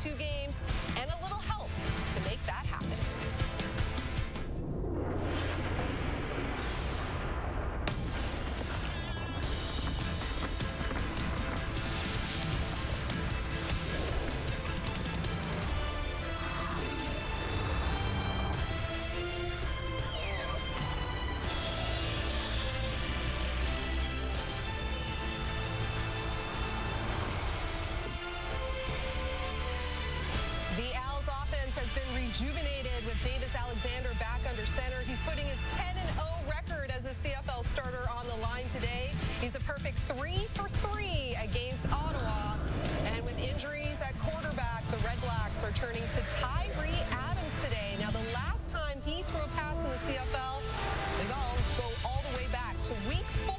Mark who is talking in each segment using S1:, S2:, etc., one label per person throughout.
S1: 2 games and a little help to make that happen. Rejuvenated with Davis-Alexander back under center. He's putting his 10-0 record as a CFL starter on the line today. He's a perfect 3 for 3 against Ottawa. And with injuries at quarterback, the RedBlacks are turning to Tyree Adams today. Now, the last time he threw a pass in the CFL, we go all the way back to week 4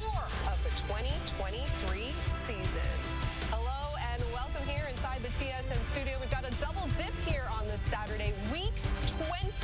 S1: of the 2023 season. Hello and welcome here inside the TSN studio. We've got a double dip here on this Saturday, week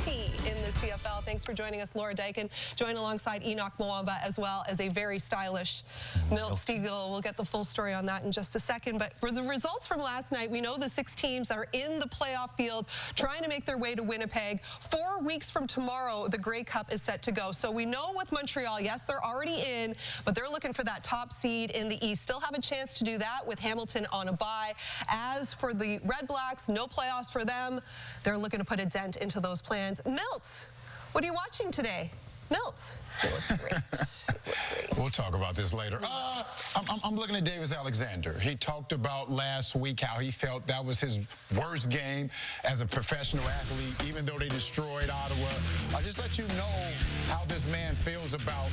S1: 20 in the CFL. Thanks for joining us, Laura Dyken. Joined alongside Enoch Mwamba, as well as a very stylish Milt Stegall. We'll get the full story on that in just a second. But for the results from last night, we know the 6 teams that are in the playoff field trying to make their way to Winnipeg. 4 weeks from tomorrow, the Grey Cup is set to go. So we know with Montreal, yes, they're already in, but they're looking for that top seed in the East. Still have a chance to do that with Hamilton on a bye. As for the RedBlacks, no playoffs for them. They're looking to put a dent into those plans. Milt, what are you watching today? Milt, you look great. You look great.
S2: We'll talk about this later. I'm looking at Davis-Alexander. He talked about last week how he felt that was his worst game as a professional athlete, even though they destroyed Ottawa. I'll just let you know how this man feels about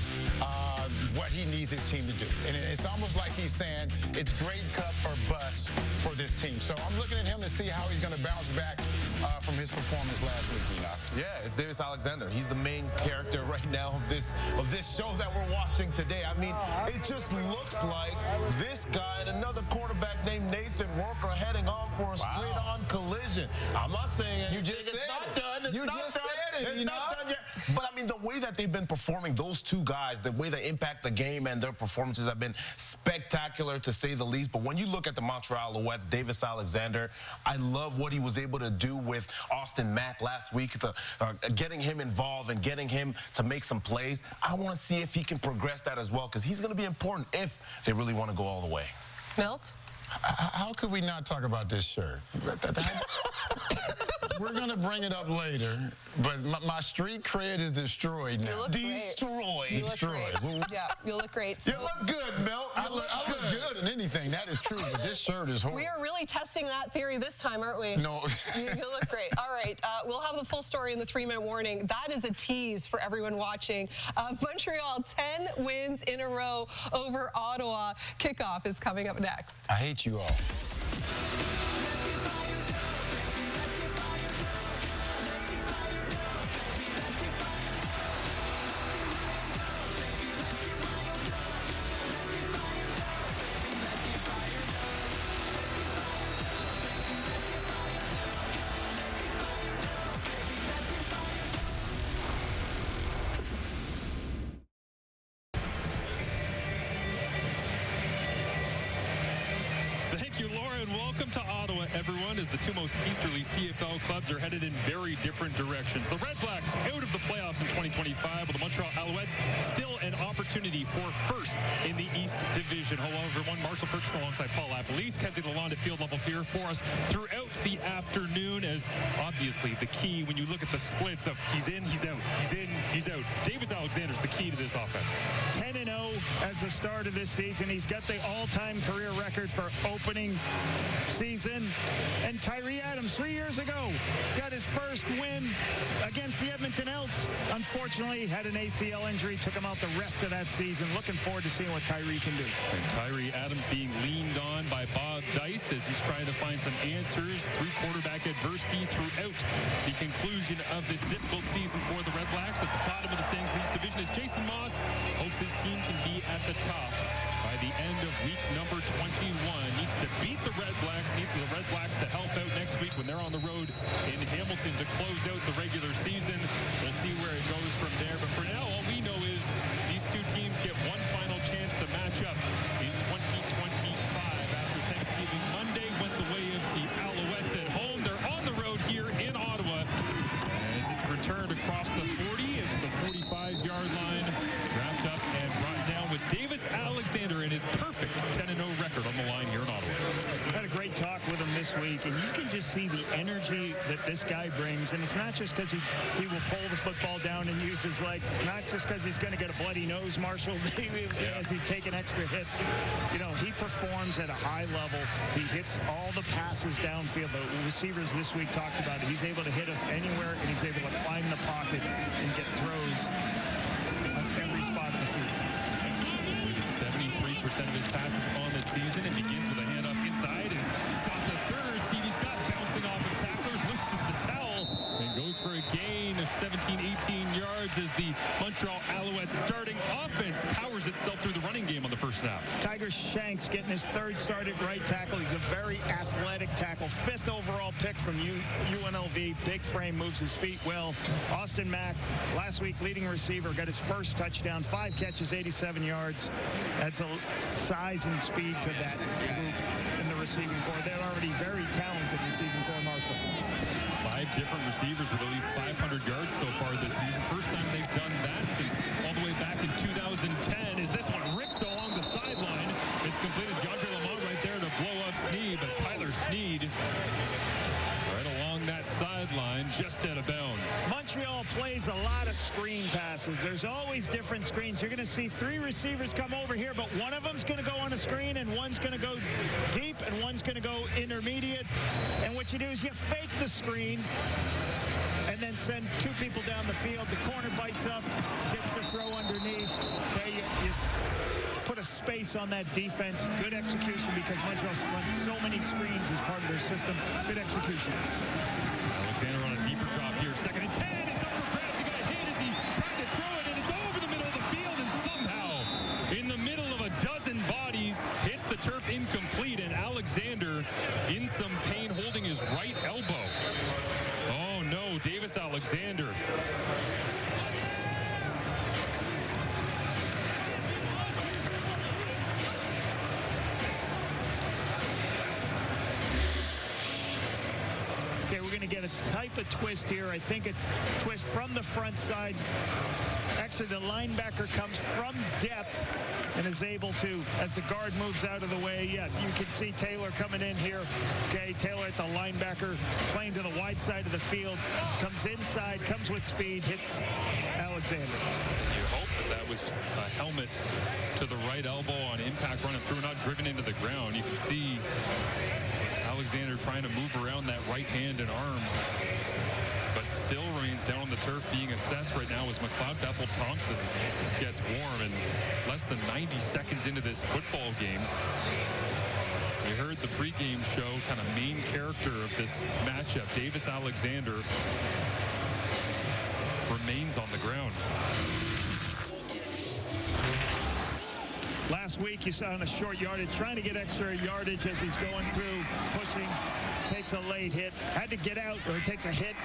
S2: what he needs his team to do. And it's almost like he's saying it's Grey Cup or bust for this team. So I'm looking at him to see how he's going to bounce back from his performance last week, Enoch.
S3: Yeah, it's Davis-Alexander. He's the main character right now of this show that we're watching today. I mean, it just looks like this guy and another quarterback named Nathan Rourke are heading off for a straight-on collision. I'm not saying anything. It's not done. It's not done. It's not done yet. But, I mean, the way that they've been performing, those two guys, the way they impact the game and their performances have been spectacular, to say the least. But when you look at the Montreal Alouettes, Davis-Alexander, I love what he was able to do with Austin Mack last week, getting him involved and getting him to make some plays. I want to see if he can progress that as well, because he's going to be important if they really want to go all the way.
S1: Milt?
S2: How could we not talk about this shirt? We're going to bring it up later, but my street cred is destroyed now.
S1: You look
S2: destroyed.
S1: You look great. Yeah, you look great.
S3: You look good, Milt.
S2: I look good in anything. That is true, but this shirt is horrible.
S1: We are really testing that theory this time, aren't we?
S2: No.
S1: You look great. All right, we'll have the full story in the 3-minute warning. That is a tease for everyone watching. Montreal, 10 wins in a row over Ottawa. Kickoff is coming up next.
S2: I hate you all.
S4: Thank you, Laura, and welcome to Ottawa, everyone, as the 2 most easterly CFL clubs are headed in very different directions. The RedBlacks out of the playoffs in 2025, while the Montreal Alouettes still an opportunity for first in the East Division. Hello, everyone. Marshall Ferguson alongside Paul Lapalisse. Kenzie Lalonde at field level here for us throughout the afternoon, as obviously the key when you look at the splits of he's in, he's out, he's in, he's out. Davis-Alexander's the key to this offense.
S5: 10-0 as the start of this season. He's got the all-time career record for opening season. And Tyree Adams, 3 years ago, got his first win against the Edmonton Elks. Unfortunately, had an ACL injury, took him out the rest of that season. Looking forward to seeing what Tyree can do.
S4: And Tyree Adams being leaned on by Bob Dice as he's trying to find some answers through quarterback adversity throughout the conclusion of this difficult season for the RedBlacks. At the bottom of the standings in the East Division is Jason Moss. Hopes his team can be at the top by the end of week number 21. Needs to beat the RedBlacks, needs the RedBlacks to help out next week when they're on the road in Hamilton to close out the regular season. We'll see where it goes from there. But for now, all we know is these two teams get one final chance to match up in 2025. After Thanksgiving Monday went the way of the Alouettes at home. his perfect 10-0 record on the line here in Ottawa.
S5: Had a great talk with him this week, and you can just see the energy that this guy brings. And it's not just because he will pull the football down and use his legs. It's not just because he's going to get a bloody nose, Marshall, as he's taking extra hits. You know, he performs at a high level. He hits all the passes downfield. The receivers this week talked about it. He's able to hit us anywhere, and he's able to climb the pocket and get throws on every spot in the field.
S4: 73% of his passes on the season, and begins with a handoff inside as Scott the third. Stevie Scott bouncing off of tacklers, loses the towel, and goes for a gain of 17, 18 yards as the Montreal Alouettes starting offense powers itself through the running game on the first snap.
S5: Tiger Shanks getting his third start at right tackle. He's a very athletic tackle. 5th overall pick from UNLV. Big frame, moves his feet well. Austin Mack, last week leading receiver, got his first touchdown. 5 catches, 87 yards. That's a size and speed to that group in the receiving corps. They're already very talented receiving corps, Marshall.
S4: 5 different receivers with at least 500 yards so far this season. First time they've done that since all the way back in 2010. Is this one ripped along the sideline? It's completed. DeAndre Lamont right there to blow up Sneed, but Tyler Sneed right along that sideline, just out of bounds.
S5: Montreal plays a lot of screen passes. There's always different screens. You're going to see 3 receivers come over here, but one of them's going to go on a screen, and one's going to go deep, and one's going to go intermediate. And what you do is you fake the screen and then send 2 people down the field. The corner bites up, gets the throw underneath. Okay, you put a space on that defense. Good execution because Montreal runs so many screens as part of their system. Good execution.
S4: Alexander on a deeper drop here. 2nd and 10. It's up for grabs. He got hit as he tried to throw it, and it's over the middle of the field, and somehow in the middle of a dozen bodies hits the turf incomplete, and Alexander in some pain holding his right elbow. Oh no, Davis Alexander.
S5: Okay, we're going to get a type of twist here. I think a twist from the front side. Actually, the linebacker comes from depth and is able to, as the guard moves out of the way, you can see Taylor coming in here. Okay, Taylor at the linebacker, playing to the wide side of the field, comes inside, comes with speed, hits Alexander.
S4: You hope that was a helmet to the right elbow on impact running through, not driven into the ground. You can see Alexander trying to move around that right hand and arm, but still remains down on the turf, being assessed right now as McLeod Bethel Thompson gets warm. And less than 90 seconds into this football game, you heard the pregame show, kind of main character of this matchup, Davis Alexander, remains on the ground.
S5: Last week, you saw on a short yardage, trying to get extra yardage as he's going through, pushing, takes a late hit, had to get out, or he takes a hit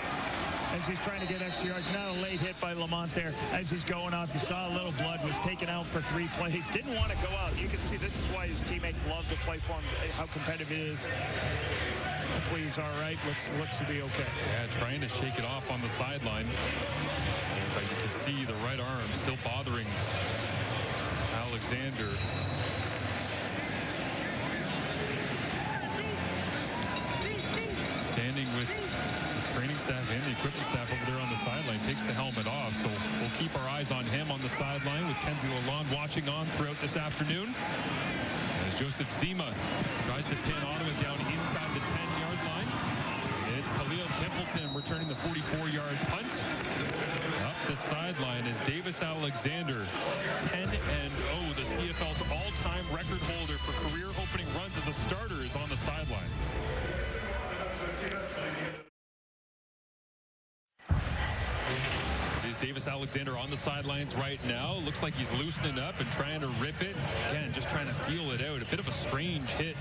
S5: as he's trying to get extra yards. Not a late hit by Lamont there as he's going off. You saw a little blood, was taken out for 3 plays. Didn't want to go out. You can see this is why his teammates love to play for him, how competitive it is. Hopefully he's all right. Looks to be okay.
S4: Yeah, trying to shake it off on the sideline. But you can see the right arm still bothering Alexander. Standing with the training staff and the equipment staff over there on the sideline, takes the helmet off. So we'll keep our eyes on him on the sideline with Kenzie Lalonde watching on throughout this afternoon. As Joseph Zima tries to pin Ottawa down inside the 10-yard line. It's Khalil Pimpleton returning the 44-yard punt. Up the sideline is Davis Alexander, 10-0. The CFL's all-time record holder for career opening runs as a starter is on the sideline. Is Davis Alexander on the sidelines right now. Looks like he's loosening up and trying to rip it. Again, just trying to feel it out. A bit of a strange hit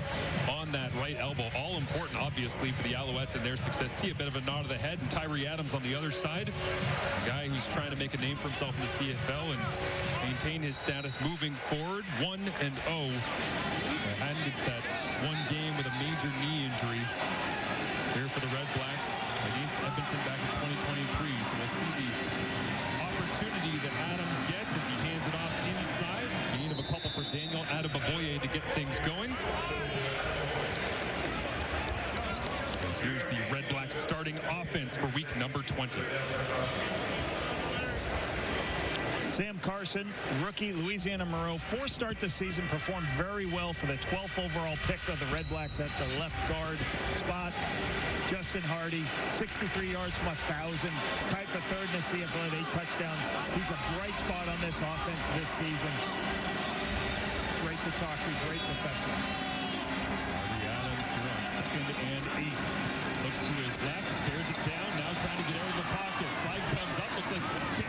S4: on that right elbow. All important, obviously, for the Alouettes and their success. See a bit of a nod of the head, and Tyree Adams on the other side. A guy who's trying to make a name for himself in the CFL and maintain his status moving forward. 1-0. Ended that one game with a major knee injury here for the RedBlacks against Edmonton back in 2023. So we'll see the opportunity that Adams gets as he hands it off inside. Gain of a couple for Daniel Adeboboye Here's the RedBlacks starting offense for week number 20.
S5: Sam Carson, rookie, Louisiana Monroe, 4-start this season, performed very well for the 12th overall pick of the RedBlacks at the left guard spot. Justin Hardy, 63 yards from 1,000. He's tied for third in the CFL at 8 touchdowns. He's a bright spot on this offense this season. Great to talk to, great professional.
S4: Hardy Adams here on 2nd and 8. Looks to his left, stares it down, now trying to get out of the pocket. Flag comes up, looks like Kit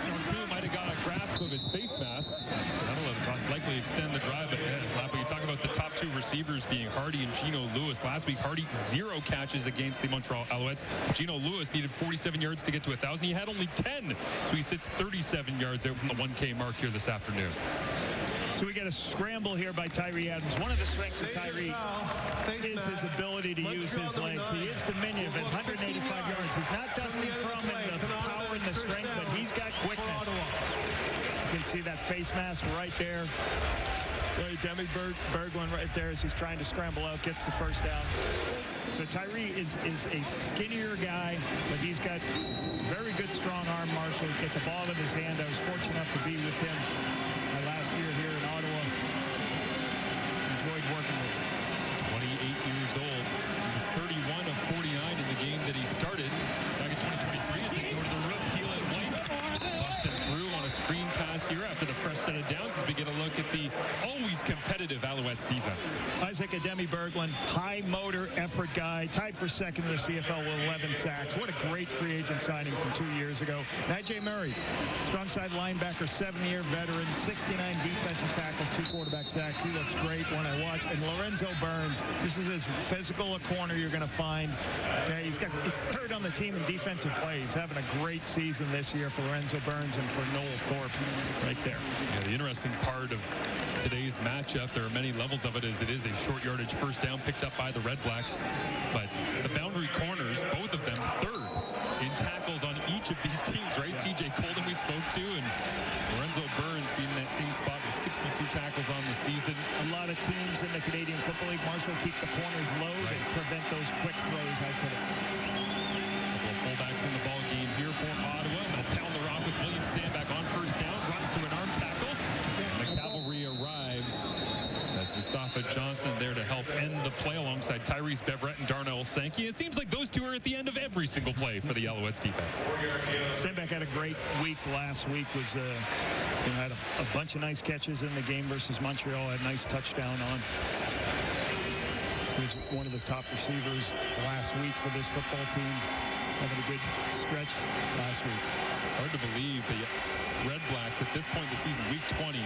S4: might have got a grasp of his face mask. That'll likely extend the drive, but Lappy, you talk about the top 2 receivers being Hardy and Gino Lewis. Last week, Hardy 0 catches against the Montreal Alouettes. Gino Lewis needed 47 yards to get to 1,000. He had only 10, so he sits 37 yards out from the 1K mark here this afternoon.
S5: So we get a scramble here by Tyree Adams. One of the strengths of Tyree is his ability to use his legs. He is diminutive at 185 yards. He's not Dusty Crum in the power and the strength, but he's got quickness. You can see that face mask right there. Demi Berglund right there as he's trying to scramble out, gets the first down. So Tyree is a skinnier guy, but he's got very good strong arm marshal. Get the ball in his hand. I was fortunate enough to be with him last year here in Ottawa. Enjoyed working with him.
S4: 28 years old. He was 31 of 49 in the game that he started back in 2023 as they go to the rook. Keelan White busted through on a screen pass here after the fresh set of downs as we get a look at the always competitive Alouettes defense.
S5: Isaac Ademi Berglund, high motor effort guy, tied for 2nd in the CFL with 11 sacks. What a great free agent signing from 2 years ago. Najee Murray, strong side linebacker, 7-year veteran, 69 defensive tackles, 2 quarterback sacks. He looks great when I watch. And Lorenzo Burns, this is as physical a corner you're going to find. He's 3rd on the team in defensive play. He's having a great season this year for Lorenzo Burns and for Noel Thorpe right there.
S4: Yeah, the interesting part of today's matchup, there are many levels of it, as it is a short yardage first down picked up by the RedBlacks. But the boundary corners, both of them 3rd in tackles on each of these teams, right? CJ Colden we spoke to, and Lorenzo Burns being in that same spot with 62 tackles on the season.
S5: A lot of teams in the Canadian Football League, Marshall, keep the corners low and prevent those quick throws out to the fence.
S4: Couple of fullbacks in the ball game here for Ottawa. They'll pound the rock with William Stanback on first down, runs to an arm tackle. And the cavalry arrives as Mustafa Johnson there to help end the play alongside Tyrese Beverett and Darnell Sankey. It seems like those two are at the end of every single play for the Alouettes defense.
S5: Stanback had a great week last week. Had a bunch of nice catches in the game versus Montreal. Had a nice touchdown on. He was one of the top receivers last week for this football team. Having a good stretch last week.
S4: Hard to believe the RedBlacks at this point in the season, week 20,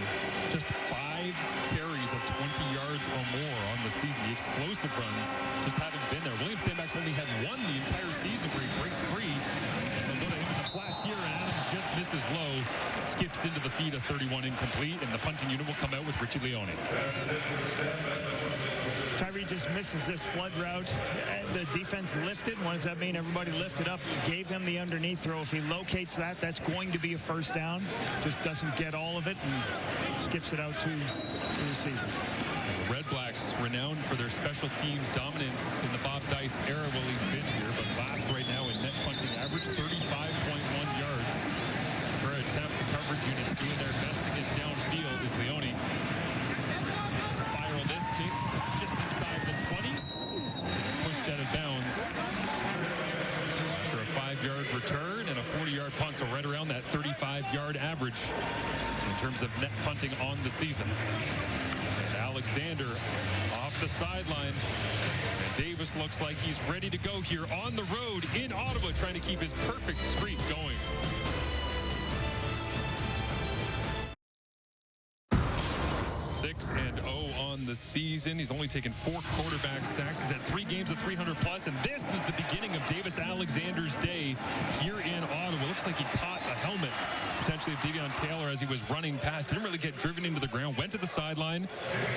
S4: just 5 carries of 20 yards or more on the season. The explosive runs just haven't been there. William Stanback's only had 1 the entire season where he breaks free. They'll go to him in the flats here, and Adams just misses low, skips into the feet of 31 incomplete, and the punting unit will come out with Richie Leone.
S5: Tyree just misses this flood route, and the defense lifted. What does that mean? Everybody lifted up, gave him the underneath throw. If he locates that, that's going to be a first down. Just doesn't get all of it and skips it out to the receiver.
S4: The RedBlacks, renowned for their special teams dominance in the Bob Dice era while he's been here, but last right now in net punting average, 35.1 yards per attempt. The coverage units doing their best to get downfield as Leone spiral this kick just inside the 20, pushed out of bounds for a 5-yard return and a 40-yard punt, so right around that 35-yard average in terms of net punting on the season. And Alexander off the sideline. And Davis looks like he's ready to go here on the road in Ottawa, trying to keep his perfect streak going. 6-0 on the season. He's only taken 4 quarterback sacks. He's had 3 games of 300+, and this is the beginning of Davis Alexander's day here in Ottawa. Looks looks like he caught a helmet, potentially of Davion Taylor, as he was running past. Didn't really get driven into the ground. Went to the sideline,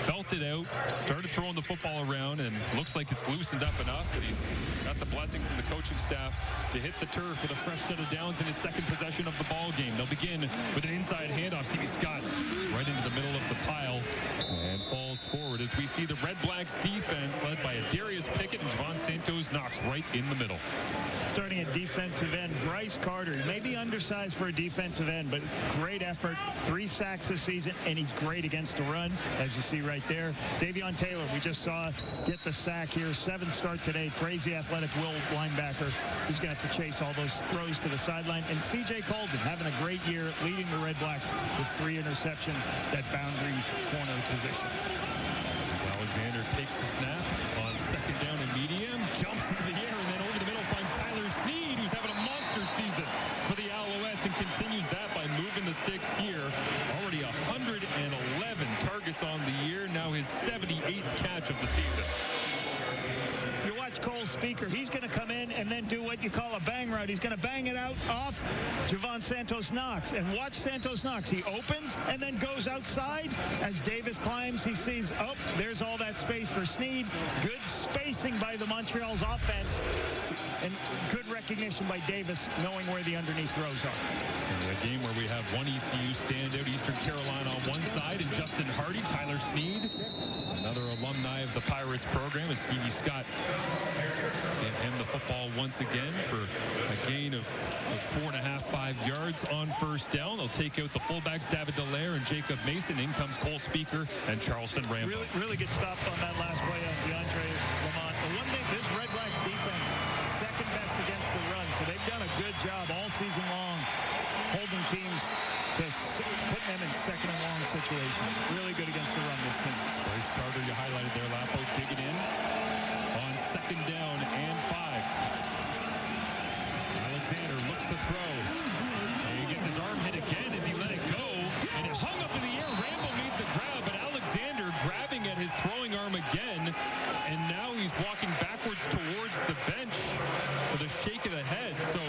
S4: felt it out, started throwing the football around, and looks like it's loosened up enough that he's got the blessing from the coaching staff to hit the turf with a fresh set of downs in his second possession of the ball game. They'll begin with an inside handoff. Stevie Scott right into the middle of the pile and falls forward as we see the RedBlacks defense led by Darius Pickett and Javon Santos-Knox right in the middle.
S5: Starting at defensive end, Bryce Carter. He may be undersized for a defensive end, but great effort. 3 sacks this season, and he's great against the run, as you see right there. Davion Taylor, we just saw get the sack here. 7th start today. Crazy athletic will linebacker. He's going to have to chase all those throws to the sideline. And C.J. Colton having a great year, leading the RedBlacks with 3 interceptions, that boundary corner position.
S4: Alexander takes the snap on second down and medium, jumps into the air, and then over the middle finds Tyler Sneed, who's having a monster season for the Alouettes, and continues that by moving the sticks here. Already 111 targets on the year, now his 78th catch of the season.
S5: If you watch Cole Speaker, he's going to come in and then do what you call a bang route. He's going to bang it out off Javon Santos-Knox. And watch Santos-Knox. He opens and then goes outside. As Davis climbs, he sees, oh, there's all that space for Sneed. Good spacing by the Montreal's offense. And good recognition by Davis, knowing where the underneath throws are.
S4: A game where we have one ECU standout, Eastern Carolina on one side, and Justin Hardy, Tyler Sneed, another alumni of the Pirates program, as Stevie Scott gave him the football once again for a gain of 4.5, 5 yards on first down. They'll take out the fullbacks, David Dallaire and Jacob Mason. In comes Cole Speaker and Charleston Rambo.
S5: Really good stop on that last play on DeAndre Lamont. The one thing, this RedBlacks defense, second best against the run. So they've done a good job all season long holding teams to putting them in second and long situations. Really good against the run, this team.
S4: Bryce Carter, you highlighted there, Lapo, digging in on second down and 5. Alexander looks to throw. And he gets his arm hit again as he let it go. And it hung up in the air. Rambo made the grab, but Alexander grabbing at his throwing arm again. And now he's walking backwards towards the bench with a shake of the head. So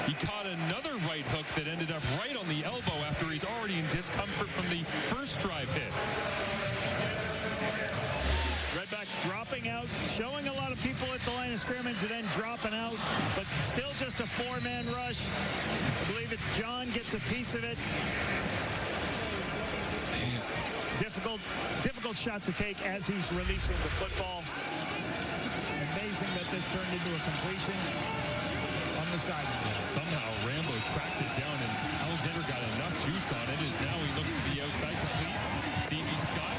S4: he caught another right hook that ended up right on the elbow after he's already in discomfort from the first drive hit.
S5: Redbacks dropping out, showing a lot of people at the line of scrimmage and then dropping out, but still just a 4-man rush. I believe it's John gets a piece of it. Difficult shot to take as he's releasing the football. Amazing that this turned into a completion on the sideline.
S4: Somehow Rambo tracked it down, and Alexander got enough juice on it as now he looks to the outside complete. Stevie Scott.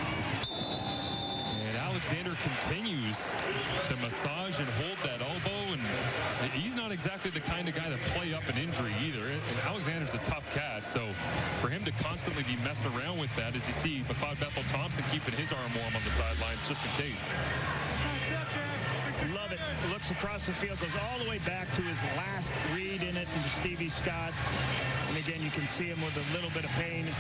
S4: And Alexander continues to massage and hold that elbow, and he's not exactly the kind of guy to play up an injury either. And Alexander's a tough cat, so for him to constantly be messing around with that, as you see McLeod Bethel Thompson keeping his arm warm on the sidelines just in case.
S5: Love it. Looks across the field, goes all the way back to his last read in it into Stevie Scott. And again, you can see him with a little bit of pain.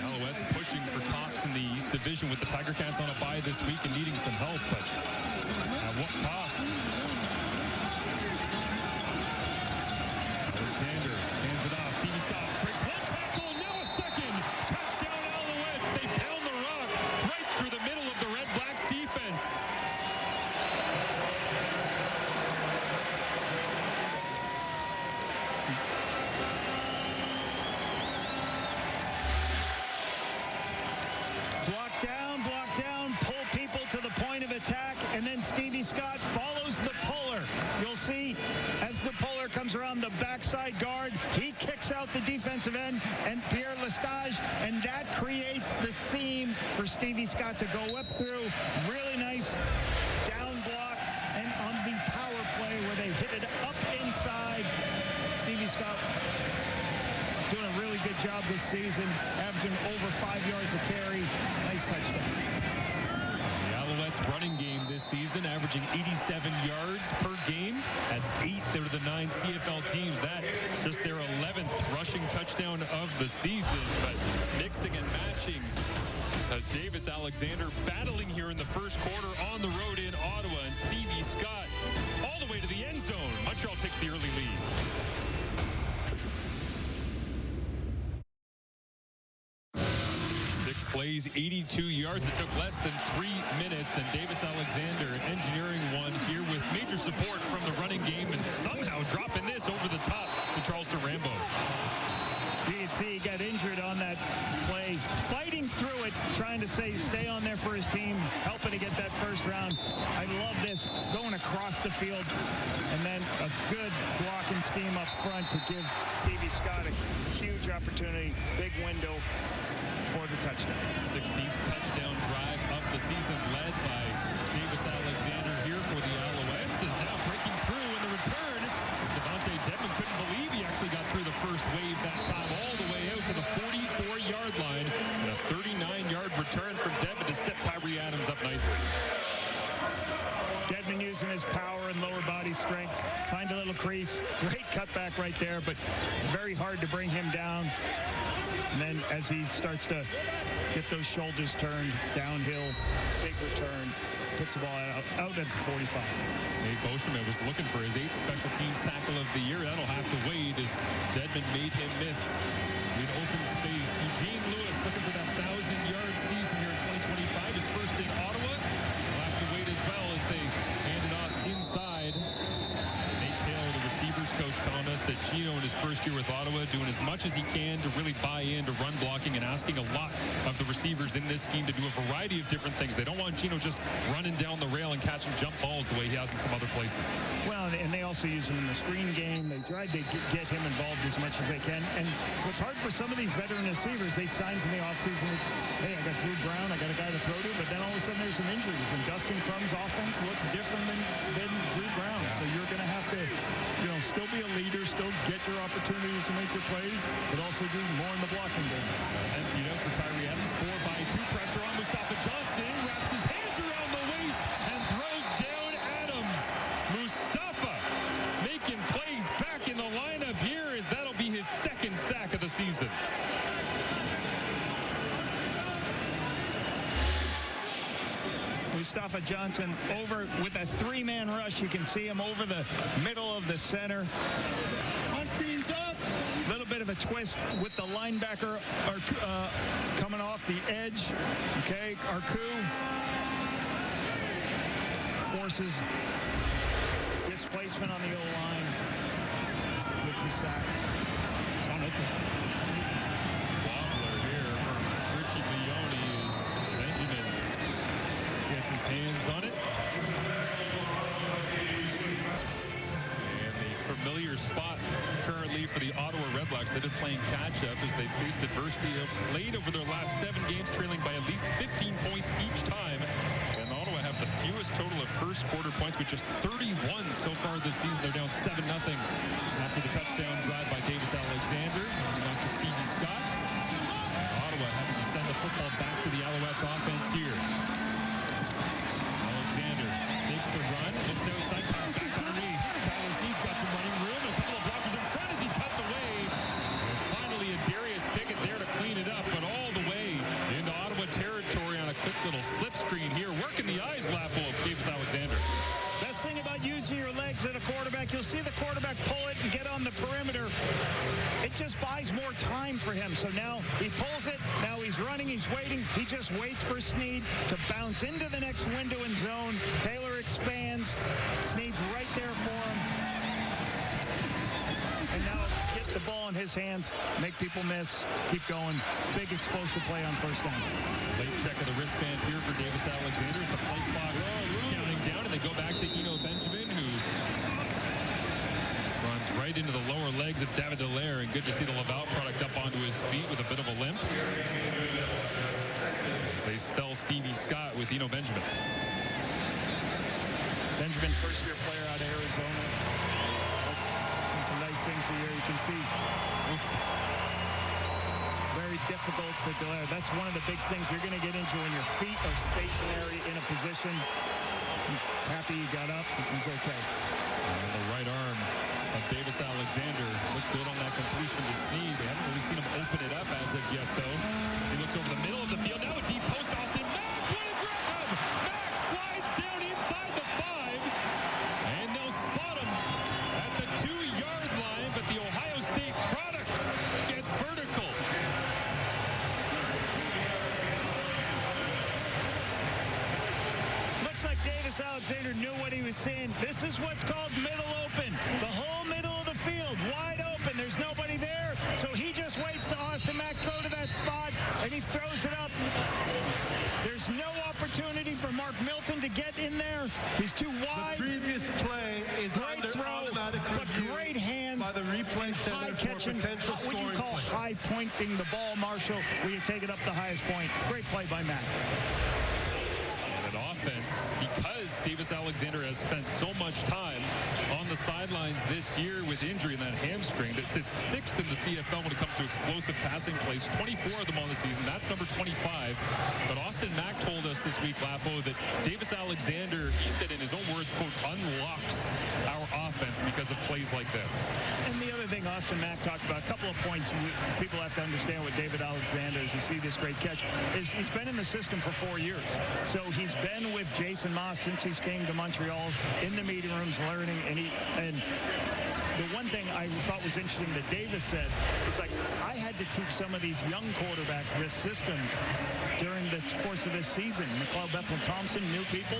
S4: Alouettes pushing for tops in the East Division with the Tiger Cats on a bye this week and needing some help, but at what cost? Alexander hands it off. Stevie Scott breaks one tackle, now a second. Touchdown Alouettes. They pound the rock right through the middle of the RedBlacks defense.
S5: Block down, pull people to the point of attack, and then Stevie Scott follows the puller. You'll see as the puller comes around the backside guard, he kicks out the defensive end and Pierre Lestage, and that creates the seam for Stevie Scott to go up through. Really nice down block, and on the power play where they hit it up inside, Stevie Scott doing a really good job this season, averaging over 5 yards a carry. Nice touchdown.
S4: The Alouettes running game this season averaging 87 yards per game. That's 8th out of the 9 CFL teams. That just their 11th rushing touchdown of the season. But mixing and matching as Davis Alexander battling here in the first quarter on the road in Ottawa. And Stevie Scott all the way to the end zone. Much Montreal takes the early lead. 6 plays, 82 yards. It took less than 3 minutes, and Davis Alexander engineering one here with major support from the running game and somehow dropping this over the top to Charleston Rambo.
S5: You can see he got injured on that play, fighting through it, trying to stay on there for his team, helping to get that first round. I love this, going across the field, and then a good blocking scheme up front to give Stevie Scott a huge opportunity, big window for the touchdown.
S4: 16th touchdown drive of the season, led by Davis Alexander here for the Alouettes, is now breaking through in the return. Devontae Dedmon couldn't believe he actually got through the first wave that time, all the way out to the 44-yard line, and a 39-yard return from Dedmon to set Tyree Adams up nicely.
S5: Dedmon using his power and lower body strength, find a little crease, great cutback right there, but very hard to bring him down. And then as he starts to get those shoulders turned downhill, big return, puts the ball out at the 45.
S4: Nate Beauchemin was looking for his 8th special teams tackle of the year. That'll have to wait as Dedmon made him miss in open space. Eugene Lewis looking for that 1,000-yard season here in 2025. His first in Ottawa. Will have to wait as well as they hand it off inside. Nate Taylor, the receivers coach, telling us that Gino in his first year with Ottawa doing as much as he can to really buy into run blocking and asking a lot of the receivers in this scheme to do a variety of different things. They don't want Gino just running down the rail and catching jump balls the way he has in some other places.
S5: Well, and they also use him in the screen game. They try to get him involved as much as they can. And what's hard for some of these veteran receivers, they signs in the offseason with, hey, I got Drew Brown, I got a guy to throw to, but then all of a sudden there's some injuries. And Dustin Crumb's offense looks different than Drew Brown. So you're going to have to, still be a leader, still get your opportunities to make your plays, but also do more in the blocking game.
S4: Emptied out for Tyree Adams. 4-by-2 pressure on Mustafa Johnson. Wraps his hands around the waist and throws down Adams. Mustafa making plays back in the lineup here as that'll be his 2nd sack of the season.
S5: Mustafa Johnson over with a 3-man rush. You can see him over the middle of the center. A little bit of a twist with the linebacker coming off the edge. Okay, Arku forces displacement on the O-line with the sack.
S4: Wobbler here from Richie Leone as Benjamin gets his hands on it. And the familiar spot currently for the Ottawa RedBlacks. They've been playing catch-up as they faced adversity of late over their last 7 games, trailing by at least 15 points each time. And Ottawa have the fewest total of first quarter points with just 31 so far this season. They're down 7-0 after the touchdown drive by Davis Alexander. Moving on to Stevie Scott. Ottawa having to send the football back to the Alouettes offense here. Alexander makes the run, looks outside, pass back underneath. Tyler Snead's got some running room, a couple of blockers in front as he cuts away. And finally, a Darius Pickett there to clean it up, but all the way into Ottawa territory on a quick little slip screen here, working the eyes lapo of Davis Alexander.
S5: Best thing about using your legs at a quarterback, you'll see the quarterback pull it and get on the perimeter. It just buys more time for him. So now he pulls it. Now he's running. He's waiting. He just waits for Snead to bounce into the next window and zone. Taylor expands. Snead's right there for him. And now get the ball in his hands. Make people miss. Keep going. Big explosive play on first down.
S4: Late check of the wristband here for Davis Alexander. The play clock counting down, and they go back to Eno Benjamin, who runs right into the lower legs of David Dallaire, and good to see the Laval product up onto his feet with a bit of a limp. As they spell Stevie Scott with Eno Benjamin.
S5: Benjamin, first-year player out of Arizona. Done some nice things here. You can see very difficult for Dallaire. That's one of the big things you're going to get into when your feet are stationary in a position. I'm happy he got up. It was okay.
S4: And the right arm of Davis Alexander looked good on that completion to Snead. They haven't really seen him open it up as of yet, though. As he looks over the middle of the field. Now a deep post, Austin Mack will grab him. Mack slides down inside the 5. And they'll spot him at
S5: saying, this is what's called middle open. The whole middle of the field, wide open. There's nobody there. So he just waits to Austin Mack go to that spot, and he throws it up. There's no opportunity for Mark Milton to get in there. He's too wide.
S6: The previous play is
S5: great
S6: under
S5: throw,
S6: automatic
S5: but
S6: review
S5: great hands.
S6: by the replay center for
S5: catching,
S6: potential
S5: what do you
S6: scoring
S5: call
S6: play.
S5: high pointing the ball, Marshall, where you take it up the highest point. Great play by Matt.
S4: And an offense, because Davis Alexander has spent so much time on the sidelines this year with injury in that hamstring, that sits 6th in the CFL when it comes to explosive passing plays, 24 of them on the season. That's number 25. But Austin Mack told us this week, Lapo, that Davis Alexander, he said in his own words, quote, unlocks our offense because of plays like this.
S5: And the other thing Austin Mack talked about, a couple of points people have to understand with David Alexander as you see this great catch, is he's been in the system for 4 years. So he's been with Jason Moss since he came to Montreal, in the meeting rooms learning, and the one thing I thought was interesting that Davis said, it's like, I had to teach some of these young quarterbacks this system during the course of this season. McLeod Bethel Thompson, new people.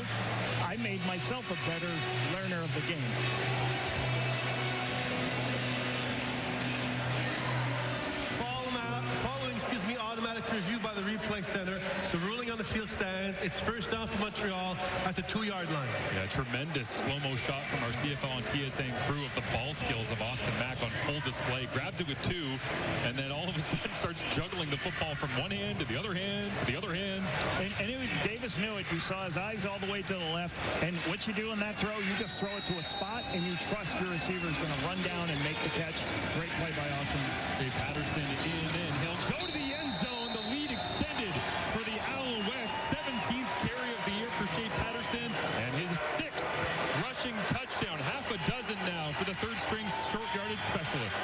S5: I made myself a better learner of the game.
S6: Following automatic review by the replay center. The ruling on the field stands. It's first down for Montreal at the 2-yard line.
S4: Yeah, tremendous slow-mo shot from our CFL and TSN crew of the ball skills of Austin Mack on full display. Grabs it with 2, and then all of a sudden starts juggling the football from one hand to the other hand to the other hand.
S5: And Davis knew it. You saw his eyes all the way to the left. And what you do in that throw, you just throw it to a spot, and you trust your receiver is going to run down and make the catch. Great play by Austin.
S4: Jay Patterson in, and he'll go to the end zone. The lead extended for the Alouettes. 17th carry of the year for Shea Patterson, and his 6th rushing touchdown. Half a dozen now for the third-string short yardage specialist.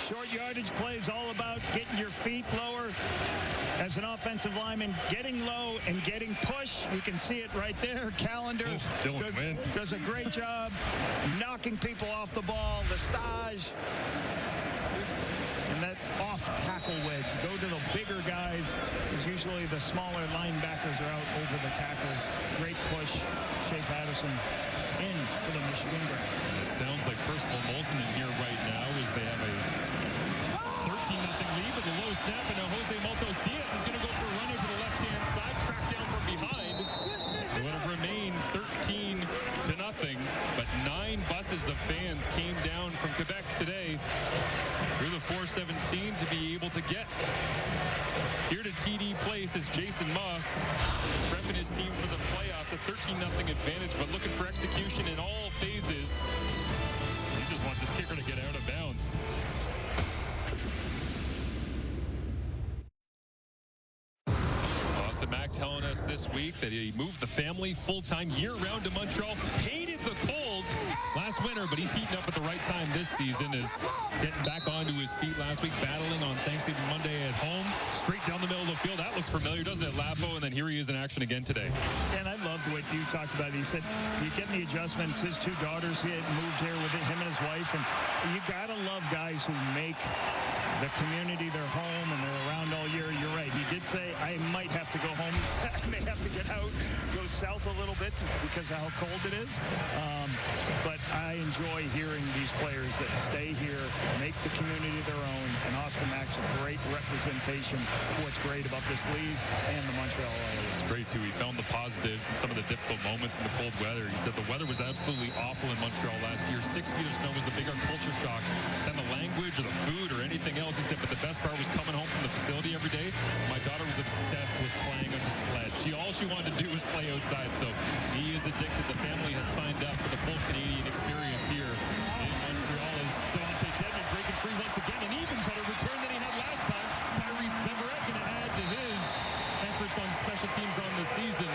S5: Short yardage plays all about getting your feet lower as an offensive lineman, getting low and getting push. You can see it right there. Calendar does a great job knocking people off the ball. The stage. And that off-tackle wedge. Go to the bigger guys, because usually the smaller linebackers are out over the tackles. Great push. Shea Patterson in for the Michigan grab.
S4: It sounds like Percival Molson in here right now as they have a 13-0 lead with a low snap, and now Jose Maltos Diaz is going to go for a run into the left-hand side, tracked down from behind. It would have remained 13-0, but 9 buses of fans came down from Quebec today through the 417 to be able to get here to TD Place as Jason Moss prepping his team for the playoffs. A 13-0 advantage, but looking for execution in all phases. He just wants his kicker to get out of bounds. Austin Mack telling us this week that he moved the family full-time year-round to Montreal. Hated the cold last winter, but he's heating up at the right time this season. Is getting back onto his feet last week, battling on Thanksgiving Monday at home. Straight down the middle of the field. That looks familiar, doesn't it, Lapo? And then here he is in action again today.
S5: And I loved what you talked about. He said, you get the adjustments. His 2 daughters, he had moved here with him and his wife. And you got to love guys who make the community their home and they're around all year. You're right. He did say, I might have to go home. I may have to get out, go south a little bit because of how cold it is. But I enjoy hearing these players that stay here, make the community their own. And Austin Mack's a great representation of what's great about this league and the Montreal Alouettes.
S4: It's great, too. He found the positives in some of the difficult moments in the cold weather. He said the weather was absolutely awful in Montreal last year. 6 feet of snow was the bigger culture shock than the language or the food or anything else. He said, but the best part was coming home from the facility every day. My daughter was obsessed with playing on the sled. All she wanted to do was play outside, so he is addicted. The family has signed up for the full Canadian experience here in Montreal as Devontae Dedmon breaking free once again. An even better return than he had last time. Tyrese Beverett going to add to his efforts on special teams on the season.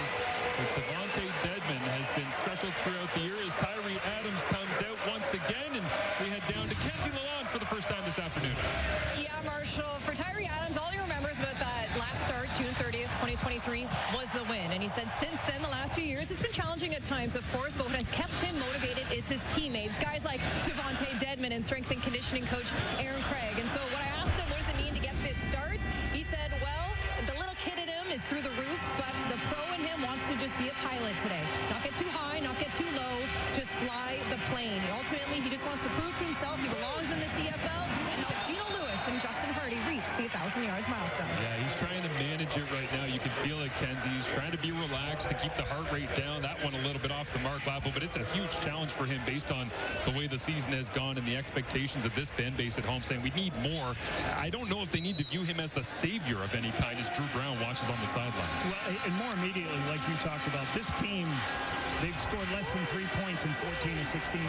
S4: But Devontae Dedmon has been special throughout the year as Tyree Adams comes out once again, and we head down to Kenzie Lalonde for the first time this afternoon.
S1: Yeah, Marshall, for Tyree Adams, all he remembers about that last start, June 30th, 2023, was the win. And he said since then, the last few years, it's been challenging at times, of course, but what has kept him motivated is his teammates, guys like Devontae Dedmon and strength and conditioning coach Aaron Craig. And so what I asked him, what does it mean to get this start? He said, well, the little
S7: through the roof, but the pro in him wants to just be a pilot today. Not get too high, not get too low, just fly the plane. Ultimately, he just wants to prove to himself he belongs in the CFL and help Gino Lewis and Justin Hardy reach the 1,000 yards milestone.
S4: Yeah, he's trying to manage it right now. You can feel it, Kenzie. He's trying to be relaxed to keep the heart rate down. That one a little bit off the mark, Lapo, but it's a huge challenge for him based on the way the season has gone and the expectations of this fan base at home saying we need more. I don't know if they need to view him as the savior of any kind as Drew Brown watches on the sideline.
S5: Well, and more immediately, like you talked about, this team, they've scored less than 3 points in 14 to 16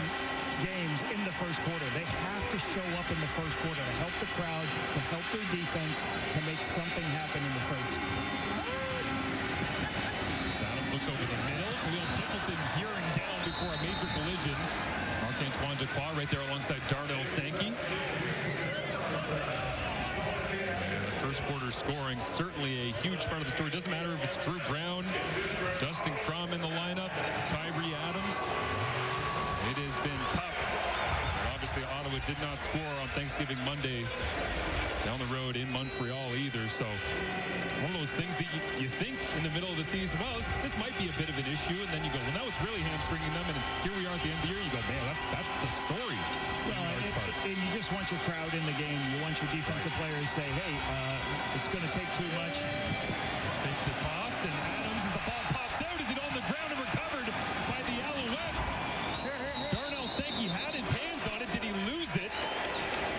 S5: games in the first quarter. They have to show up in the first quarter to help the crowd, to help their defense, to make something happen in the first.
S4: Adams looks over the middle. Khalil Pimpleton gearing down before a major collision. Marc-Antoine Dequoy right there alongside Darnell Sankey. First quarter scoring, certainly a huge part of the story. Doesn't matter if it's Drew Brown, Dustin Crum in the lineup, Tyree Adams. It has been tough. Obviously, Ottawa did not score on Thanksgiving Monday down the road in Montreal either. So one of those things that you think in the middle of the season, well, this might be a bit of an issue. And then you go, well, now it's really hamstringing them. And here we are at the end of the year. You go, man, that's the story.
S5: Well, and you just want your crowd in the game. You want your defensive players to say, hey, it's going to take too much.
S4: Fake to toss, and Adams, as the ball pops out, is it on the ground and recovered by the Alouettes? Darnell Sankey had his hands on it. Did he lose it?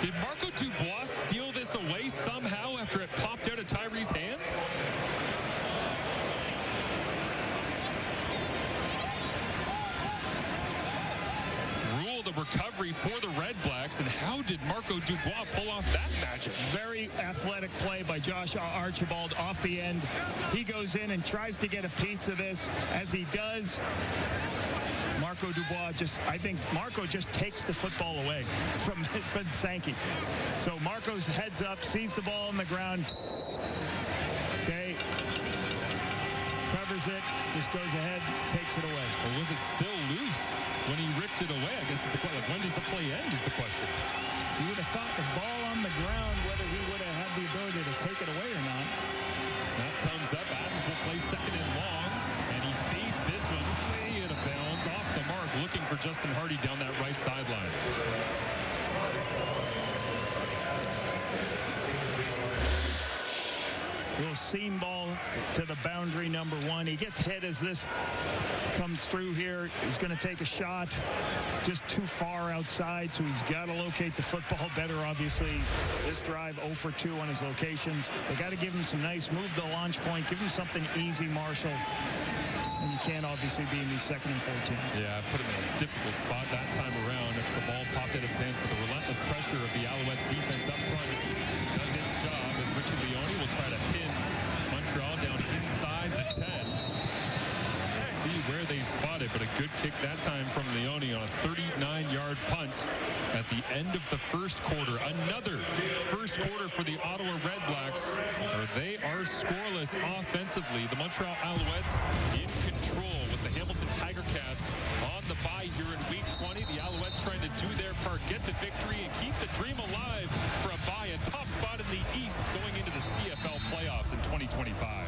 S4: Did Marco Dubois steal this away somehow after it popped out of Tyree's hand? The recovery for the RedBlacks, and how did Marco Dubois pull off that magic?
S5: Very athletic play by Josh Archibald off the end. He goes in and tries to get a piece of this. As he does, Marco Dubois I think Marco just takes the football away from Sankey. So Marco's heads up, sees the ball on the ground. Okay. Covers it, just goes ahead, takes it away.
S4: Or was it still loose when he ripped it away? I guess is the question. Like, when does the play end is the question.
S5: You would have thought the ball on the ground, whether he would have had the ability to take it away or not.
S4: Snap comes up. Adams will play second and long, and he feeds this one way out of bounds, off the mark, looking for Justin Hardy down that right sideline.
S5: Little seam ball to the boundary, number 1. He gets hit as this comes through here. He's going to take a shot just too far outside, so he's got to locate the football better, obviously. This drive 0 for 2 on his locations. They got to give him some nice, move the launch point, give him something easy, Marshall. And you can't obviously be in these 2nd and 14s.
S4: Yeah, put him in a difficult spot that time around. If the ball popped out of his hands, but the relentless pressure of the Alouettes defense up front does its job as Richie Leone will try to pin Montreal down inside the 10. See where they spot it, but a good kick that time from Leone on a 39-yard punt at the end of the first quarter. Another first quarter for the Ottawa RedBlacks, where they are scoreless offensively. The Montreal Alouettes in control with the Hamilton Tiger Cats on the bye here in week 20. The Alouettes trying to do their part, get the victory, and keep the dream alive for a bye, a top spot in the East going into the CFL playoffs in 2025.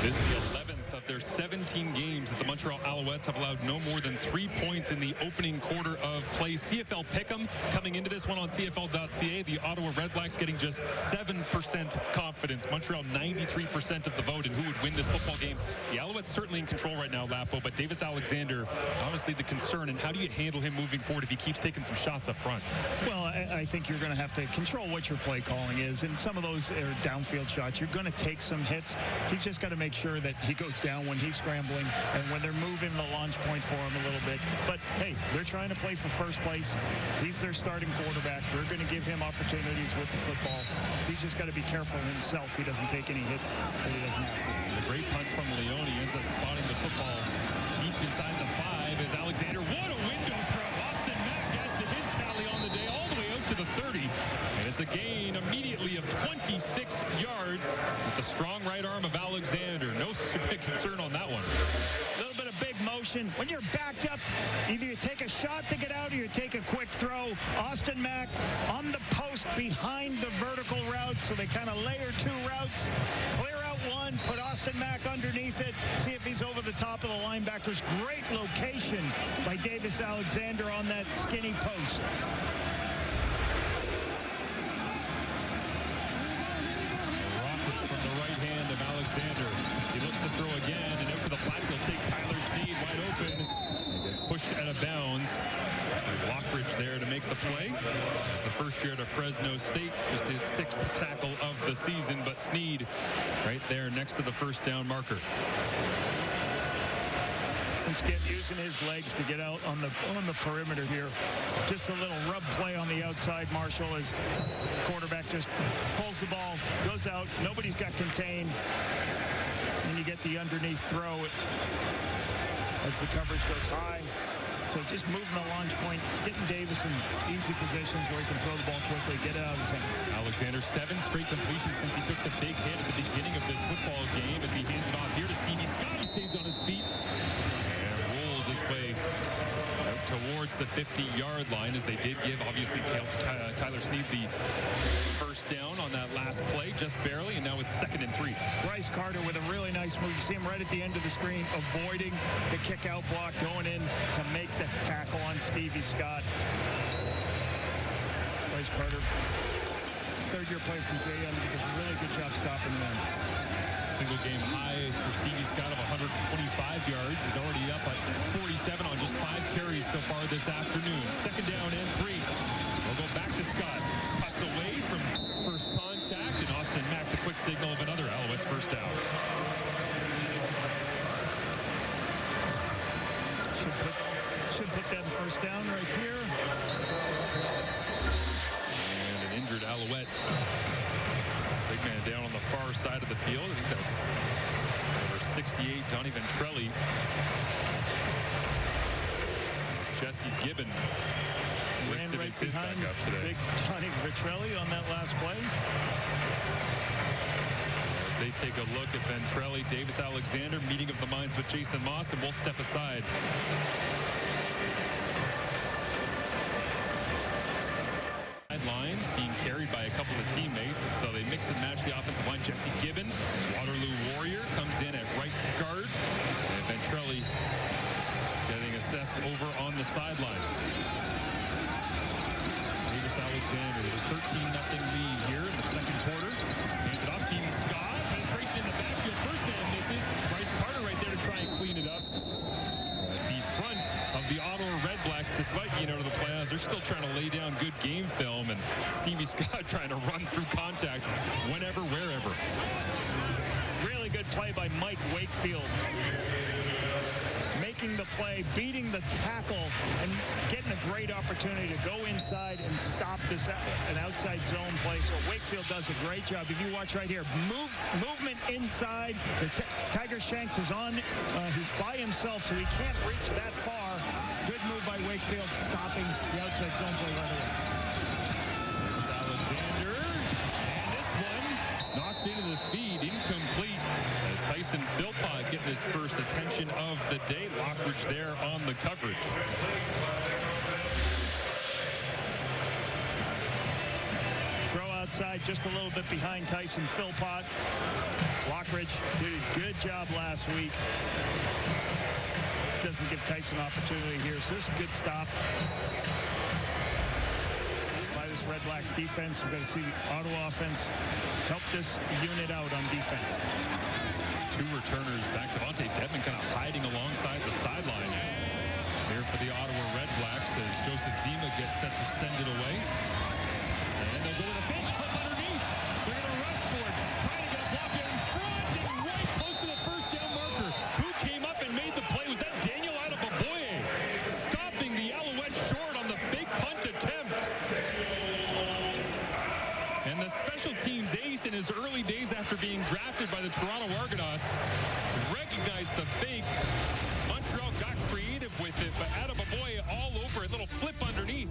S4: This is the 11th of their 17 games that the Montreal Alouettes have allowed no more than 3 points in the opening quarter of play. CFL Pick'em coming into this one on CFL.ca. The Ottawa RedBlacks getting just 7% confidence. Montreal 93% of the vote in who would win this football game. The Alouettes certainly in control right now, Lapo, but Davis Alexander, honestly the concern, and how do you handle him moving forward if he keeps taking some shots up front?
S5: Well, I think you're going to have to control what your play calling is, and some of those are downfield shots. You're going to take some hits. He's just got to make sure that he goes down when he's scrambling and when they're moving the launch point for him a little bit. But, hey, they're trying to play for first place. He's their starting quarterback. They're going to give him opportunities with the football. He's just got to be careful himself. He doesn't take any hits that he doesn't have to.
S4: The great punt from Leone ends up spotting the football deep inside the 5 as Alexander. What a window throw. Austin Mack adds to his tally on the day all the way out to the 30. And it's a gain immediately of 26 yards with the strong right arm of Alexander. No concern on that one.
S5: A little bit of big motion motion. When you're backed up, either you take a shot to get out or you take a quick throw. Austin Mack on the post behind the vertical route, so they kind of layer two routes. Clear out one, put Austin Mack underneath it, see if he's over the top of the linebackers. Great location by Davis Alexander on that skinny post.
S4: From the right hand of Alexander. He looks to throw again, and out to the flats. He'll take Tyler Sneed wide open. He gets pushed out of bounds. There's Lockridge there to make the play. It's the first year at Fresno State, just his 6th tackle of the season, but Sneed right there next to the first down marker.
S5: And Skip using his legs to get out on the perimeter here. It's just a little rub play on the outside, Marshall, as quarterback just pulls the ball, goes out, nobody's got contained, and you get the underneath throw as the coverage goes high. So just moving the launch point, getting Davis in easy positions where he can throw the ball quickly, get it out of his hands.
S4: Alexander, 7 straight completions since he took the big hit at the beginning of this football game as he hands it off here to Stevie Scott. He stays on his feet and rolls his way out towards the 50-yard line, as they did give, obviously, Tyler Sneed the first down on that last play, just barely, and now it's 2nd and 3.
S5: Bryce Carter with a really nice move. You see him right at the end of the screen, avoiding the kick-out block, going in to make the tackle on Stevie Scott. Bryce Carter, third-year play from Jay Young, did a really good job stopping them.
S4: Single game high for Stevie Scott of 125 yards. He's already up at 47 on just 5 carries so far this afternoon. 2nd down and 3. We'll go back to Scott. Cuts away from first contact, and Austin Mack, the quick signal of another Alouettes first down.
S5: Should put that first down right here.
S4: And an injured Alouette. Big man down on the far side of the field. I think that's number 68, Donnie Ventrelli. Jesse Gibbon listed as his backup today.
S5: Big Donnie Ventrelli on that last play.
S4: As they take a look at Ventrelli, Davis Alexander, meeting of the minds with Jason Moss, and we'll step aside. Lines being carried by a couple of teammates, and so they mix and match the offensive line. Jesse Gibbon, Waterloo Warrior, comes in at right guard, and Ventrelli getting assessed over on the sideline. Davis Alexander with a 13-0 lead here in the second quarter. Hands it off, Stevie Scott, penetration in the backfield. First man misses. Bryce Carter right there to try and clean it up. The front of the Ottawa RedBlacks, despite being out of the playoffs, they're still trying to lay down good game film, and Stevie Scott trying to run through contact whenever, wherever.
S5: Really good play by Mike Wakefield. Making the play, beating the tackle, and getting a great opportunity to go inside and stop this an outside zone play. So Wakefield does a great job. If you watch right here, movement inside. The Tiger Shanks is on. He's by himself, so he can't reach that far. Good move by Wakefield, stopping the outside zone play right away.
S4: There's Alexander, and this one knocked into the feed, incomplete. As Tyson Philpott getting his first attention of the day. Lockridge there on the coverage.
S5: Throw outside just a little bit behind Tyson Philpott. Lockridge did a good job last week. Doesn't give Tyson opportunity here, so this is a good stop by this RedBlacks defense. We've got to see the Ottawa offense help this unit out on defense.
S4: 2 returners back. Devontae Dedman kind of hiding alongside the sideline here for the Ottawa RedBlacks as Joseph Zima gets set to send it away. And they'll go with a fake flip underneath. They're going to rush for it. Trying to get a block there in front and right close to the first down marker. Who came up and made the play? Was that Daniel Adebaboye stopping the Alouettes short on the fake punt attempt? And the special teams ace in his early days after being drafted by the Toronto Argonauts recognized the fake. Montreal got creative with it, but Adebaboye all over it. Little flip underneath.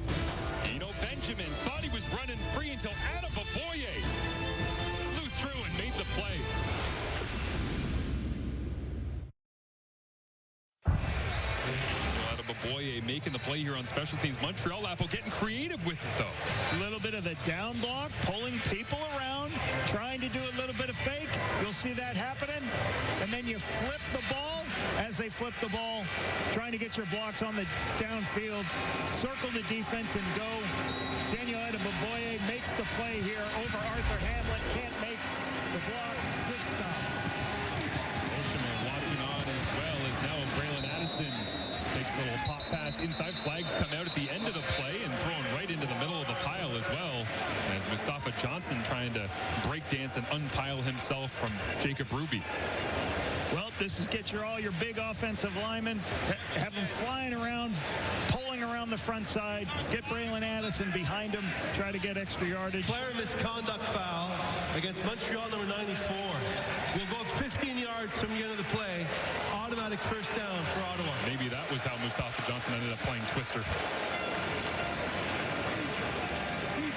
S4: You know, Benjamin thought he was running free until Adebaboye flew through and made the play. Boye making the play here on special teams. Montreal, Lapo getting creative with it, though.
S5: A little bit of the down block, pulling people around, trying to do a little bit of fake. You'll see that happening. And then you flip the ball. As they flip the ball, trying to get your blocks on the downfield, circle the defense and go. Daniel Boye makes the play here over Arthur Hamlet. Can't make the block. Good stop.
S4: Fisherman watching on as well as now Braylon Addison takes a little pop pass inside. Flags come out at the end of the play and thrown right into the middle of the pile as well. As Mustafa Johnson trying to break dance and unpile himself from Jacob Ruby.
S5: Well, this is get all your big offensive linemen, have them flying around, pulling around the front side, get Braylon Addison behind him, try to get extra yardage.
S6: Player misconduct foul against Montreal number 94. We'll go up 15 yards from the end of the play. Automatic first down for Ottawa.
S4: Maybe that was how Mustafa Johnson ended up playing Twister.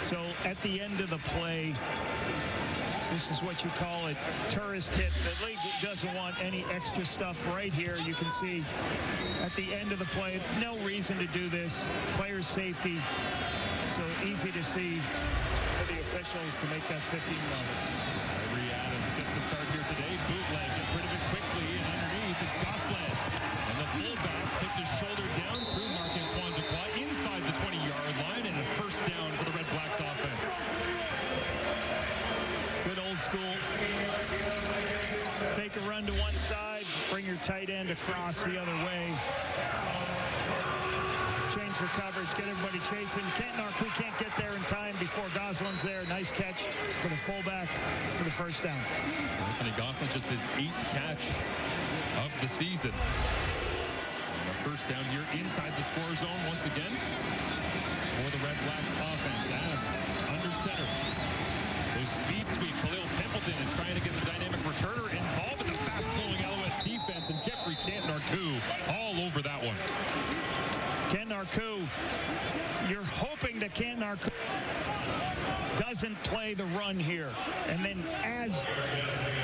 S5: So at the end of the play, this is what you call a tourist hit. The league doesn't want any extra stuff right here. You can see at the end of the play, no reason to do this. Players' safety. So easy to see for the officials to make that 15 level.
S4: Tyree Adams gets the start here today. Bootleg gets rid of it quickly, and underneath it's Gosselin. And the fullback puts his shoulder down through Marc-Antoine Ducroix inside the 20-yard line, and a first down for the RedBlacks offense.
S5: Good old school. Fake a run to one side, bring your tight end across the other way. Change the coverage, get everybody chasing. Arcu can't get there in time before Gosselin's there. Nice catch for the fullback for the first down.
S4: Anthony Gosselin, just his 8th catch of the season. And a first down here inside the score zone once again for the RedBlacks offense. Adams under center. Goes speed sweep, Khalil Pimpleton, and trying to get the dynamic returner involved in the fast-flowing Alouettes defense, and Jeffrey Arcu all over that one.
S5: Arcu, you're hoping that Arcu doesn't play the run here. And then as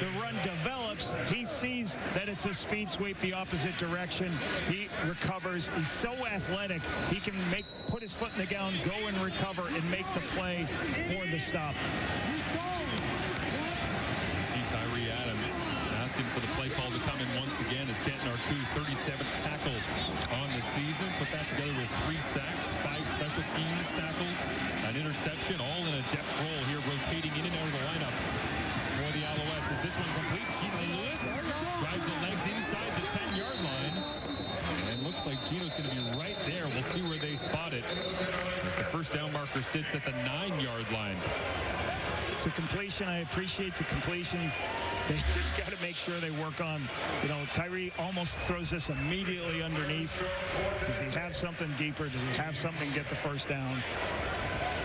S5: the run develops, he sees that it's a speed sweep the opposite direction. He recovers. He's so athletic. He can put his foot in the ground, go and recover, and make the play for the stop.
S4: See Tyree Adams asking for the play call to come in once again as Arcu, 37th tackle on the season. Put that together with 3 sacks, 5 special teams tackles, an interception, all in a depth role here, rotating in and out of the lineup for the Alouettes. Is this one complete? Gino Lewis drives the legs inside the 10-yard line. And looks like Gino's going to be right there. We'll see where they spot it as the first down marker sits at the 9-yard line.
S5: It's a completion. I appreciate the completion. They just got to make sure they work on, Tyree almost throws this immediately underneath. Does he have something deeper? Does he have something to get the first down?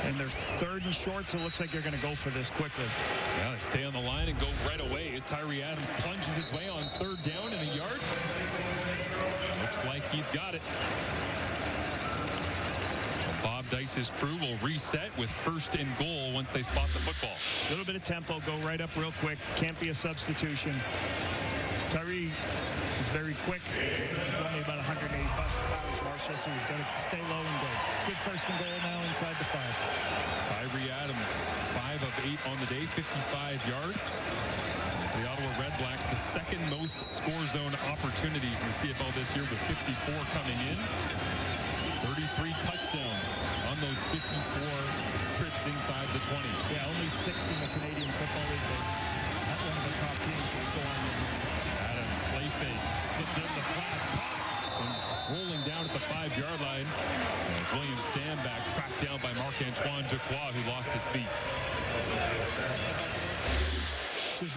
S5: And they're 3rd and short, so it looks like they're going to go for this quickly.
S4: Yeah, they stay on the line and go right away as Tyree Adams plunges his way on 3rd down in a yard. Looks like he's got it. Bob Dice's crew will reset with 1st and goal once they spot the football.
S5: A little bit of tempo, go right up real quick. Can't be a substitution. Tyree is very quick. He's only about 185 pounds, Marshall, so he's got to stay low and go. Good 1st and goal now inside the 5.
S4: Tyree Adams, 5 of 8 on the day, 55 yards. The Ottawa RedBlacks, the 2nd most score zone opportunities in the CFL this year with 54 coming in. 33 touchdowns on those 54 trips inside the 20.
S5: Yeah, only 6 in the Canadian Football League. Not one of the top teams to score on.
S4: Adams, play fake, flipped in the flats, caught, and rolling down at the 5-yard line. As William Stanback tracked down by Marc-Antoine Ducroix, who lost his feet.
S5: This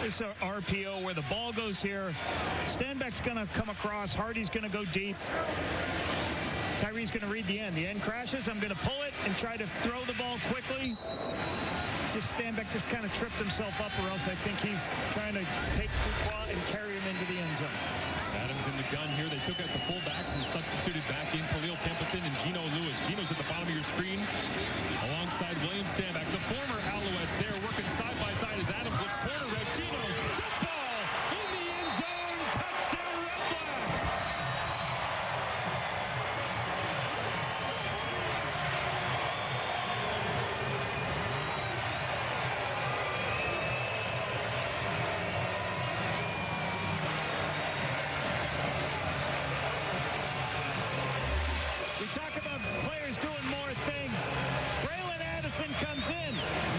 S5: is a RPO where the ball goes here. Stanback's going to come across. Hardy's going to go deep. Tyree's going to read the end. The end crashes. I'm going to pull it and try to throw the ball quickly. Stanback just kind of tripped himself up, or else I think he's trying to take Ducroix and carry him into the end zone.
S4: Adams in the gun here. They took out the fullbacks and substituted back in Khalil Pimpleton and Gino Lewis. Gino's at the bottom of your screen alongside William Stanback. The former Alouettes there working side by side as Adams looks corner right. Gino, jump ball in the end zone. Touchdown RedBlacks.
S5: talk about players doing more things. Braylon Addison comes in.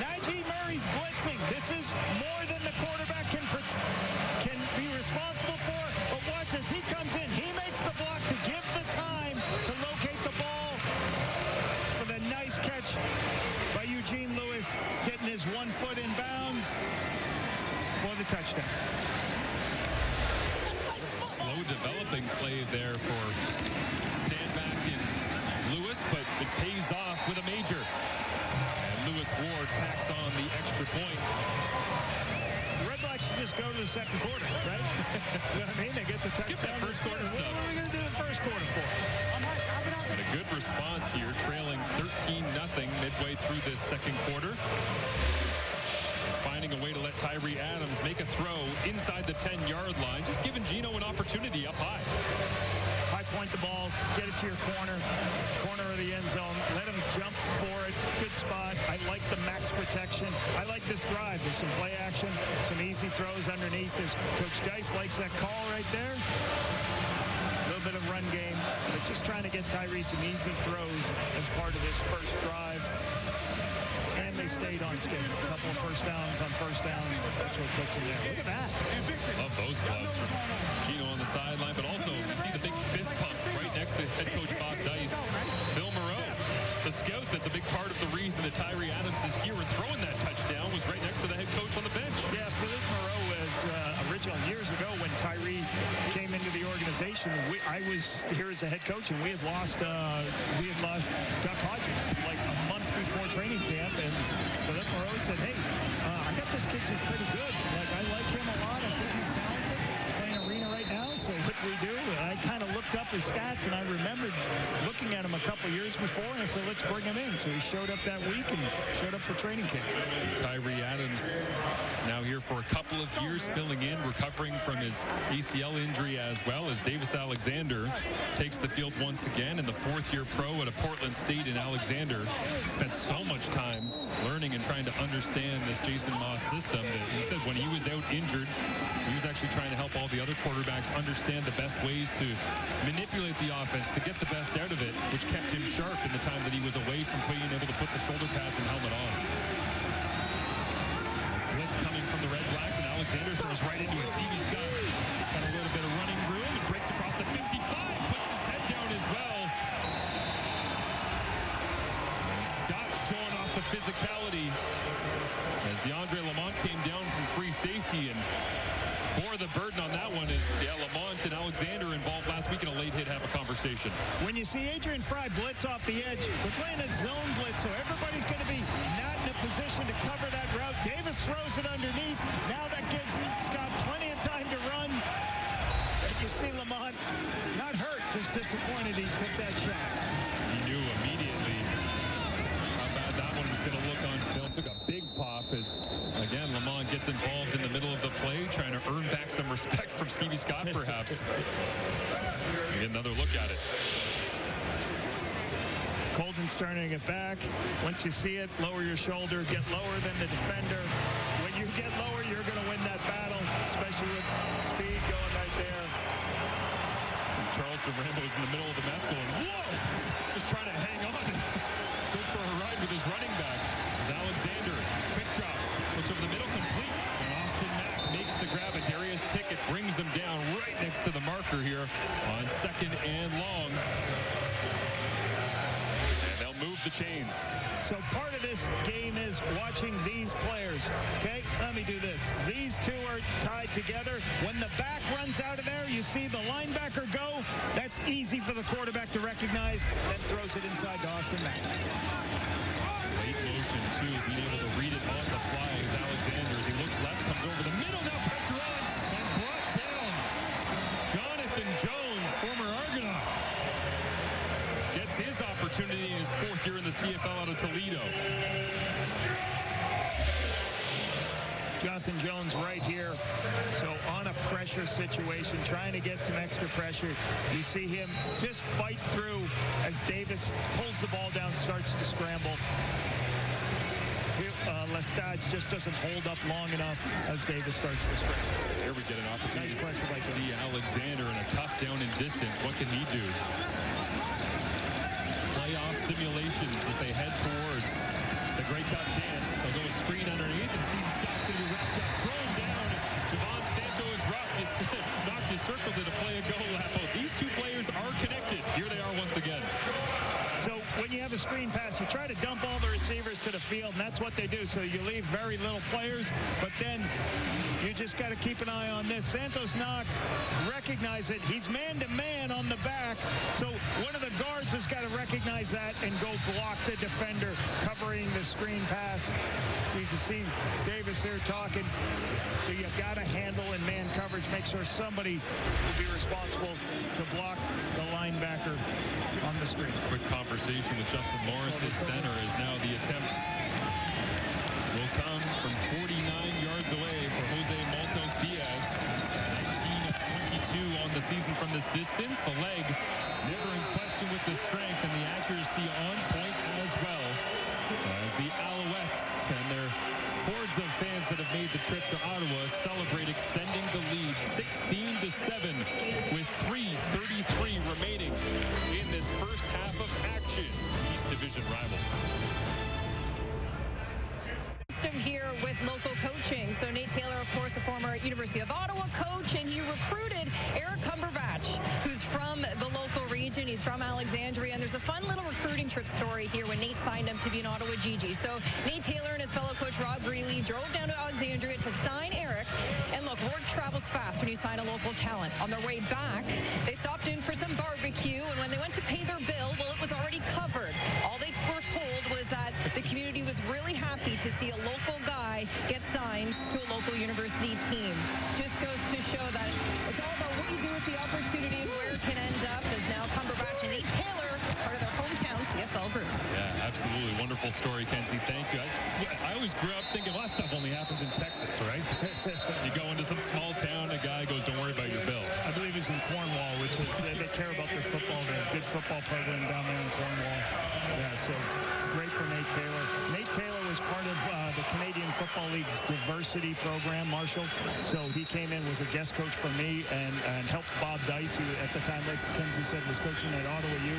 S5: Najee Murray's blitzing. This is more than the quarterback can be responsible for. But watch as he comes in. He makes the block to give the time to locate the ball for the nice catch by Eugene Lewis, getting his 1 foot in bounds for the touchdown.
S4: Slow developing play there for Stanback and Lewis, but it pays off with a major. And Lewis Ward tacks on the extra point.
S5: The RedBlacks should just go to the second quarter, right? You know what I mean? They get the touchdown.
S4: Skip that first quarter stuff.
S5: What are we going to do the first quarter for?
S4: But a good response here, trailing 13-0 midway through this second quarter. Finding a way to let Tyree Adams make a throw inside the 10-yard line, just giving Gino an opportunity up high.
S5: High point the ball, get it to your corner of the end zone, let him jump for it, good spot. I like the max protection. I like this drive. There's some play action, some easy throws underneath. Coach Dice likes that call right there. A little bit of run game, but just trying to get Tyree some easy throws as part of this first drive. And they stayed on schedule. A couple of first downs on first downs. That's what puts them there. Look at that.
S4: Love those gloves from Gino on the sideline, but also you see the big fist pump right next to head coach Bob Dice. Phil Moreau, the scout that's a big part of the reason that Tyree Adams is here and throwing that touchdown, was right next to the head coach on the bench.
S5: Yeah, Philippe Moreau was original years ago when Tyree came into the organization. I was here as a head coach, and we had lost Duck Hodges like a month before training camp, and Philippe Moreau said, hey, I got this kid who's pretty good. Like, I like him a lot. I think he's talented. He's playing arena right now, so what do we do? And I kind of looked up his stats, and I remembered looking at him a couple years before, and I said, let's bring him in. So he showed up that week and showed up for training camp.
S4: Tyree Adams now here for a couple of years, filling in, recovering from his ACL injury, as well as Davis Alexander takes the field once again. And the fourth-year pro at a Portland State in Alexander spent so much time learning and trying to understand this Jason Moss system that he said when he was out injured, he was actually trying to help all the other quarterbacks understand the best ways to manipulate the offense, to get the best out of it, which kept him sharp in the time that he was away from being able to put the shoulder pads and helmet on. Blitz coming from the RedBlacks, and Alexander throws right into it. Stevie Scott got a little bit of running room and breaks across the 55, puts his head down as well. And Scott showing off the physicality as DeAndre Lamont came down from free safety, and bore the burden on that one is, Lamont and Alexander involved last week in a late hit have a conversation.
S5: When you see Adrian Fry blitz off the edge, we're playing a zone blitz, so everybody's going to be not in a position to cover that route. Davis throws it underneath. Now that gives Scott plenty of time to run. And you see Lamont not hurt, just disappointed he took that shot.
S4: He knew immediately how bad that one was going to look on film. Took a big pop as, again, Lamont gets involved in the middle of the play, trying to earn back some respect from Stevie Scott, perhaps. Get another look at it.
S5: Colton's turning it back. Once you see it, lower your shoulder, get lower than the defender. When you get lower, you're going to win that battle, especially with speed going right there.
S4: And Charleston Rambo's in the middle of the mess going, whoa! Just trying to hang on and go for a ride with his running back. As Alexander, quick drop, looks over the middle, complete. And Austin Mack makes the grab at Darius Pickett, brings them down right next to the marker here on 2nd and long. Move the chains.
S5: So part of this game is watching these players. Okay, let me do this. These two are tied together. When the back runs out of there, you see the linebacker go. That's easy for the quarterback to recognize, then throws it inside to Austin Mack.
S4: Late motion, too, being able to read it off the fly as Alexander, as he looks left, comes over the middle, now pressure on, and brought down. Jonathan Jones, former Argonaut, gets his opportunity in his 4th year in the CFL out of Toledo.
S5: Jonathan Jones right here. So on a pressure situation, trying to get some extra pressure. You see him just fight through as Davis pulls the ball down, starts to scramble. Lestage just doesn't hold up long enough as Davis starts to scramble.
S4: Here we get an opportunity
S5: nice
S4: to see Alexander in a tough down and distance. What can he do? simulations as they head towards the Grey Cup dance. They'll go a screen underneath, and Steven Scott's going to be wrapped up, thrown down. Javon Santos knocks his circle to play a goal lap. These two players are connected. Here they are once again.
S5: So when you have a screen pass, you try to dump all the receivers to the field, and that's what they do. So you leave very little players, but then you just got to keep an eye on this. Santos Knox recognize it. He's man-to-man on the back, so one of the guards has got to recognize that and go block the defender covering the screen pass. So you can see Davis here talking. So you got to handle in man coverage. Make sure somebody will be responsible to block the linebacker on the screen.
S4: Quick conversation with Justin Lawrence, his center, is now the attempt will come from 49 yards away for Jose Maltos Diaz. 19 of 22 on the season from this distance. The leg never in question with the strength and the accuracy on point as well. As the Alouettes and their hordes of fans that have made the trip to Ottawa celebrate extending the lead 16-7 with 3:33 remaining in this first half of action. East Division rivals.
S7: Here with local coaching. So Nate Taylor, of course, a former University of Ottawa coach, and he recruited Eric Cumberbatch, who's from the local region. He's from Alexandria, and there's a fun little recruiting trip story here when Nate signed him to be an Ottawa GG. So Nate Taylor and his fellow coach Rob Greeley drove down to Alexandria to sign Eric. And look, word travels fast when you sign a local talent. On their way back, they stopped in for some barbecue, and when they went to pay their bill, well, it was already covered. All they were told was that the community was really happy to see a local guy get signed to a local university team. Just goes to show that it's all about what you do with the opportunity and where it can end up. As now Cumberbatch and Nate Taylor, part of their hometown CFL group.
S4: Yeah, absolutely. Wonderful story, Kenzie. Thank you. I always grew up thinking, well, that stuff only happens in Texas, right? You go into some small town, a guy goes, don't worry about your bill.
S5: I believe it's in Cornwall, which is, they care about their football. They have a good football program down there in Cornwall. Yeah, so it's great for Nate Taylor. Nate Taylor was part of the Canadian Football League's diversity program, Marshall. So he came in, was a guest coach for me, and helped Bob Dice, who at the time, like Kenzie said, was coaching at Ottawa U.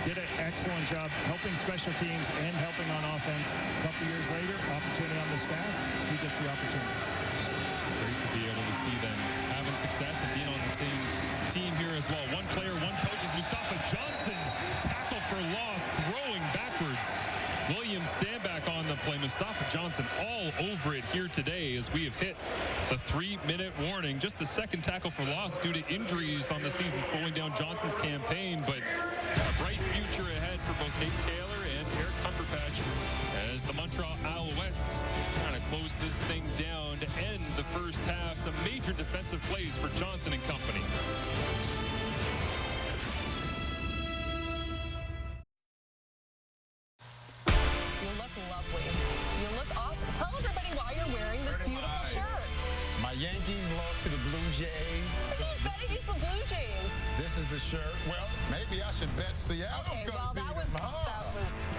S5: Did an excellent job helping special teams and helping on offense. A couple years later, opportunity on the staff, he gets the opportunity.
S4: Great to be able to see them having success and being on the same team here as well. One player, one coach is Mustafa Johnson. Tackle for loss, throwing backwards. William Stanback on the play. Mustafa Johnson all over it here today as we have hit the 3-minute warning. Just the second tackle for loss due to injuries on the season, slowing down Johnson's campaign. But a bright future ahead for both Nate Taylor and Eric Cumberbatch as the Montreal Alouettes trying to close this thing down to end the first half. Some major defensive plays for Johnson and company.
S1: You look lovely. You look awesome. Tell everybody why you're wearing this beautiful shirt.
S2: My Yankees lost to the Blue Jays.
S1: I bet it's the Blue Jays.
S2: This is the shirt. Well, maybe I should bet Seattle's
S1: Okay,
S2: going
S1: well,
S2: to beat
S1: that was.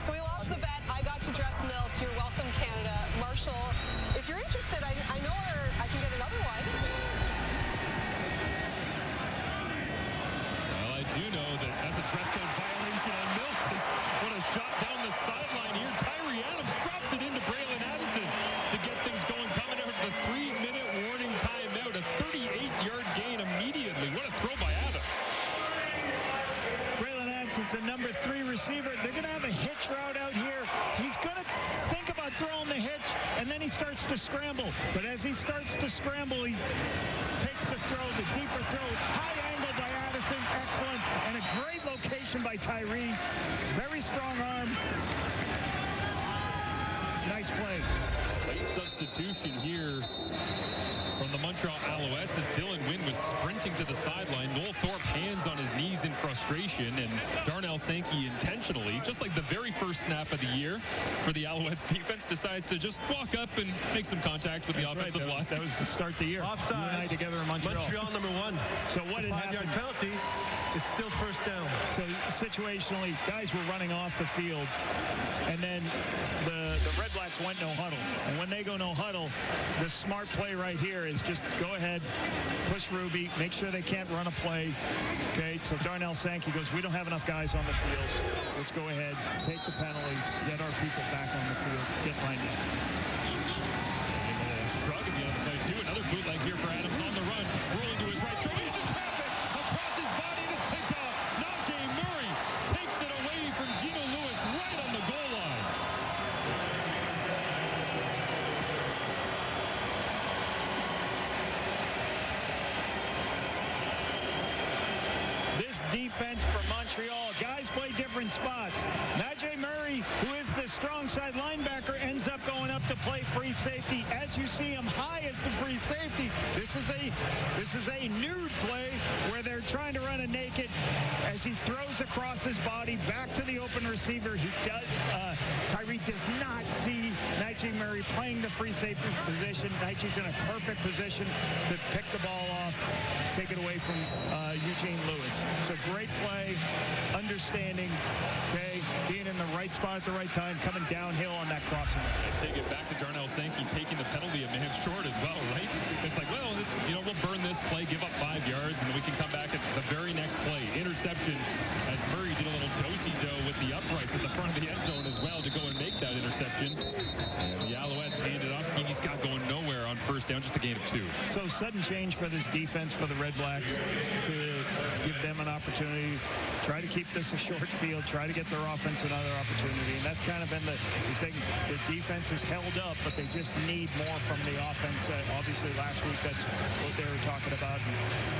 S1: So we lost the bet. I got to dress Mills. You're welcome, Canada. Marshall, if you're interested, I know where I can get another one.
S4: Well, I do know that that's a dress code violation on Milton. What a shot down the sideline here. Tyree Adams drops it into Braylon Addison to get things going. Coming out of the 3-minute warning timeout. A 38-yard gain immediately. What a throw by Adams.
S5: Braylon Addison's the number 3 receiver. They're going to have a hitch route out here. He's going to think about throwing the hitch, and then he starts to scramble. But as he starts to scramble, he takes the throw, the deeper throw. High angle by Addison, excellent. And a great location by Tyree. Very strong arm. Nice play.
S4: Late substitution here from the Montreal Alouettes as Dylan Wynn was sprinting to the sideline. Noel Thorpe hands on his knees in frustration, and Darnell Sankey intentionally, just like the very first snap of the year for the Alouettes defense, decides to just walk up and make some contact with the offensive line.
S5: That was to start the year.
S6: Offside.
S5: You and I together in Montreal.
S6: Montreal number 1.
S5: So what had
S6: 5-yard
S5: happened?
S6: penalty. It's still first down.
S5: So situationally, guys were running off the field, and then the RedBlacks went no huddle. And when they go no huddle, the smart play right here is just go ahead, push Ruby, make sure they can't run a play. Okay, so Darnell Sankey goes, we don't have enough guys on the field. Let's go ahead, take the penalty, get our people back on the field, get lined up.
S4: Shrug at the other play, too. Another bootleg here for Adams on the run. Rolling to his right, throwing into traffic. Across his body, and it's picked off. Najee Murray takes it away from Gino Lewis right on the goal line.
S5: This defense for Montreal, guys play different spots. Najee Murray, who is the strong side linebacker, ends up going up to play free safety. As you see him high as the free safety, this is a nude play where they're trying to run a naked. As he throws across his body back to the open receiver, Tyree does not see Najee Murray playing the free safety position. Najee's in a perfect position to pick the ball off, take it away from Eugene Lewis. So great play, understanding, okay, being in the right spot at the right time, coming downhill on that crossing.
S4: Take it back to Darnell Sankey, taking the penalty a man short as well, right? It's like, well, we'll burn this play, give up 5 yards, and then we can come back at the very next play. Interception, as Murray did a little do-si-do with the uprights at the front of the end zone as well to go and make that interception. And the Alouettes handed off. Stevie Scott going nowhere on first down, just a gain of 2.
S5: So sudden change for this defense for the RedBlacks to give them an opportunity, try to keep this a short field, try to get their offense another opportunity. And that's kind of been the thing. The defense is held up, but they just need more from the offense. Obviously, last week, that's what they were talking about.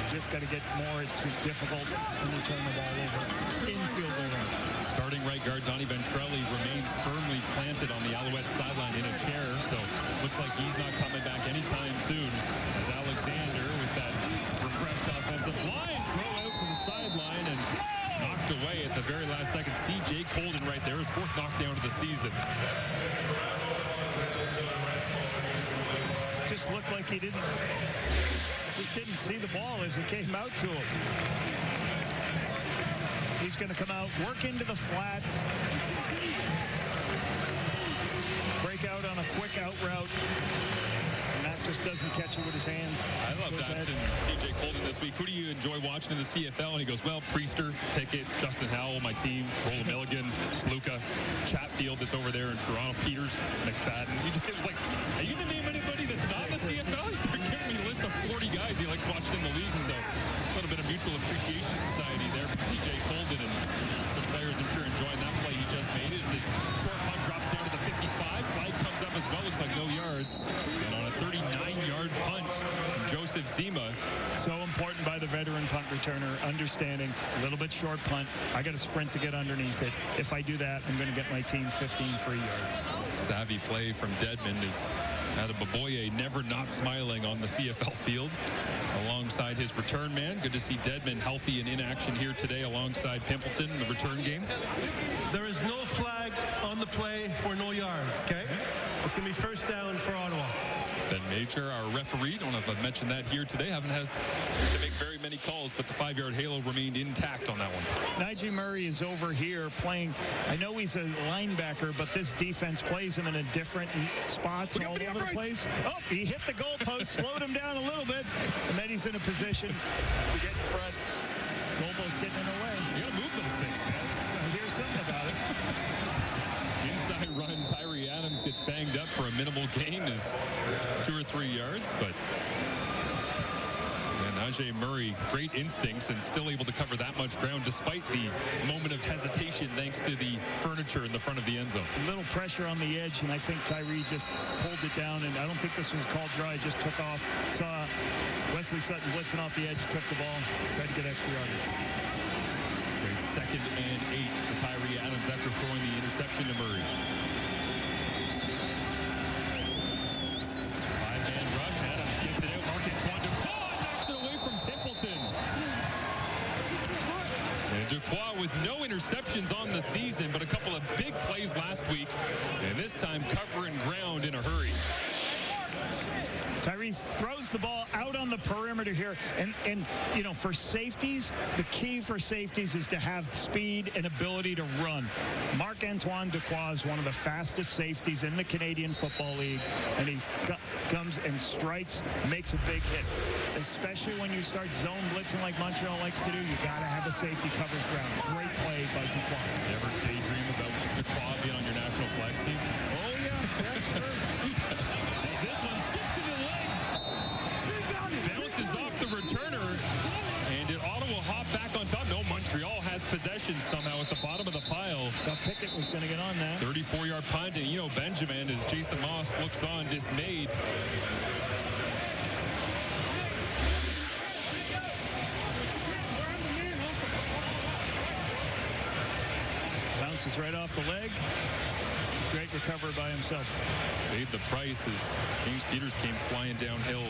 S5: Just got to get more. It's just difficult when you turn the ball over in field goal range.
S4: Starting right guard Donnie Ventrelli remains firmly planted on the Alouettes sideline in a chair, so looks like he's not coming back anytime soon. As Alexander, with that refreshed offensive line, throw out to the sideline and knocked away at the very last second. C.J. Colden right there, his 4th knockdown of the season.
S5: Just looked like he didn't see the ball as it came out to him. He's going to come out, work into the flats, break out on a quick out route. And that just doesn't catch it with his hands.
S4: I love asking C.J. Colden this week, who do you enjoy watching in the CFL? And he goes, well, Priester, Pickett, Justin Howell, my team, Roland Milligan, Sluka, Chatfield that's over there in Toronto, Peters, McFadden. He was like, are you going to name anybody that's not in the CFL? He started giving me a list of 40 guys he likes watching in the league. So a little bit of mutual appreciation society there for C.J. Colden, and some players I'm sure enjoying that play he just made. Is this short punt drops down to the 55. Flag comes up as well. Looks like no yards. And on a 39-yard punt from Joseph Zima.
S5: So important by the veteran punt returner, understanding a little bit short punt. I got to sprint to get underneath it. If I do that, I'm going to get my team 15 free yards.
S4: Savvy play from Dedmon is Adeboboye never not smiling on the CFL field alongside his return man. Good to see Dedmon healthy and in action here today alongside Pimpleton in the return game.
S6: There is no flag on the play for no yards, okay? It's going to be first down for Ottawa.
S4: Ben Major, our referee, don't know if I've mentioned that here today, haven't had to make very many calls, but the 5-yard halo remained intact on that one.
S5: Najee Murray is over here playing. I know he's a linebacker, but this defense plays him in a different spots all over the place. Oh, he hit the goalpost, slowed him down a little bit, and then he's in a position to get in front. Goalpost getting in the way.
S4: You gotta move those things, man.
S5: I hear something about it.
S4: Inside run, Tyree Adams gets banged up for a minimal gain, is 2 or 3 yards, but Najee Murray, great instincts and still able to cover that much ground despite the moment of hesitation thanks to the furniture in the front of the end zone.
S5: A little pressure on the edge, and I think Tyree just pulled it down, and I don't think this was called dry, just took off. Saw Wesley Sutton blitzing off the edge, took the ball, tried to get extra yardage.
S4: Great 2nd and 8 for Tyree Adams after throwing the interception to Murray. 5-man rush, Adams gets it out, Marc-Antoine Dubois knocks it away from Pimpleton. And Dubois with no interceptions on the season, but a couple of big plays last week, and this time covering ground in a hurry.
S5: Tyrese throws the ball out on the perimeter here. And you know, for safeties, the key for safeties is to have speed and ability to run. Marc-Antoine Dequoy is one of the fastest safeties in the Canadian Football League. And he comes and strikes, makes a big hit. Especially when you start zone blitzing like Montreal likes to do, you got to have a safety covers ground. Great play by Dequoy.
S4: You ever daydream about Dequoy being on your national flag team?
S5: Oh, yeah, sure.
S4: This one skips into the legs. Bounces off the returner. And did Ottawa hop back on top? No, Montreal has possession somehow at the bottom of the pile.
S5: Thought Pickett was going to get on that.
S4: 34-yard punt, and Eno Benjamin, as Jason Moss looks on dismayed.
S5: Bounces right off the leg. Great recovery by himself.
S4: Paid the price as James Peters came flying downhill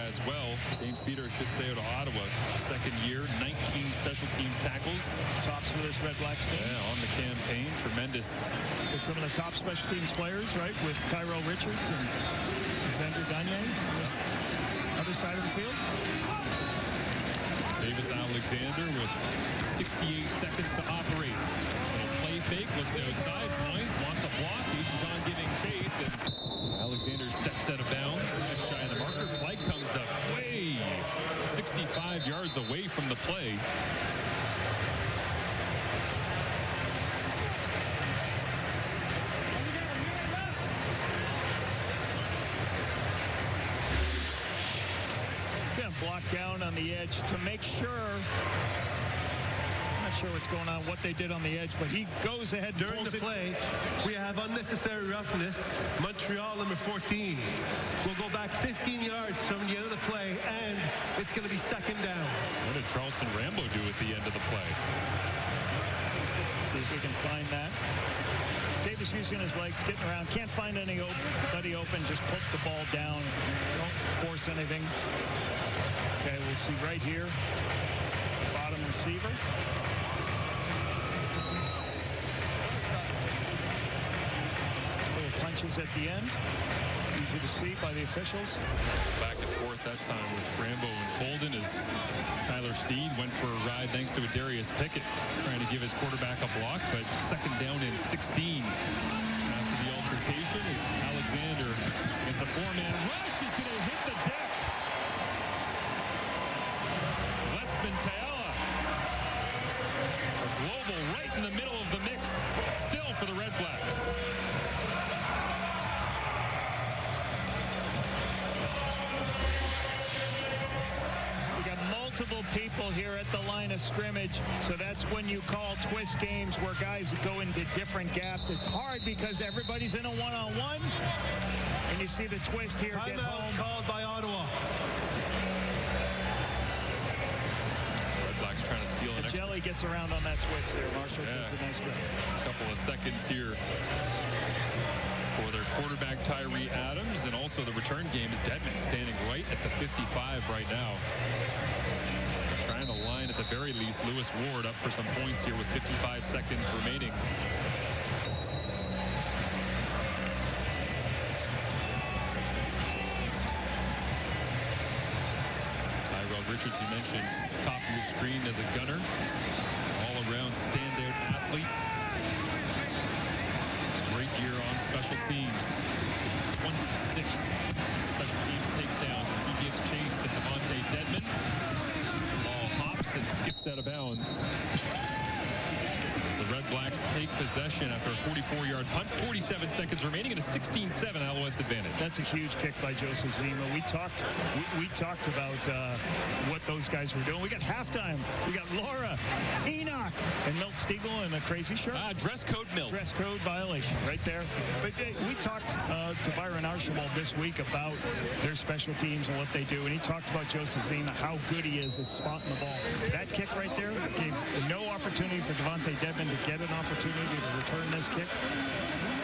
S4: as well. James Peters should say out of Ottawa. Second year, 19 special teams tackles.
S5: Tops for this RedBlacks team.
S4: Yeah, on the campaign. Tremendous.
S5: With some of the top special teams players, right? With Tyrell Richards and Alexander Gagne on this other side of the field.
S4: Davis Alexander with 68 seconds to operate. Little play fake, looks outside, points, wants a block. He's on giving chase, and Alexander steps out of bounds, just shy of the marker. Flag comes up way 65 yards away from the play.
S5: Blocked down on the edge to make sure. I'm not sure what's going on, what they did on the edge, but he goes ahead.
S6: During the play, we have unnecessary roughness. Montreal, number 14, will go back 15 yards from the end of the play, and it's going to be second down.
S4: What did Charleston Rambo do at the end of the play?
S5: See if we can find that. Davis using his legs, getting around. Can't find anybody open. Just put the ball down. Don't force anything. Okay, we'll see right here. Bottom receiver. Little punches at the end. Easy to see by the officials.
S4: Back and forth that time with Rambo and Colden as Tyler Sneed went for a ride thanks to a Darius Pickett trying to give his quarterback a block, but second down and 16. After the altercation is Alexander. It's a four-man rush. He's going to hit the deck. Tayala. A global right in the middle of the mix. Still for the RedBlacks.
S5: We got multiple people here at the line of scrimmage, so that's when you call twist games where guys go into different gaps. It's hard because everybody's in a one-on-one, and you see the twist here.
S6: Timeout called by Ottawa.
S4: Trying to steal an extra.
S5: Jelly gets around on that twist there. Marshall does a nice job.
S4: A couple of seconds here for their quarterback Tyree Adams, and also the return game is Dedman standing right at the 55 right now. Trying to line at the very least Lewis Ward up for some points here with 55 seconds remaining. Richards, you mentioned, top of your screen as a gunner, all-around standout athlete. Great year on special teams. 26 special teams takedowns as he gives chase at Devontae Dedman. Ball hops and skips out of bounds. As the RedBlacks take possession after a 44-yard punt, 47 seconds remaining, and a 16-7 Alouettes advantage.
S5: That's a huge kick by Joseph Zima. We talked about what those guys were doing. We got halftime. We got Laura, Enoch, and Milt Stiegel in a crazy shirt.
S4: Dress code Milt.
S5: Dress code violation right there. But we talked to Byron Archibald this week about their special teams and what they do, and he talked about Joseph Zima, how good he is at spotting the ball. That kick right there gave no opportunity for Devontae Dedman to get an opportunity to return this kick.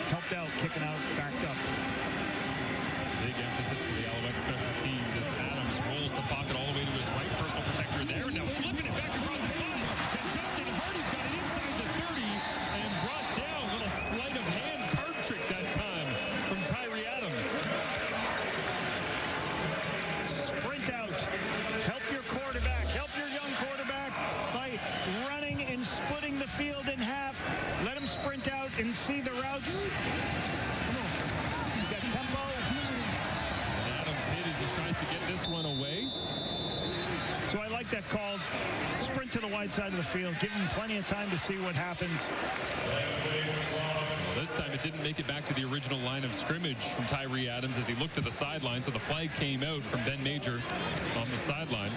S5: Helped out, kicking out, backed up.
S4: Big emphasis for the Alouettes special teams as Adams rolls the pocket all the way to his right. Personal protector there. Now flipping it back across his body. And Justin Hardy's got it inside the 30 and brought down. Little sleight of hand card trick that time from Tyree Adams.
S5: sprint out and see the routes. He's got tempo.
S4: And Adams hit as he tries to get this one away.
S5: So I like that call. Sprint to the wide side of the field. Give him plenty of time to see what happens.
S4: This time it didn't make it back to the original line of scrimmage from Tyree Adams as he looked to the sideline. So the flag came out from Ben Major on the sideline.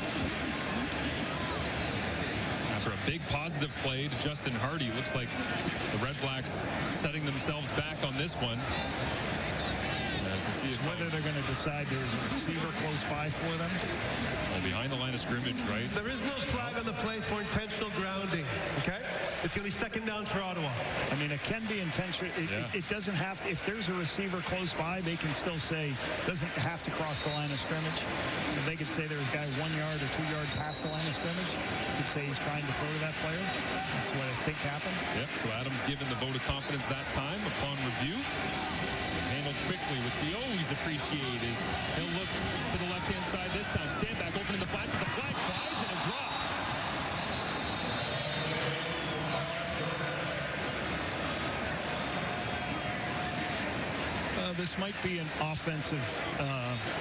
S4: After a big positive play to Justin Hardy, looks like the RedBlacks setting themselves back on this one. As the CFL,
S5: Whether they're going to decide there's a receiver close by for them.
S4: well, behind the line of scrimmage, right?
S6: There is no flag on the play for intentional grounding, okay? It's going to be second down for Ottawa.
S5: I mean, it can be intentional. It doesn't have to. If there's a receiver close by, they can still say doesn't have to cross the line of scrimmage. So they could say there's a guy 1 yard or 2 yard past the line of scrimmage. You could say he's trying to throw to that player. That's what I think happened.
S4: Yep, so Adams given the vote of confidence that time upon review. Handled quickly, which we always appreciate, is he'll look to the left-hand side this time. Stand back, opening the flats as a flag flies and a drop.
S5: This might be an offensive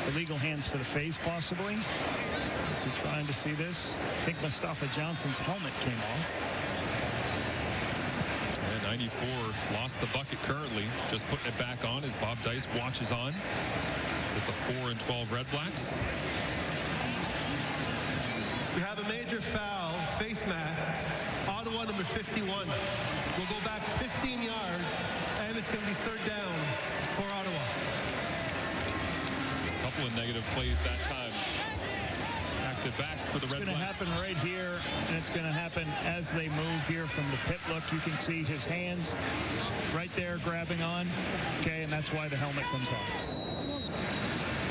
S5: illegal hands to the face, possibly. So trying to see this. I think Mustafa Johnson's helmet came off.
S4: And 94 lost the bucket currently. Just putting it back on as Bob Dice watches on with the 4 and 12 RedBlacks.
S6: We have a major foul, face mask, Ottawa number 51. We'll go back 15 yards, and it's going to be third down for Ottawa.
S4: A couple of negative plays that time. Back to back for the RedBlacks.
S5: It's going to happen right here, and it's going to happen as they move here from the pit look. You can see his hands right there grabbing on. Okay, and that's why the helmet comes off.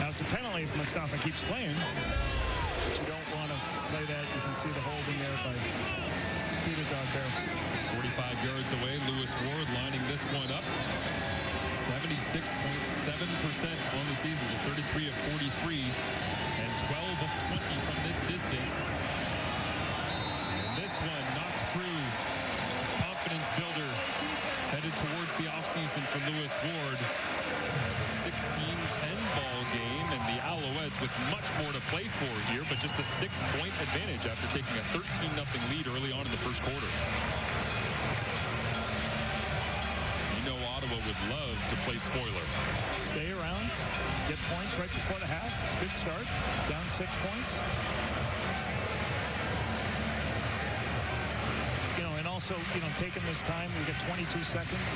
S5: Now, it's a penalty if Mustafa keeps playing. But you don't want to play that. You can see the holding there by Peter Dog there.
S4: 45 yards away, Lewis Ward lining this one up. 76.7% on the season, just 33 of 43, and 12 of 20 from this distance. And this one knocked through. Confidence builder headed towards the offseason for Lewis Ward. It's a 16-10 ball game, and the Alouettes with much more to play for here, but just a 6-point advantage after taking a 13-0 lead early on in the first quarter. Ottawa would love to play spoiler.
S5: Stay around, get points right before the half. Good start, down 6 points. And also, taking this time, we get 22 seconds.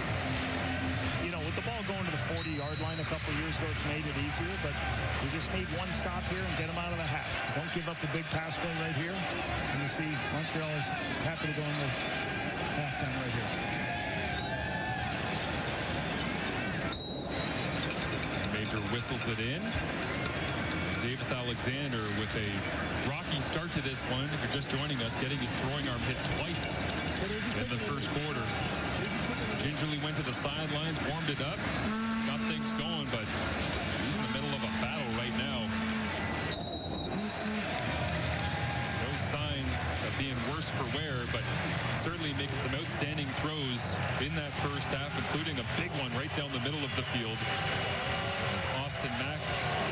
S5: With the ball going to the 40-yard line a couple of years ago, it's made it easier, but we just need one stop here and get them out of the half. Don't give up the big pass play right here. And you see Montreal is happy to go into halftime right here.
S4: Major whistles it in. Davis Alexander with a rocky start to this one. If you're just joining us, getting his throwing arm hit twice in the first quarter. Gingerly went to the sidelines, warmed it up, got things going, but he's in the middle of a battle right now. No signs of being worse for wear, but certainly making some outstanding throws in that first half, including a big one right down the middle of the field. Austin Mack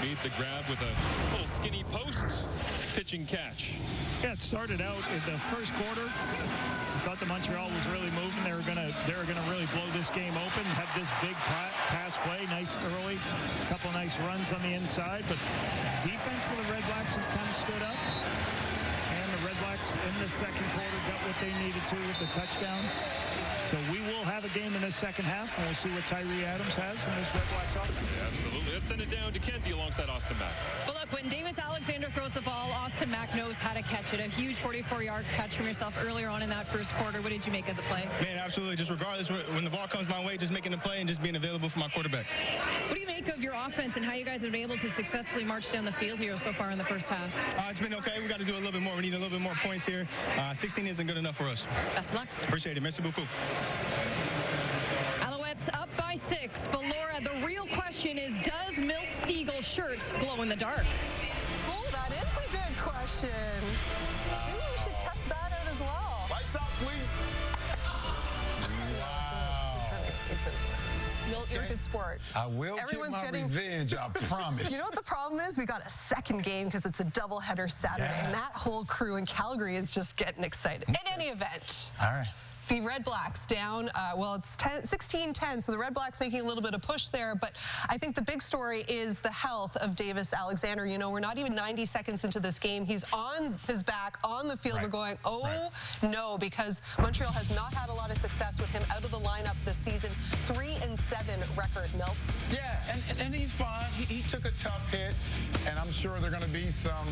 S4: made the grab with a little skinny post pitch and catch.
S5: Yeah, it started out in the first quarter. I thought the Montreal was really moving. They were gonna really blow this game open. Have this big pass play, nice early, a couple nice runs on the inside. But defense for the RedBlacks has kind of stood up. And the RedBlacks in the second quarter got what they needed to with the touchdown. So we will have a game in this second half, and we'll see what Tyree Adams has in this RedBlacks offense.
S4: Yeah, absolutely. Let's send it down to Kenzie alongside Austin Mack.
S7: Well, look, when Davis Alexander throws the ball, Austin Mack knows how to catch it. A huge 44-yard catch from yourself earlier on in that first quarter. What did you make of the play?
S8: Man, absolutely. Just regardless, when the ball comes my way, just making the play and just being available for my quarterback.
S7: What do you make of your offense and how you guys have been able to successfully march down the field here so far in the first half?
S8: It's been okay. We got to do a little bit more. We need a little bit more points here. 16 isn't good enough for us.
S7: Best of luck.
S8: Appreciate it. Merci beaucoup.
S7: Alouettes up by 6. But Laura, the real question is, does Milt Stiegel's shirt glow in the dark?
S1: Oh, that is a good question. Maybe we should test that out as well.
S3: Lights out, please.
S2: Wow.
S1: Milt, you're a good sport.
S2: I will get my revenge, I promise.
S1: You know what the problem is? We got a second game because it's a doubleheader Saturday, and that whole crew in Calgary is just getting excited. In any event.
S2: All right.
S1: The RedBlacks down, well, it's 16-10, so the RedBlacks making a little bit of push there, but I think the big story is the health of Davis Alexander. You know, we're not even 90 seconds into this game. He's on his back, on the field. We're going, no, because Montreal has not had a lot of success with him out of the lineup this season. 3-7 record, Milt.
S2: Yeah, and he's fine. He took a tough hit, and I'm sure there are going to be some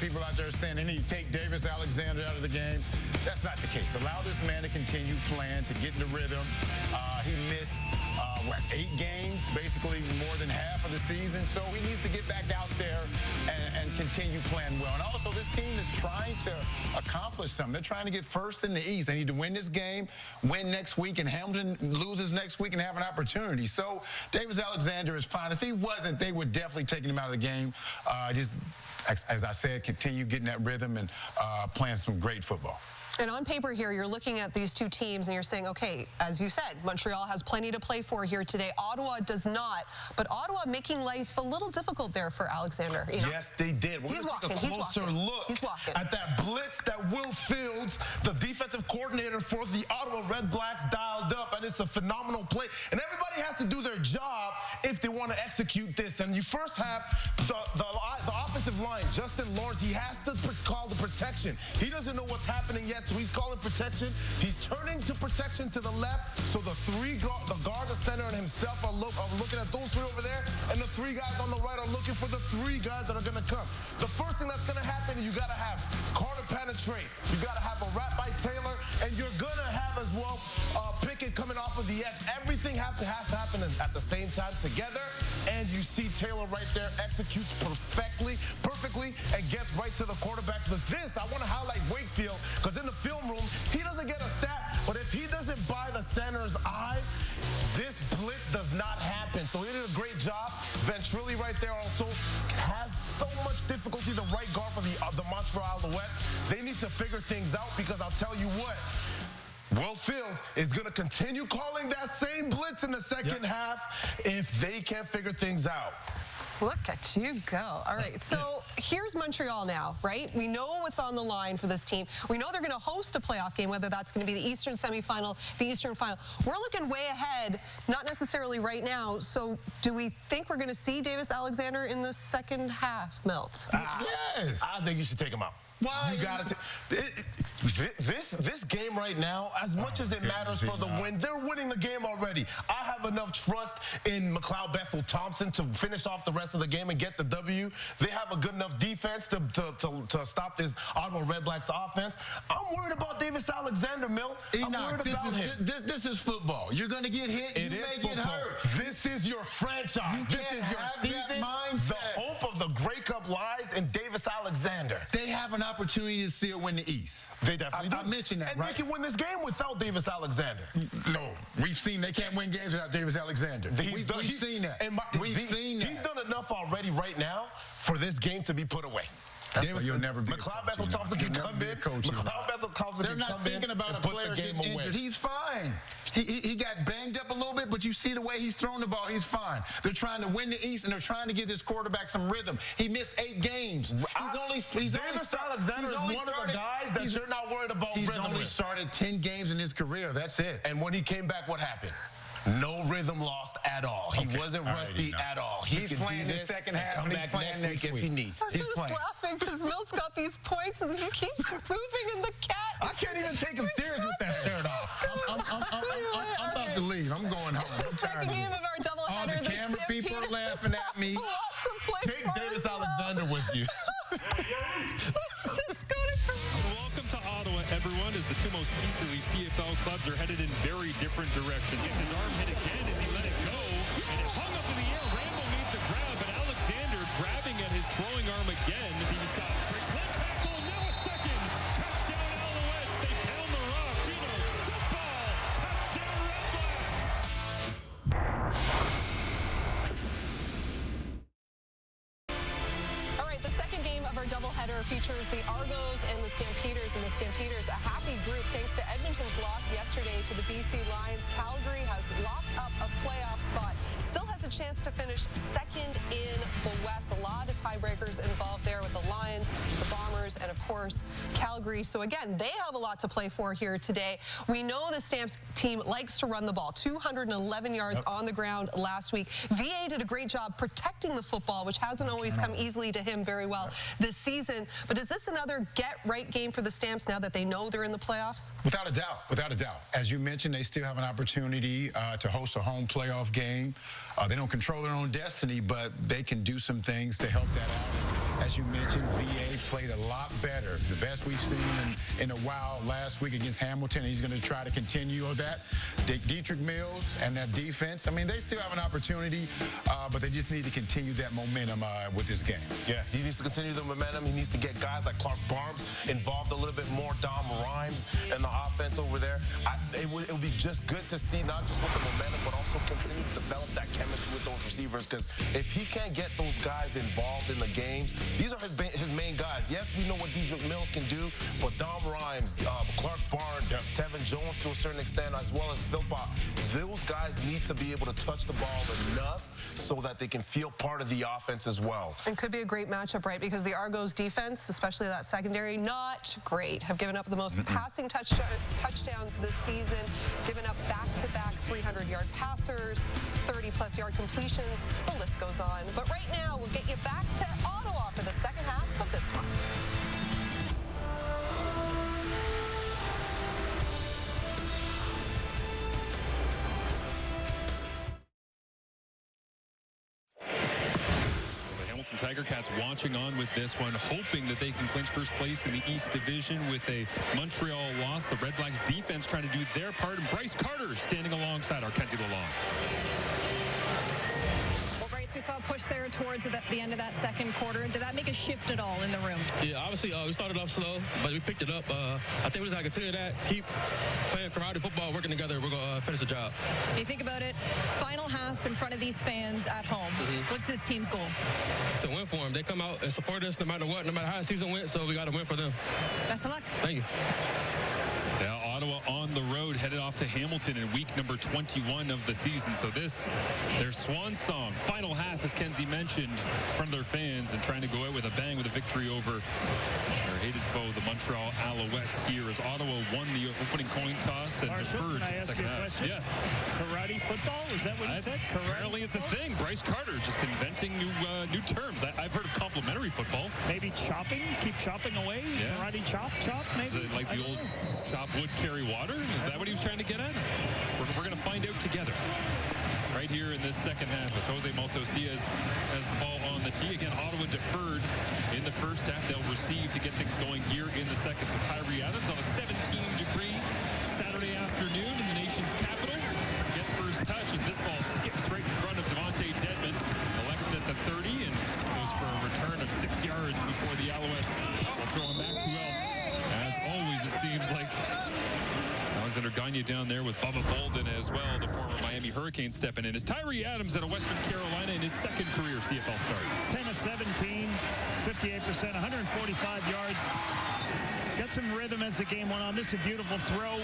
S2: people out there saying they need to take Davis Alexander out of the game. That's not the case. Allow this man to continue playing, to get in the rhythm. He missed, 8 games, basically more than half of the season. So he needs to get back out there and continue playing well. And also, this team is trying to accomplish something. They're trying to get first in the East. They need to win this game, win next week, and Hamilton loses next week and have an opportunity. So Davis Alexander is fine. If he wasn't, they would definitely take him out of the game. Just, as I said, continue getting that rhythm and playing some great football.
S1: And on paper here, you're looking at these two teams and you're saying, okay, as you said, Montreal has plenty to play for here today. Ottawa does not. But Ottawa making life a little difficult there for Alexander. You know?
S3: Yes, they did. We're going to take a closer look at that blitz that Will Fields, the defensive coordinator for the Ottawa RedBlacks, dialed up. And it's a phenomenal play. And everybody has to do their job if they want to execute this. And you first have the offensive line, Justin Lawrence. He has to call the protection. He doesn't know what's happening yet. So he's calling protection. He's turning to protection to the left. So the guard, the center, and himself are looking at those 3 over there. And the 3 guys on the right are looking for the 3 guys that are going to come. The first thing that's going to happen is you got to have Carter penetrate. You got to have a wrap by Taylor. And you're going to have as well Pickett coming off of the edge. Everything has to happen at the same time together. And you see Taylor right there executes perfectly, and gets right to the quarterback. But this, I want to highlight Wakefield, because in the film room, he doesn't get a stat, but if he doesn't buy the center's eyes, this blitz does not happen. So he did a great job. Ventrelli right there also has so much difficulty, the right guard for the Montreal Alouettes. They need to figure things out, because I'll tell you what, Will Fields is going to continue calling that same blitz in the second half if they can't figure things out.
S1: Look at you go. All right, so here's Montreal now, right? We know what's on the line for this team. We know they're going to host a playoff game, whether that's going to be the Eastern semifinal, the Eastern final. We're looking way ahead, not necessarily right now. So do we think we're going to see Davis Alexander in the second half, Milt?
S3: Yes. I think you should take him out. Why? You got to this game right now, as much as it matters for the win, they're winning the game already. I have enough trust in McLeod Bethel-Thompson to finish off the rest of the game and get the W. They have a good enough defense to stop this Ottawa RedBlacks offense. I'm worried about Davis Alexander, Milt. I'm worried about him.
S2: This is football. You're going to get hit. You may get hurt.
S3: This is your franchise. This is your season. The hope of the Grey Cup lies in Davis Alexander.
S2: They have an opportunity to still win the East.
S3: They definitely do.
S2: I mentioned that,
S3: and
S2: right?
S3: they can win this game without Davis Alexander.
S2: No, we've seen they can't win games without Davis Alexander. We've seen that. We've seen that.
S3: He's done enough already right now for this game to be put away.
S2: You'll never be
S3: McLeod Bethel-Thompson can come in. McLeod Bethel-Thompson can come in. They're not thinking about a player getting injured.
S2: He's fine. He got banged up a little bit, but you see the way he's thrown the ball, he's fine. They're trying to win the East, and they're trying to give this quarterback some rhythm. He missed 8 games.
S3: Davis Alexander is one of the guys that you're not worried about rhythm.
S2: He's only started 10 games in his career. That's it.
S3: And when he came back, what happened? No rhythm lost at all. He wasn't rusty at all.
S2: He's playing the second half and come back next week if he needs.
S1: I'm just laughing because Milt's got these points and he keeps moving in the cat.
S3: I can't even take him serious with that shirt off.
S2: I'm about to leave. I'm going home.
S1: The second game of our doubleheader.
S2: All the camera people are laughing at me.
S3: Take Davis Alexander with you.
S1: Let's just go to
S4: Welcome to Ottawa, everyone, as the 2 most easterly CFL clubs are headed in very different directions. Gets his arm hit again as he let it go, and it hung up in the air. Rambo made the grab, but Alexander grabbing at his throwing arm again. He stopped. Breaks 1 tackle, now a second. Touchdown Alouettes. They pound the rock. Gino, jump ball. Touchdown RedBlacks.
S1: All right, the second game of our doubleheader features the Argos and the Stampeders. And the Stampeders, a happy group thanks to Edmonton's loss yesterday to the BC Lions. Calgary has locked up a playoff spot chance to finish second in the West. A lot of tiebreakers involved there with the Lions, the Bombers, and of course, Calgary. So again, they have a lot to play for here today. We know the Stamps team likes to run the ball. 211 yards on the ground last week. VA did a great job protecting the football, which hasn't always come easily to him very well this season. But is this another get-right game for the Stamps now that they know they're in the playoffs?
S2: Without a doubt, without a doubt. As you mentioned, they still have an opportunity to host a home playoff game. They don't control their own destiny, but they can do some things to help that out. As you mentioned, VA played a lot better. The best we've seen in a while last week against Hamilton. He's going to try to continue on that. Dietrich Mills and that defense, I mean, they still have an opportunity, but they just need to continue that momentum with this game.
S3: Yeah, he needs to continue the momentum. He needs to get guys like Clark Barnes involved a little bit more. Dom Rhymes and the offense over there. It would be just good to see, not just with the momentum, but also continue to develop that chemistry with those receivers, because if he can't get those guys involved in the games, these are his main guys. Yes, we know what Dietrich Mills can do, but Dom Rhymes, Clark Barnes, Tevin Jones to a certain extent, as well as Philpott, those guys need to be able to touch the ball enough so that they can feel part of the offense as well.
S1: And could be a great matchup, right? Because the Argos defense, especially that secondary, not great. Have given up the most passing touchdowns this season, given up back-to-back 300-yard passers, 30-plus yard completions. The list goes on. But right now, we'll get you back to Ottawa for the second half of this one.
S4: Tiger Cats watching on with this one, hoping that they can clinch first place in the East Division with a Montreal loss. The RedBlacks defense trying to do their part, and Bryce Carter standing alongside our Kenzie Lalonde.
S7: Well, Bryce, we saw a push there towards the end of that second quarter. Did that make a shift at all in the room?
S8: Yeah, obviously we started off slow, but we picked it up. I think we just got to continue that, keep playing karate football, working together. We're going to finish the job.
S7: You think about it, final half in front of these fans at home. What's this team's goal?
S8: To win for them. They come out and support us no matter what, no matter how the season went, so we got to win for them.
S7: Best of luck.
S8: Thank you.
S4: Now Ottawa on the road, headed off to Hamilton in week number 21 of the season. So this, their swan song, final half, as Kenzie mentioned, in front of their fans, and trying to go out with a bang with a victory over their hated foe, the Montreal Alouettes, here as Ottawa won the opening coin toss and deferred
S5: can I ask
S4: second
S5: you a
S4: half.
S5: question?
S4: Yeah.
S5: Karate football? Is that what you said?
S4: Apparently it's a thing. Bryce Carter just inventing new terms. I've heard of complimentary football.
S5: Maybe chopping? Keep chopping away?
S4: Yeah.
S5: Karate chop, maybe?
S4: Is it like the old chop wood, carry water? Is that what he was trying to get at? We're going to find out together. Right here in this second half, as Jose Maltos Diaz has the ball on the tee. Again, Ottawa deferred in the first half. They'll receive to get things going here in the second. So Tyree Adams on a 17-degree Saturday afternoon in the nation's capital gets first touch as this ball skips right in front of Devontae Dedmon. Collects it at the 30 and goes for a return of 6 yards before the Alouettes will throw him back. Who else? As always, it seems like Alexander Gagne down there with Bubba Bolden as well, the former Miami Hurricane stepping in. Is Tyree Adams out of Western Carolina in his second career CFL start.
S5: 10 of 17, 58%, 145 yards. Got some rhythm as the game went on. This is a beautiful throw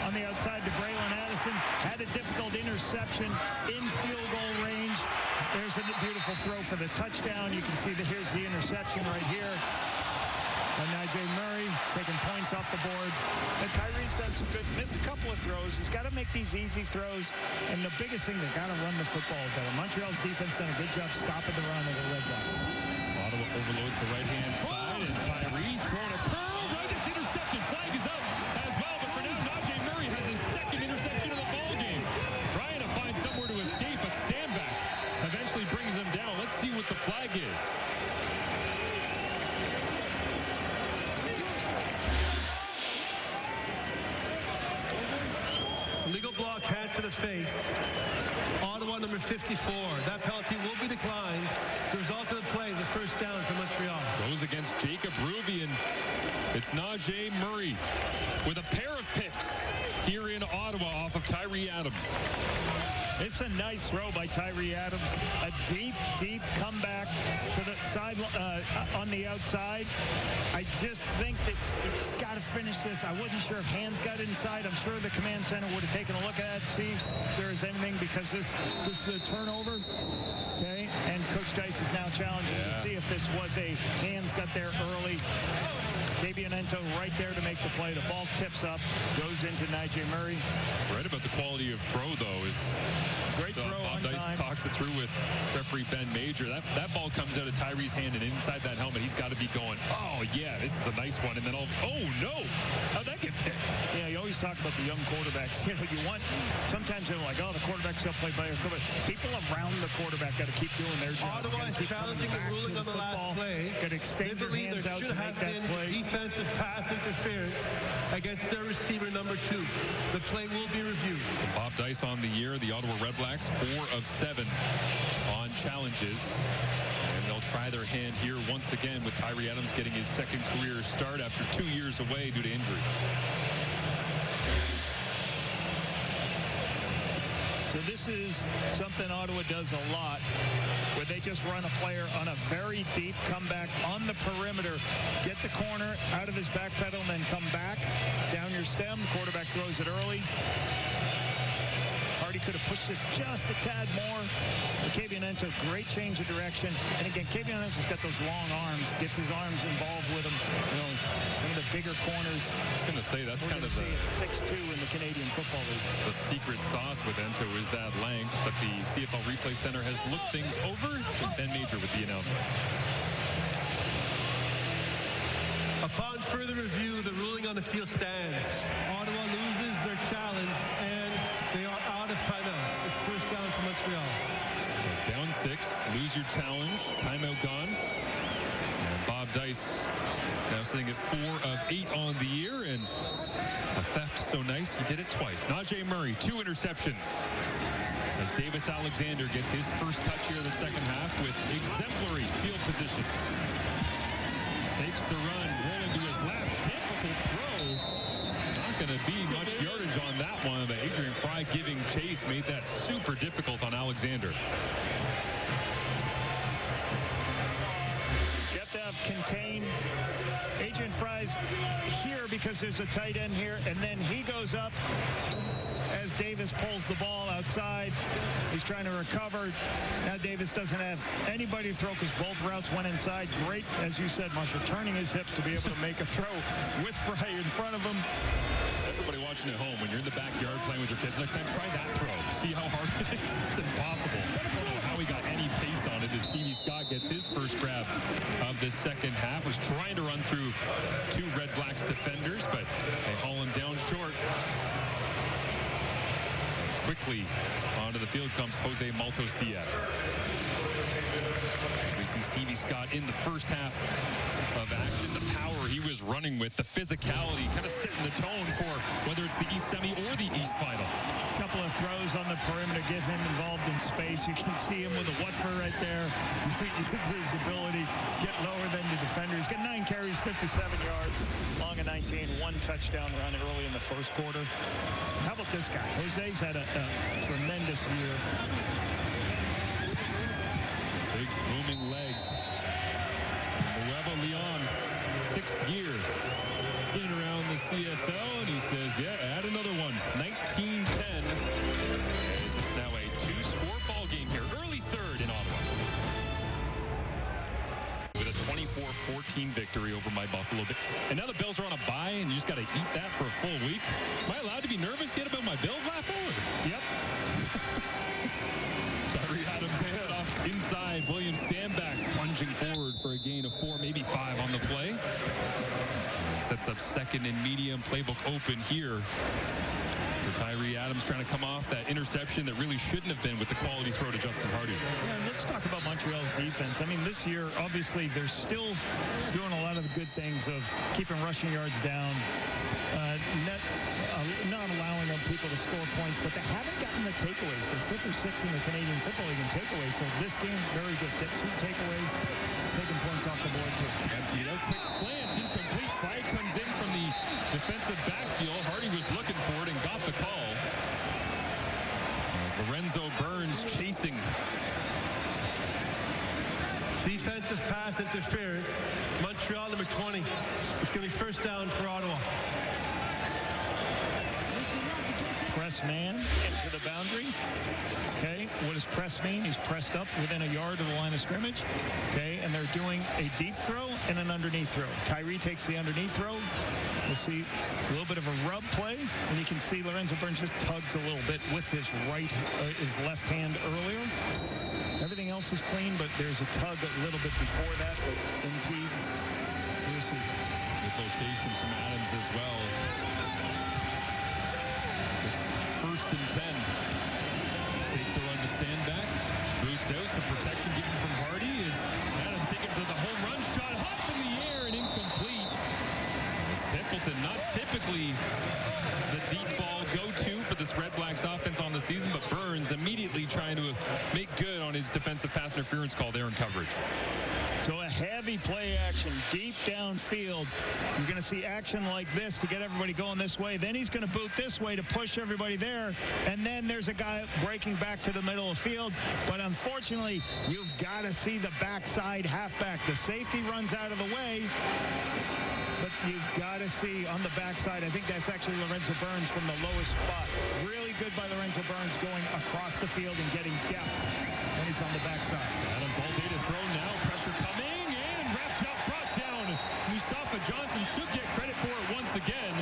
S5: on the outside to Braylon Addison. Had a difficult interception in field goal range. There's a beautiful throw for the touchdown. You can see that here's the interception right here. And Najee Murray taking points off the board. And Tyree's done some good, missed a couple of throws. He's got to make these easy throws. And the biggest thing, they got to run the football better. Montreal's defense done a good job stopping the run of the RedBlacks.
S4: Ottawa overloads the right-hand side, and Tyree's throwing a curl. Right, it's intercepted. Flag is up as well. But for now, Najee Murray has his second interception of the ball game. Trying to find somewhere to escape, but Stanback eventually brings him down. Let's see what the flag is.
S6: Legal block, hand to the face. Ottawa number 54. That penalty will be declined. The result of the play, the first down for Montreal.
S4: Goes against Jacob Ruvian. It's Najee Murray with a pair of picks here in Ottawa off of Tyree Adams.
S5: It's a nice throw by Tyree Adams. A deep, deep comeback to the side on the outside. I just think it's got to finish this. I wasn't sure if hands got inside. I'm sure the command center would have taken a look at it, see if there is anything, because this is a turnover. Okay, and Coach Dice is now challenging to see if this was a hands got there early. Cabianento right there to make the play. The ball tips up, goes into Nigel Murray.
S4: Right about the quality of throw, though, is
S5: great throw
S4: Bob
S5: on
S4: Dice
S5: time.
S4: talks it through with referee Ben Major. That ball comes out of Tyree's hand, and inside that helmet, he's got to be going, oh, yeah, this is a nice one. And then, oh, no, how'd that get picked?
S5: Yeah, you always talk about the young quarterbacks. You know, you want, sometimes they're like, oh, the quarterback's got to play by a quarterback. People around the quarterback got to keep doing their job.
S6: Ottawa is challenging the ruling on the last play.
S5: Got to extend your hands out to make that play.
S6: Defensive pass interference against their receiver number 2. The play will be reviewed.
S4: Bob Dice on the year. The Ottawa RedBlacks, 4 of 7 on challenges. And they'll try their hand here once again with Tyree Adams getting his second career start after 2 years away due to injury.
S5: So this is something Ottawa does a lot, where they just run a player on a very deep comeback on the perimeter, get the corner out of his back pedal, and then come back down your stem. The quarterback throws it early. Hardy could have pushed this just a tad more. Cabianento, great change of direction. And again, Cabianento's got those long arms, gets his arms involved with him. You know, one of the bigger corners.
S4: I was going to say, that's kind of the
S5: 6'2" in the Canadian Football League.
S4: The secret sauce with Ento is that length, but the CFL Replay Center has looked things over. And Ben Major with the announcement.
S6: Upon further review, the ruling on the field stands. Ottawa loses their challenge, and they are out of timeouts. It's first down for Montreal.
S4: So down 6, lose your challenge, timeout gone. And Bob Dice now sitting at 4 of 8 on the year, and a theft so nice he did it twice. Najee Murray, 2 interceptions. As Davis Alexander gets his first touch here in the second half with exemplary field position. Takes the run, rolling to his left, difficult throw. Not going to be much yardage on that one, but Adrian Fry giving chase made that super difficult on Alexander.
S5: You have to have contain. Adrian Fry's here because there's a tight end here, and then he goes up as Davis pulls the ball outside. He's trying to recover. Now Davis doesn't have anybody to throw because both routes went inside. Great, as you said, Marshall, turning his hips to be able to make a throw with Fry in front of him.
S4: Everybody watching at home, when you're in the backyard playing with your kids, next time try that throw. See how hard it is? It's impossible. I don't know how he got any pace on it as Stevie Scott gets his first grab of the second half. Was trying to run through 2 RedBlacks defenders, but they haul him down short. Quickly onto the field comes Jose Maltos Diaz. We see Stevie Scott in the first half of action. The power he was running with, the physicality, kind of setting the tone for whether it's the East Semi or the East Final.
S5: A couple of throws on the perimeter get him involved in space. You can see him with a Watford right there. His ability get lower than the defender. He's got 9 carries, 57 yards, long of 19, 1 touchdown run early in the first quarter. How about this guy? Jose's had a tremendous year.
S4: Big booming leg. Nuevo Leon, 6th year in around the CFL, and he says, yeah, add another one. 19-10. As it's now a 2-score ball game here. Early 3rd in Ottawa. With a 24-14 victory over my Buffalo Bills. And now the Bills are on a bye, and you just got to eat that for a full week. Am I allowed to be nervous yet about my Bills lap over?
S5: Yep.
S4: Tyree Adams hands it off inside. William Stanback plunging forward for a gain of 4, maybe 5 on the play. Sets up second and medium. Playbook open here for Tyree Adams, trying to come off that interception that really shouldn't have been with the quality throw to Justin Hardy.
S5: Yeah, and let's talk about Montreal's defense. I mean, this year, obviously, they're still doing a lot of the good things of keeping rushing yards down, not allowing people to score points, but they haven't gotten the takeaways. They're 5th or 6th in the Canadian Football League in takeaways, so this game's very good. Get 2 takeaways, taking points off the board, too.
S4: Emptied out, quick slant, incomplete. Fry comes in from the defensive backfield. Hardy was looking for it and got the call. As Lorenzo
S6: Defensive pass interference. Montreal, number 20. It's going to be first down for Ottawa.
S5: Press man into the boundary. Okay, what does press mean? He's pressed up within a yard of the line of scrimmage. Okay, and they're doing a deep throw and an underneath throw. Tyree takes the underneath throw. We'll see a little bit of a rub play, and you can see Lorenzo Burns just tugs a little bit with his left hand earlier. Everything else is clean, but there's a tug a little bit before that impedes. We'll see.
S4: Good location from Adams as well. First and 10. Take the run to stand back. Boots out. Some protection given from Hardy. Is Adams taking for the home run shot. Hop in the air and incomplete. As Pickleton, not typically the deep ball go-to for this RedBlacks offense on the season, but Burns immediately trying to make good on his defensive pass interference call there in coverage.
S5: So a heavy play action deep downfield. You're going to see action like this to get everybody going this way. Then he's going to boot this way to push everybody there. And then there's a guy breaking back to the middle of the field. But unfortunately, you've got to see the backside halfback. The safety runs out of the way. But you've got to see on the backside, I think that's actually Lorenzo Burns from the lowest spot. Really good by Lorenzo Burns going across the field and getting depth when he's on the backside.
S4: Adams all day to throw now. Pressure coming and wrapped up, brought down. Mustafa Johnson should get credit for it once again.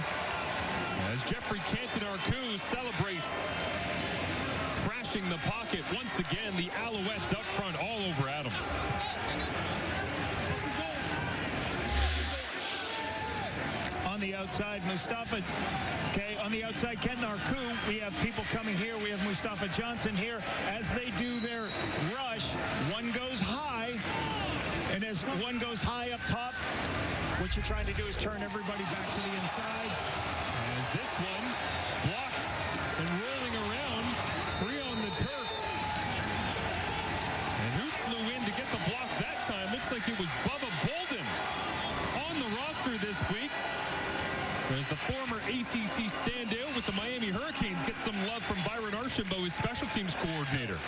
S4: As Jeffrey Canton-Arcou celebrates crashing the pocket once again. The Alouettes up front all over Adams.
S5: On the outside, Mustafa. Okay, on the outside, Canton-Arcou. We have people coming here. We have Mustafa Johnson here. As they do their rush, one goes high. And as one goes high up top, what you're trying to do is turn everybody back to the inside.
S4: As this one blocked and rolling around, free on the turf. And who flew in to get the block that time? Looks like it was Bubba Bolden on the roster this week. There's the former ACC standout with the Miami Hurricanes. Gets some love from Byron Archambault, his special teams coordinator.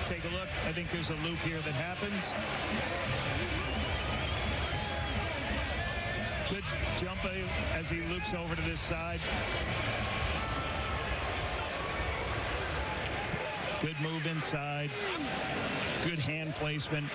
S5: Take a look. I think there's a loop here that happens. Good jump as he loops over to this side. Good move inside. Good hand placement.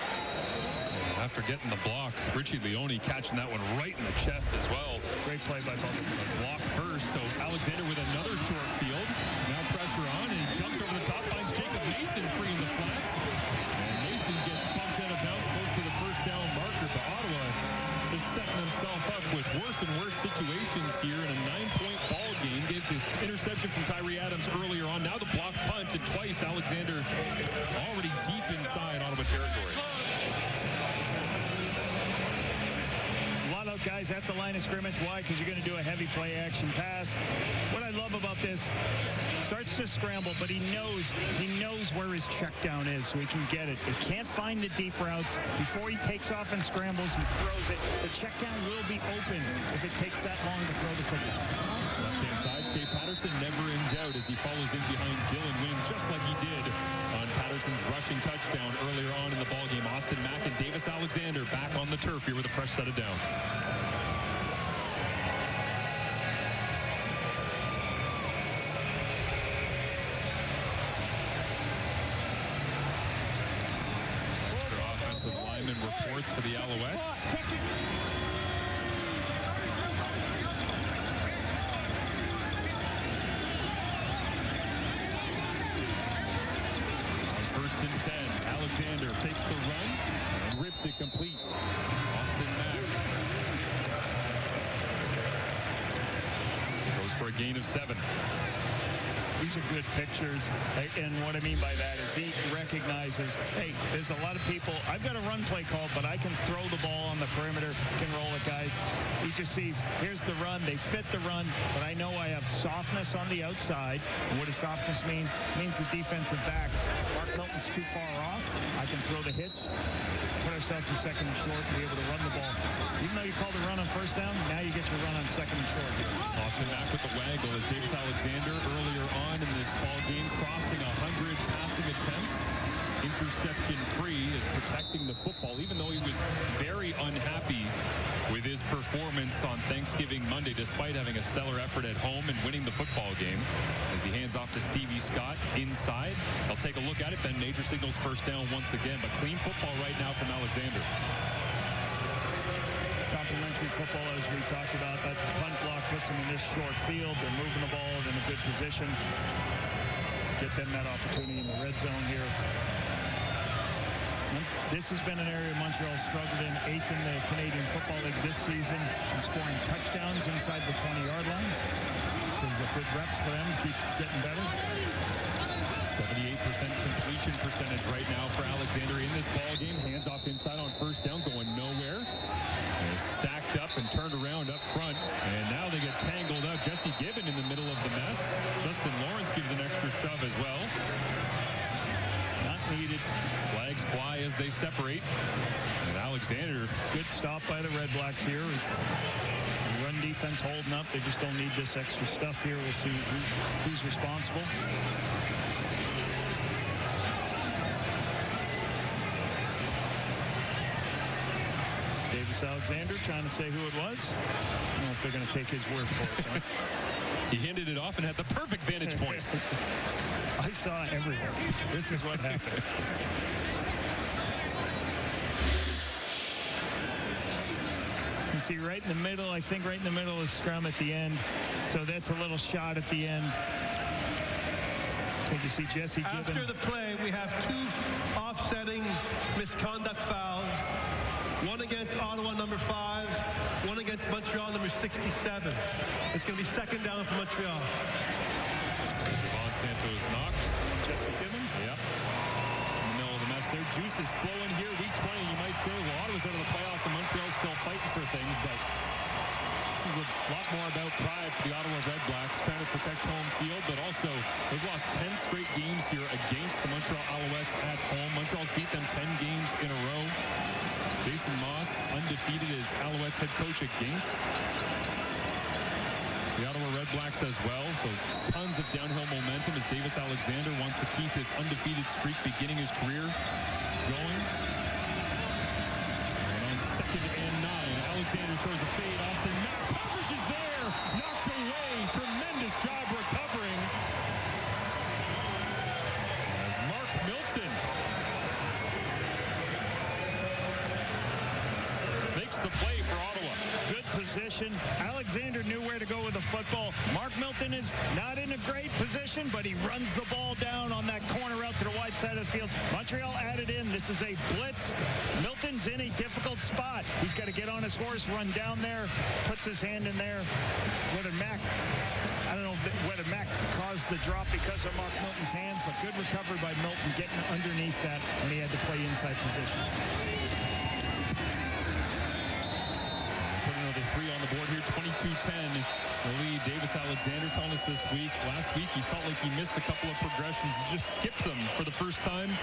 S4: After getting the block, Richie Leone catching that one right in the chest as well.
S5: Great play by both.
S4: Block first, so Alexander with another short field. Now pressure on, and he jumps over the top, finds Jacob Mason free in the flats. And Mason gets bumped out of bounds close to the first down marker. But Ottawa is setting themselves up with worse and worse situations here in a 9-point ball game. Gave the interception from Tyree Adams earlier on. Now the block punt, and twice Alexander already deep inside Ottawa territory.
S5: Guys at the line of scrimmage. Why? Because you're going to do a heavy play action pass. What I love about this, starts to scramble, but he knows where his check down is, so he can get it. He can't find the deep routes. Before he takes off and scrambles, he throws it. The check down will be open if it takes that long to throw the football.
S4: Left-hand side, Shea Patterson never in doubt as he follows in behind Dylan Wynn, just like he did on Patterson's rushing touchdown earlier on in the ballgame. Austin Mack and Davis Alexander back on the turf here with a fresh set of downs. Reports for the Alouettes. On 1st and 10, Alexander fakes the run and rips it complete. Austin Mack goes for a gain of 7.
S5: These are good pictures. And what I mean by that is he recognizes, hey, there's a lot of people. I've got a run play called, but I can throw the ball on the perimeter, can roll it, guys. He just sees, here's the run. They fit the run, but I know I have softness on the outside. And what does softness mean? It means the defensive backs. Mark Milton's too far off. I can throw the hitch, put ourselves to second and short, and be able to run the ball. Even though you called the run on first down, now you get your run on second and short.
S4: Austin back with the waggle as Davis Alexander earlier on in this ball game crossing 100 passing attempts. Interception free is protecting the football, even though he was very unhappy with his performance on Thanksgiving Monday, despite having a stellar effort at home and winning the football game. As he hands off to Stevie Scott inside, they'll take a look at it. Ben Major signals first down once again, but clean football right now from Alexander.
S5: Complimentary football, as we talked about. That punt block puts them in this short field. They're moving the ball in a good position. Get them that opportunity in the red zone here. This has been an area Montreal struggled in, 8th in the Canadian Football League this season, and scoring touchdowns inside the 20-yard line. So there's a good reps for them to keep getting better.
S4: 78% completion percentage right now for Alexander in this ball game. Hands off inside on first down, going nowhere. And stacked up and turned around up front. And now they get tangled up. Jesse Gibbon in the middle of the mess. Justin Lawrence gives an extra shove as well. Not needed. Flags fly as they separate. And Alexander.
S5: Good stop by the RedBlacks here. It's run defense holding up. They just don't need this extra stuff here. We'll see who's responsible. Davis Alexander trying to say who it was. I don't know if they're going to take his word for it. Huh?
S4: He handed it off and had the perfect vantage point.
S5: I saw everything. This is what happened. You can see right in the middle, I think right in the middle is scrum at the end. So that's a little shot at the end. I think you see Jesse Gibbon.
S6: After the play, we have 2 offsetting misconduct fouls. One against Ottawa, number 5. One against Montreal, number 67. It's going to be second down for Montreal.
S4: Javon Santos Knox.
S5: Jesse Gibbon.
S4: Yep. In the middle of the mess there. Juice is flowing here. Week 20, you might say, well, Ottawa's out of the playoffs and Montreal's still fighting for things, but this is a lot more about pride for the Ottawa RedBlacks, trying to protect home field, but also they've lost 10 straight games here against the Montreal Alouettes at home. Montreal's beat them 10 games in a row. Jason Moss, undefeated as Alouettes head coach against the Ottawa RedBlacks as well. So tons of downhill momentum as Davis Alexander wants to keep his undefeated streak beginning his career going. And on 2nd and 9, Alexander throws a fade. Austin Mack, coverage is there. Knocked away. Tremendous job recovering. As Mark Milton makes the play for Ottawa.
S5: Good position. Alexander knew where to go with the football. Mark Milton is not in a great position, but he runs the ball down on that corner out to the wide side of the field. Montreal added in. This is a blitz. Milton's in a difficult spot. He's got to get on his horse, run down there, puts his hand in there. I don't know whether Mack caused the drop because of Mark Milton's hands, but good recovery by Milton getting underneath that when he had to play inside position.
S4: Another 3 on the board here, 22-10. The lead, Davis Alexander telling us this week. Last week, he felt like he missed a couple of progressions. He just skipped them for the first time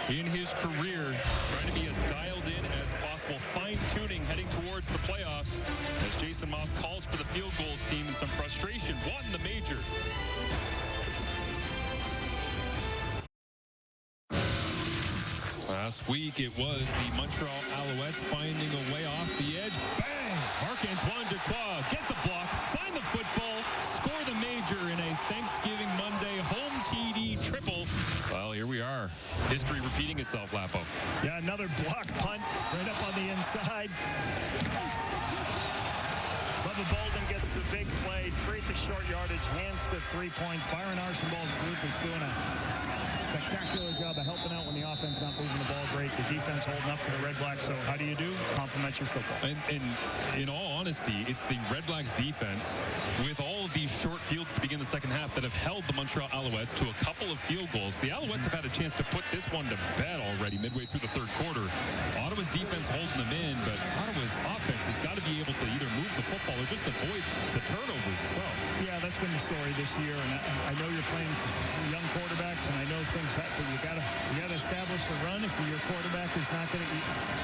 S4: in his career. Trying to be as dialed in as possible. Fine-tuning heading towards the playoffs as Jason Moss calls for the field goal team in some frustration. Wanting the major. Last week, it was the Montreal Alouettes finding a way off the edge. Bang! Marc-Antoine Dequoy, get the block, find the football, score the major in a Thanksgiving Monday home TD triple. Well, here we are. History repeating itself, Lapo.
S5: Yeah, another block punt right up on the inside. Bubba Bolden gets the big play, create the short yardage, hands to 3 points. Byron Archambault's group is doing a spectacular job of helping out when the offense not moving the ball great. The defense holding up for the RedBlacks. So how do you do? complement your football.
S4: And in all honesty, it's the RedBlacks defense with all of these short fields to begin the second half that have held the Montreal Alouettes to a couple of field goals. The Alouettes have had a chance to put this one to bed already midway through the third quarter. Ottawa's defense holding them in, but Ottawa's offense has got to be able to either move the football or just avoid the turnovers as well.
S5: Yeah, that's been the story this year, and I know you're playing young quarterbacks, and I know things happen. You got to establish a run if your quarterback is not going to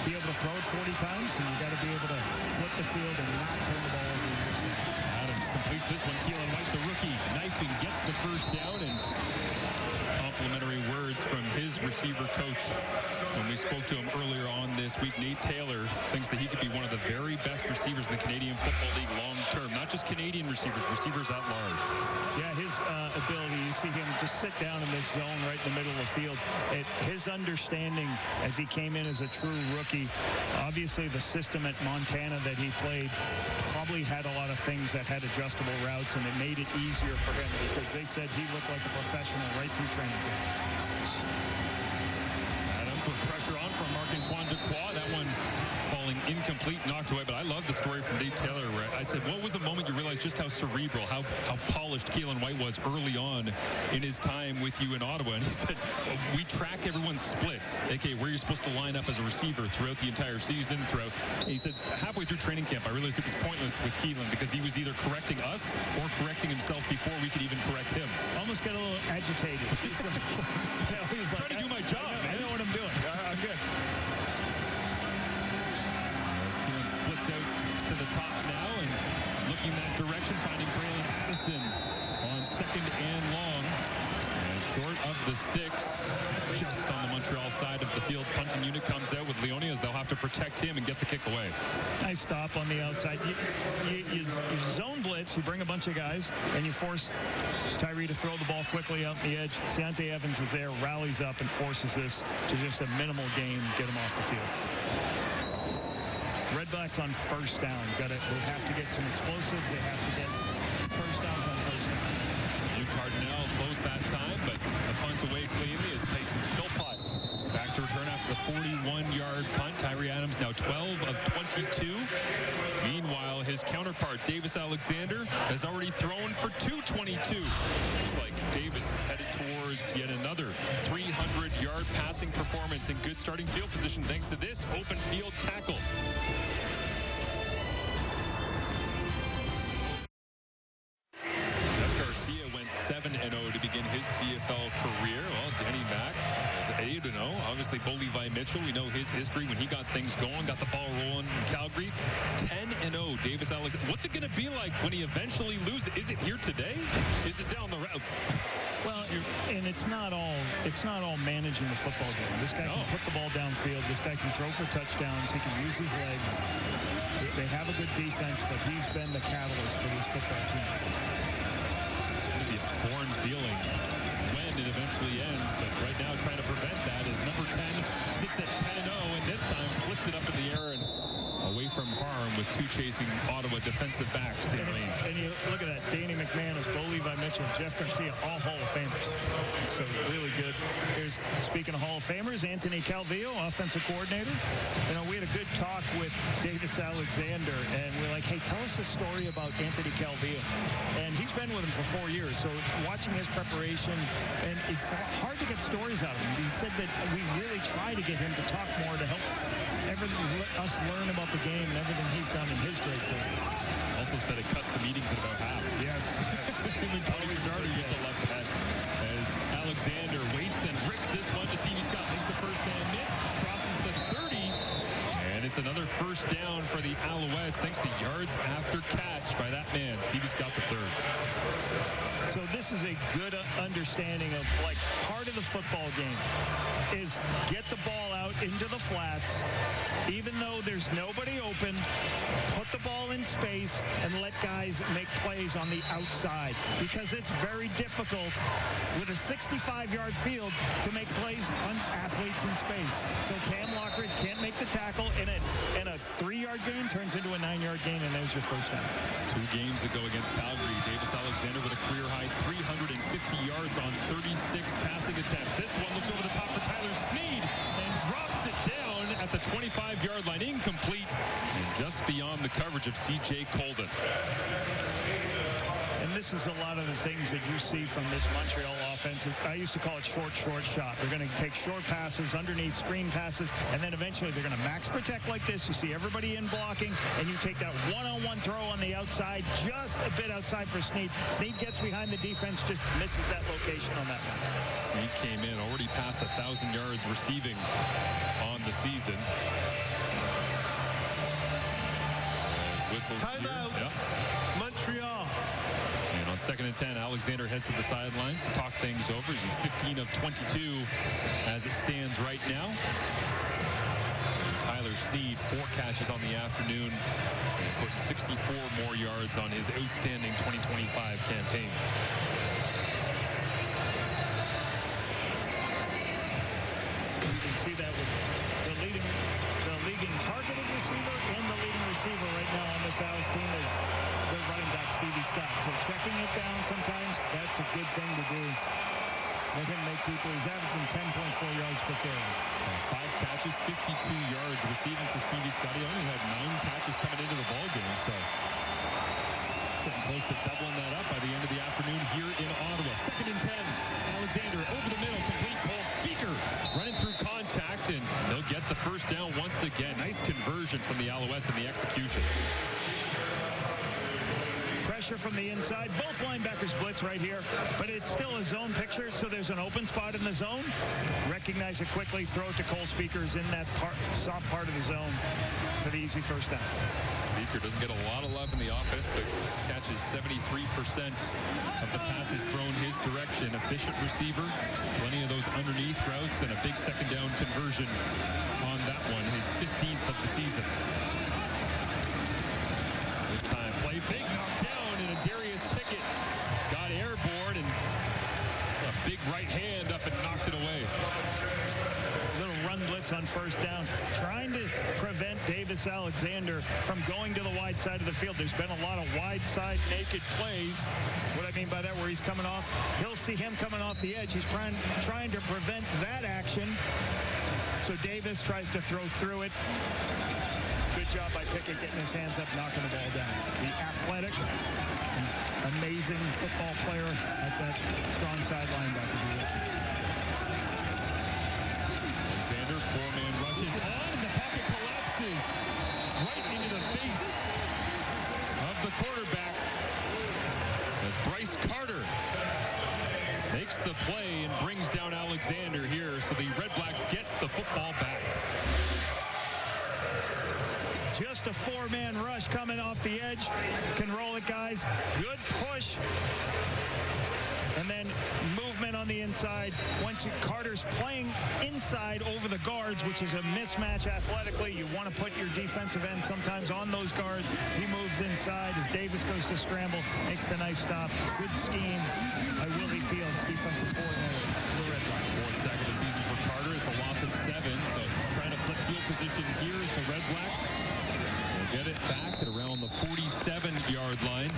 S5: be able to throw it 40 times, and you got to be able to flip the field and not turn the ball over.
S4: Adams completes this one. Keelan White, the rookie, knifing, gets the first down, and complimentary words from his receiver coach. When we spoke to him earlier on this week, Nate Taylor thinks that he could be one of the very best receivers in the Canadian Football League long term. Not just Canadian receivers, receivers at large.
S5: Yeah, his ability, you see him just sit down in this zone right in the middle of the field. His understanding as he came in as a true rookie, obviously the system at Montana that he played probably had a lot of things that had adjustable routes, and it made it easier for him because they said he looked like a professional right through training camp.
S4: With pressure on from Marc-Antoine Dequoy. That one falling incomplete, knocked away. But I love the story from Nate Taylor where I said, what was the moment you realized just how cerebral, how polished Keelan White was early on in his time with you in Ottawa? And he said, we track everyone's splits, aka where you're supposed to line up as a receiver throughout the entire season. He said, halfway through training camp, I realized it was pointless with Keelan because he was either correcting us or correcting himself before we could even correct him.
S5: Almost got a little agitated. He's like,
S4: trying to do my job, man.
S5: I know what I'm doing. I'm good.
S4: Keelan splits out to the top now and looking that direction, finding Braylon Addison on second and long. And short of the sticks, just on the Montreal side of the field. Punting unit comes out with Leone as they'll have to protect him and get the kick away.
S5: Nice stop on the outside. You zone blitz, you bring a bunch of guys, and you force Tyree to throw the ball quickly out the edge. Ciante Evans is there, rallies up, and forces this to just a minimal gain, get him off the field. RedBlacks on first down. They have to get some explosives. They have to get first downs on first down.
S4: Hugh Cardinal closed that time, but the punt away cleanly as Tyson Philpott back to return after the 41-yard punt. Tyree Adams now 12 of 22. Meanwhile, his counterpart, Davis Alexander, has already thrown for 222. Looks like Davis is headed towards yet another 300-yard passing performance in good starting field position thanks to this open field tackle. Jeff Garcia went 7-0 to begin his CFL career. Well, Danny Mack is 8-0. Obviously, Bo Levi Mitchell, we know his history when he got things going, got the ball rolling in Calgary. 10-0, Davis Alexander. What's it going to be like when he eventually loses? Is it here today? Is it down the road?
S5: Well, and it's not all managing the football game. This guy can put the ball downfield. This guy can throw for touchdowns. He can use his legs. They have a good defense, but he's been the catalyst for this football team.
S4: It's going to be a foreign feeling when it eventually ends, but right now trying to prevent that is number 10 sits at 10-0, and this time flips it up in the air and away from harm with two chasing Ottawa defensive backs in range.
S5: And you look at that, Danny McManus, Bo Levi Mitchell, Jeff Garcia, all Hall of Famers. So really good. Here's, speaking of Hall of Famers, Anthony Calvillo, offensive coordinator. You know, we had a good talk with Davis Alexander, and we're like, hey, tell us a story about Anthony Calvillo. And he's been with him for 4 years, so watching his preparation, and it's hard to get stories out of him. He said that we really try to get him to talk more to help us learn about the game and everything he's done in his great career.
S4: Also said it cuts the meetings at about half.
S5: Yes.
S4: Tony started just a left head as Alexander waits, then rips this one to Stevie Scott. Makes the first man miss, crosses the 30, and it's another first down for the Alouettes thanks to yards after catch by that man, Stevie Scott the third.
S5: So this is a good understanding of, like, part of the football game is get the ball out into the flats, even though there's nobody open, put the ball in space and let guys make plays on the outside, because it's very difficult with a 65-yard field to make plays on athletes in space. So Cam Lockridge can't make the tackle, and a 3-yard gain turns into a 9-yard gain, and there's your first down.
S4: 2 games ago against Calgary, Davis Alexander with a career-high 350 yards on 36 passing attempts. This one looks over the top for Tyler Snead and drops it down at the 25-yard line, incomplete, and just beyond the coverage of C.J. Colden.
S5: And this is a lot of the things that you see from this Montreal offense. I used to call it short shot. They're going to take short passes, underneath screen passes, and then eventually they're going to max protect like this. You see everybody in blocking, and you take that one-on-one throw on the outside, just a bit outside for Snead. Snead gets behind the defense, just misses that location on that one.
S4: Snead came in, already past 1,000 yards receiving on the season. Whistles
S6: Timeout.
S4: here. Yep.
S6: Montreal.
S4: And on 2nd and 10, Alexander heads to the sidelines to talk things over. He's 15 of 22 as it stands right now. And Tyler Snead, 4 catches on the afternoon, and put 64 more yards on his outstanding 2025 campaign.
S5: You can see that with the leading targeted receiver and the leading receiver right now on this Owls team is the running back, Stevie Scott. So checking it down sometimes, that's a good thing to do. Let him make people. He's averaging 10.4 yards per carry.
S4: 5 catches, 52 yards receiving for Stevie Scott. He only had 9 catches coming into the ballgame, so getting close to doubling that up by the end of the afternoon here in Ottawa. 2nd and 10. Alexander over the middle, complete. Cole Speaker running through contact, and they'll get the first down once again. Nice conversion from the Alouettes in the execution.
S5: Pressure from the inside. Both linebackers blitz right here, but it's still a zone picture, so there's an open spot in the zone. Recognize it quickly, throw it to Cole Speakers in that soft part of the zone for the easy first down.
S4: Speaker doesn't get a lot of love in the offense, but catches 73% of the passes thrown his direction. Efficient receiver, plenty of those underneath routes, and a big second down conversion on that one, his 15th of the season. This time, play big, knocked down, and Darius Pickett got airborne, and a big right hand up and knocked it away.
S5: Little run blitz on first down, trying to prevent Davis Alexander from going to the wide side of the field. There's been a lot of wide side naked plays. What I mean by that, where he's coming off, he'll see him coming off the edge. He's trying to prevent that action. So Davis tries to throw through it. Good job by Pickett getting his hands up, knocking the ball down. The athletic, amazing football player at that strong side linebacker.
S4: Alexander, 4-man rushes on, and the pocket collapses right into the face of the quarterback as Bryce Carter makes the play and brings down Alexander here, so the RedBlacks get the football back.
S5: Just a 4-man rush coming off the edge. Can roll it, guys. Good push. And then movement on the inside. Once Carter's playing inside over the guards, which is a mismatch athletically. You want to put your defensive end sometimes on those guards. He moves inside as Davis goes to scramble, makes the nice stop. Good scheme by Willie Fields, defensive coordinator for the RedBlacks.
S4: 4th sack of the season for Carter. It's a loss of 7, so trying to flip field position here is the RedBlacks. They'll get it back at around the 47-yard line.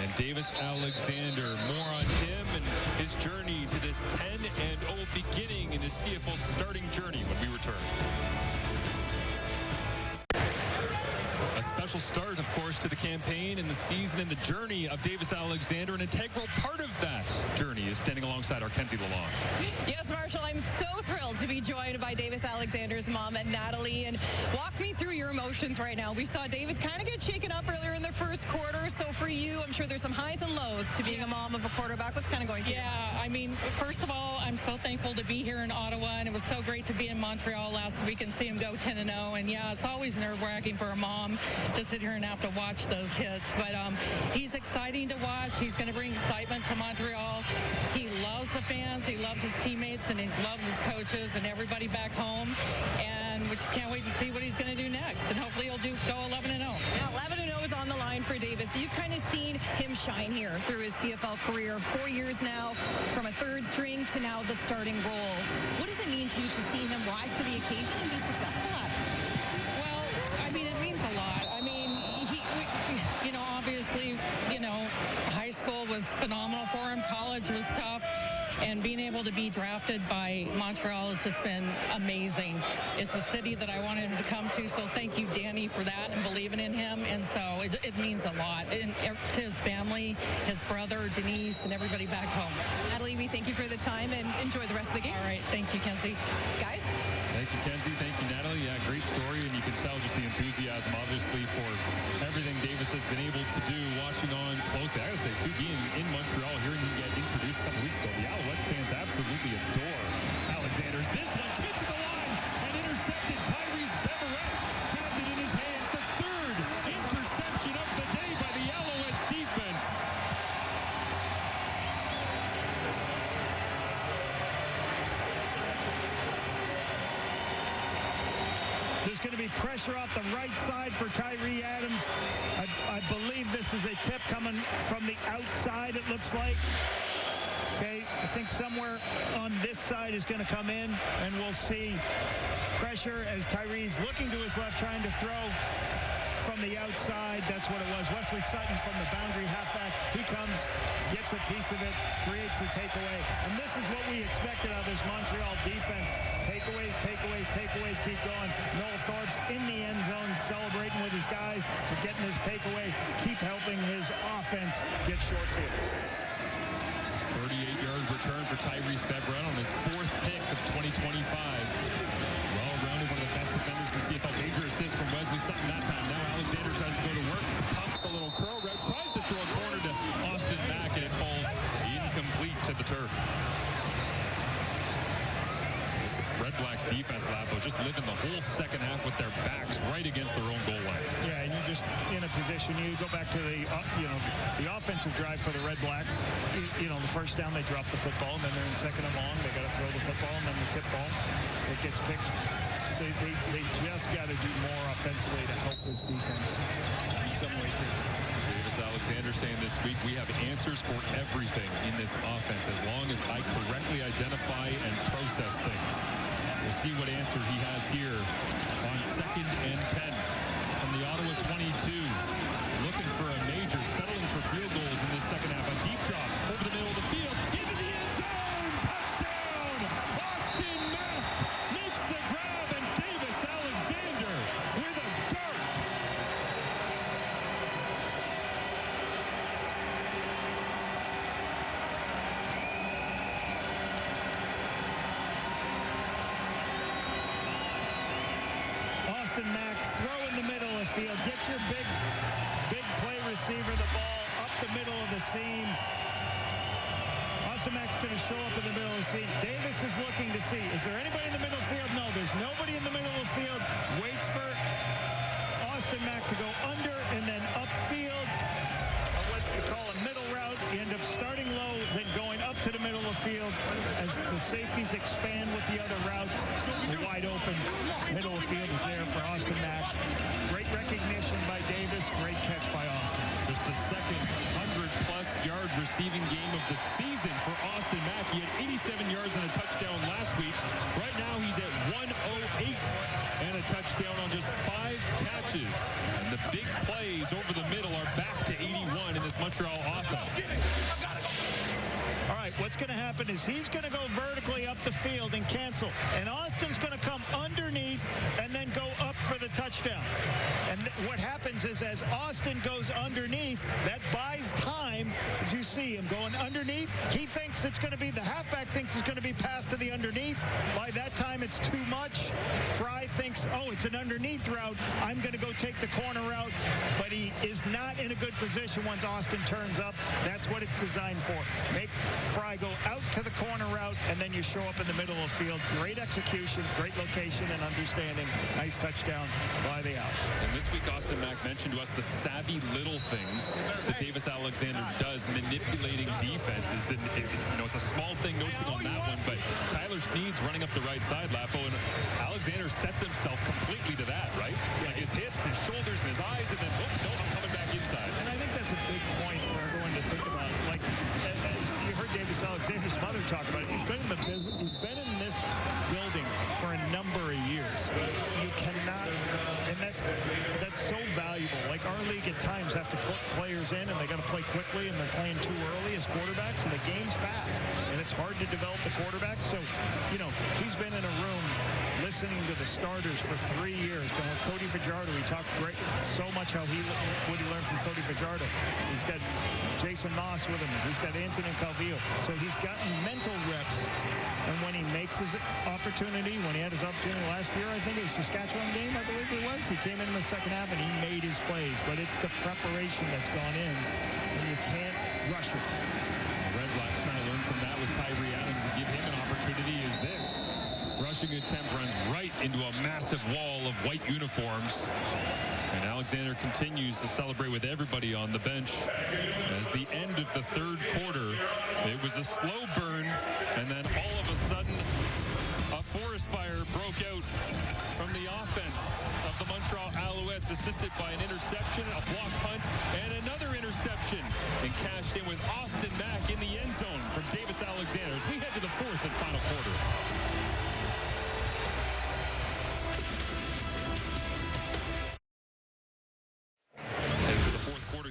S4: And Davis Alexander, more on him and his journey to this 10-0 beginning in his CFL starting journey when we return. A special start, of course, to the campaign and the season and the journey of Davis Alexander. An integral part of that journey is standing alongside our Kenzie Lalonde.
S7: Yes, Marshall, I'm so thrilled to be joined by Davis Alexander's mom, Natalie. And walk me through your emotions right now. We saw Davis kind of get shaken up earlier in the first quarter. So for you, I'm sure there's some highs and lows to being a mom of a quarterback. What's kind of going through?
S9: Yeah, I mean, first of all, I'm so thankful to be here in Ottawa, and it was so great to be in Montreal last week and see him go 10-0. And yeah, it's always nerve-wracking for a mom to sit here and have to watch those hits. But he's exciting to watch. He's going to bring excitement to Montreal. He loves the fans. He loves his teammates, and he loves his coaches and everybody back home. And we just can't wait to see what he's going to do next. And hopefully he'll go 11-0.
S7: Yeah, 11-0 is on the line for Davis. You've kind of seen him shine here through his CFL career. 4 years now, from a third string to now the starting role. What does it mean to you to see him rise to the occasion and be successful at it?
S9: Well, I mean, it means a lot. I mean, obviously, high school was phenomenal for him. College was tough. And being able able to be drafted by Montreal has just been amazing. It's a city that I wanted him to come to, so thank you, Danny, for that and believing in him. And so it means a lot. And to his family, his brother, Denise, and everybody back home.
S7: Natalie, we thank you for the time and enjoy the rest of the game.
S9: All right. Thank you, Kenzie.
S7: Guys?
S4: Thank you, Kenzie. Thank you, Natalie. Yeah, great story, and you can tell just the enthusiasm, obviously, for everything Davis has been able to do, watching on closely. I got to say, too, being in Montreal, hearing him get introduced a couple weeks ago, the Alouettes fans absolutely adore Alexander's. This one tipped to the line and intercepted. Tyrese Beverett has it in his hands. The third interception of the day by the Alouettes defense.
S5: There's going to be pressure off the right side for Tyree Adams. I believe this is a tip coming from the outside, it looks like. Okay, I think somewhere on this side is going to come in, and we'll see pressure as Tyree's looking to his left, trying to throw from the outside. That's what it was. Wesley Sutton from the boundary halfback. He comes, gets a piece of it, creates the takeaway. And this is what we expected out of this Montreal defense. Takeaways, takeaways, takeaways, keep going. Noel Thorpe's in the end zone celebrating with his guys for getting his takeaway. Keep helping his offense get short fields.
S4: 38-yard return for Tyrese Beverett on his fourth pick of 2025. Well-rounded, one of the best defenders in the CFL. Major assist from Wesley Sutton that time. Now Alexander tries to go to work. Puffs the little curl route. Tries to throw a corner to Austin Mack, and it falls incomplete to the turf. This RedBlacks defense, Lapo, just living the whole second half with their backs right against their own goal line.
S5: Yeah, and you're just in a position. You go back to the the offensive drive for the RedBlacks. The first down, they drop the football, and then they're in second and long. They got to throw the football, and then the tip ball, it gets picked. So they just got to do more offensively to help this defense in some way, shape, or form.
S4: Davis Alexander saying this week, we have answers for everything in this offense as long as I correctly identify and process things. We'll see what answer he has here on 2nd and 10 from the Ottawa 22. Looking for a major, settling for field goals in this second half. A deep drop over the middle of the field, into the end zone, touchdown! Austin Mack makes the grab, and Davis Alexander with a dart.
S5: Austin Mack, throw in the middle of the field. Get your big play receiver the ball up the middle of the seam. Austin Mack's going to show up in the middle of the seam. Davis is looking to see, is there anybody in the middle of the field? No, there's nobody in the middle of the field. Waits for Austin Mack to go under and then upfield. What we call a middle route. You end up starting low, then going up to the middle of the field as the safeties expand with the other routes. The wide open middle of the field is there for Austin Mack. Great recognition by Davis. Great catch by Austin.
S4: Just the second 100-plus yard receiving game of the season for Austin Mack. He had 87 yards and a touchdown last week. Right now he's at 108 and a touchdown on just 5 catches. And the big plays over the middle are back to 81 in this Montreal offense.
S5: All right, what's going to happen is he's going to go vertically up the field and cancel. And Austin's going to come underneath and then go up for the touchdown. And what happens is as Austin goes underneath, that buys time. As you see him going underneath, he thinks it's going to be, the halfback thinks it's going to be passed to the underneath. By that time, it's too much. Fry thinks, oh, it's an underneath route. I'm going to go take the corner route. But he is not in a good position once Austin turns up. That's what it's designed for. Make Fry go out to the corner route, and then you show up in the middle of the field. Great execution, great location and understanding. Nice touchdown by the Owls.
S4: And this week, Austin Mack mentioned to us the savvy little things that Davis Alexander does, manipulating defenses. And it's a small thing noticing on that one, but Tyler Snead's running up the right side, Lapo, and Alexander sets himself completely to that, right? Like his hips, his shoulders, and his eyes, and then, no, I'm coming back inside.
S5: And I think that's a big point for everyone to think about. Like, as you heard Davis Alexander's mother talk about it, he's been in this building for a number of years. You cannot, and that's so valuable. Like our league at times have to to put players in, and they got to play quickly, and they're playing too early as quarterbacks, and the game's fast, and it's hard to develop the quarterbacks. So, you know, he's been in a room listening to the starters for 3 years. Going with Cody Fajardo, he talked great so much what he learned from Cody Fajardo. He's got Jason Moss with him. He's got Anthony Calvillo. So he's gotten mental reps. And when he makes his opportunity, when he had his opportunity last year, I think it was Saskatchewan game, I believe it was. He came in the second half and he made his plays. But it's the preparation that's gone in, and you can't rush it.
S4: The RedBlacks trying to learn from that with Tyree Adams and give him an opportunity is this. Rushing attempt runs right into a massive wall of white uniforms. And Alexander continues to celebrate with everybody on the bench. As the end of the third quarter, it was a slow burn, and then all of a sudden, a forest fire broke out from the offense of the Montreal Alouettes, assisted by an interception, a block punt, and another interception. And cashed in with Austin Mack in the end zone from Davis Alexander as we head to the fourth and final quarter.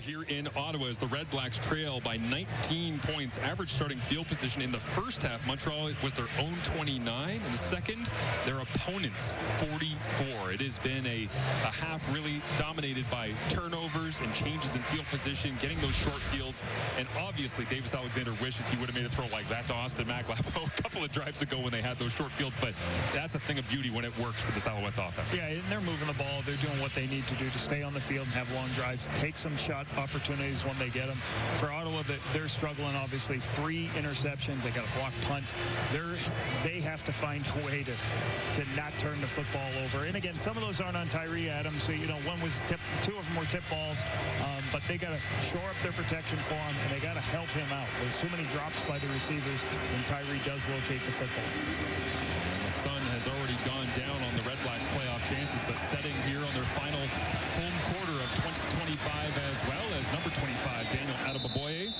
S4: Here in Ottawa as the RedBlacks trail by 19 points. Average starting field position in the first half, Montreal was their own 29. In the second, their opponents 44. It has been a half really dominated by turnovers and changes in field position, getting those short fields. And obviously, Davis Alexander wishes he would have made a throw like that to Austin Mack a couple of drives ago when they had those short fields. But that's a thing of beauty when it works for this Alouettes offense.
S5: Yeah, and they're moving the ball. They're doing what they need to do to stay on the field and have long drives, take some shot opportunities when they get them. For Ottawa, they're struggling, obviously. 3 interceptions. They got a block punt. They have to find a way to not turn the football over. And again, some of those aren't on Tyree Adams. So, you know, one was tip, 2 of them were tip balls. But they got to shore up their protection for him, and they got to help him out. There's too many drops by the receivers when Tyree does locate the football.
S4: The sun has already gone down on the RedBlacks playoff chances, but setting here on their final home quarter of 2025 as well as number 25, Daniel Adebaboye.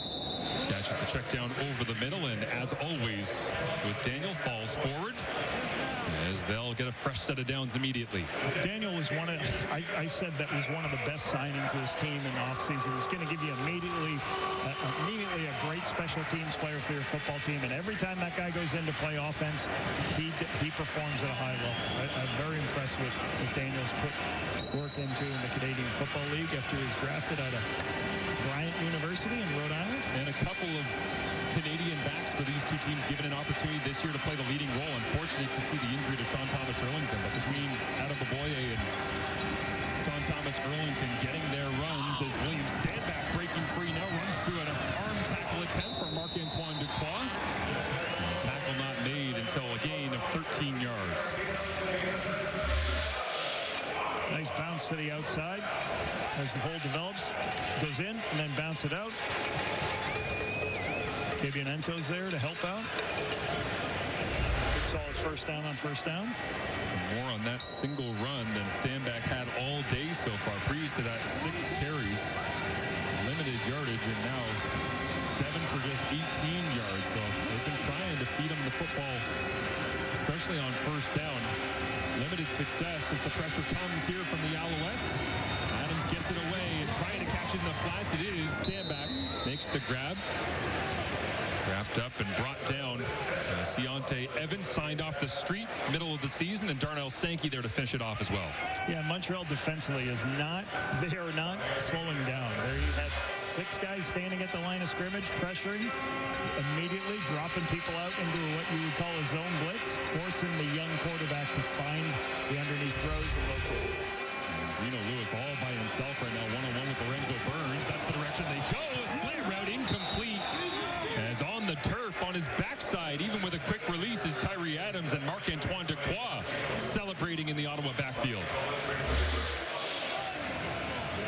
S4: Catches the check down over the middle, and as always, with Daniel, falls forward as they'll get a fresh set of downs immediately.
S5: Daniel was one of, I said that was one of the best signings of this team in the offseason. It's going to give you immediately a great special teams player for your football team. And every time that guy goes in to play offense, he performs at a high level. I'm very impressed with Daniel's put work into in the Canadian Football League after he was drafted out of Bryant University in Rhode Island.
S4: And a couple of Canadian backs for these two teams given an opportunity this year to play the leading role. Unfortunate to see the injury to Sean Thomas Erlington, but between Adebaboye and Sean Thomas Erlington getting their runs as William Standback breaking free now runs through an arm tackle attempt for Marc-Antoine Ducroix. Tackle not made until a gain of 13 yards.
S5: Nice bounce to the outside as the hole develops. Goes in and then bounce it out. Gabianento's there to help out. Good solid first down on first down.
S4: More on that single run than Standback had all day so far. Previous to that, 6 carries, limited yardage, and now 7 for just 18 yards. So they've been trying to feed him the football, especially on first down. Limited success as the pressure comes here from the Alouettes. Adams gets it away and trying to catch it in the flats. It is Standback makes the grab. Wrapped up and brought down. Keontae Evans signed off the street middle of the season, and Darnell Sankey there to finish it off as well.
S5: Yeah, Montreal defensively is not, they are not slowing down. There you had 6 guys standing at the line of scrimmage, pressuring, immediately dropping people out into what you would call a zone blitz, forcing the young quarterback to find the underneath throws and locate.
S4: Gino Lewis all by himself right now, one-on-one with Lorenzo Burns. That's the direction they go. A slant route incomplete. As on the turf, on his backside, even with a quick release, is Tyree Adams and Marc-Antoine Ducroix celebrating in the Ottawa backfield.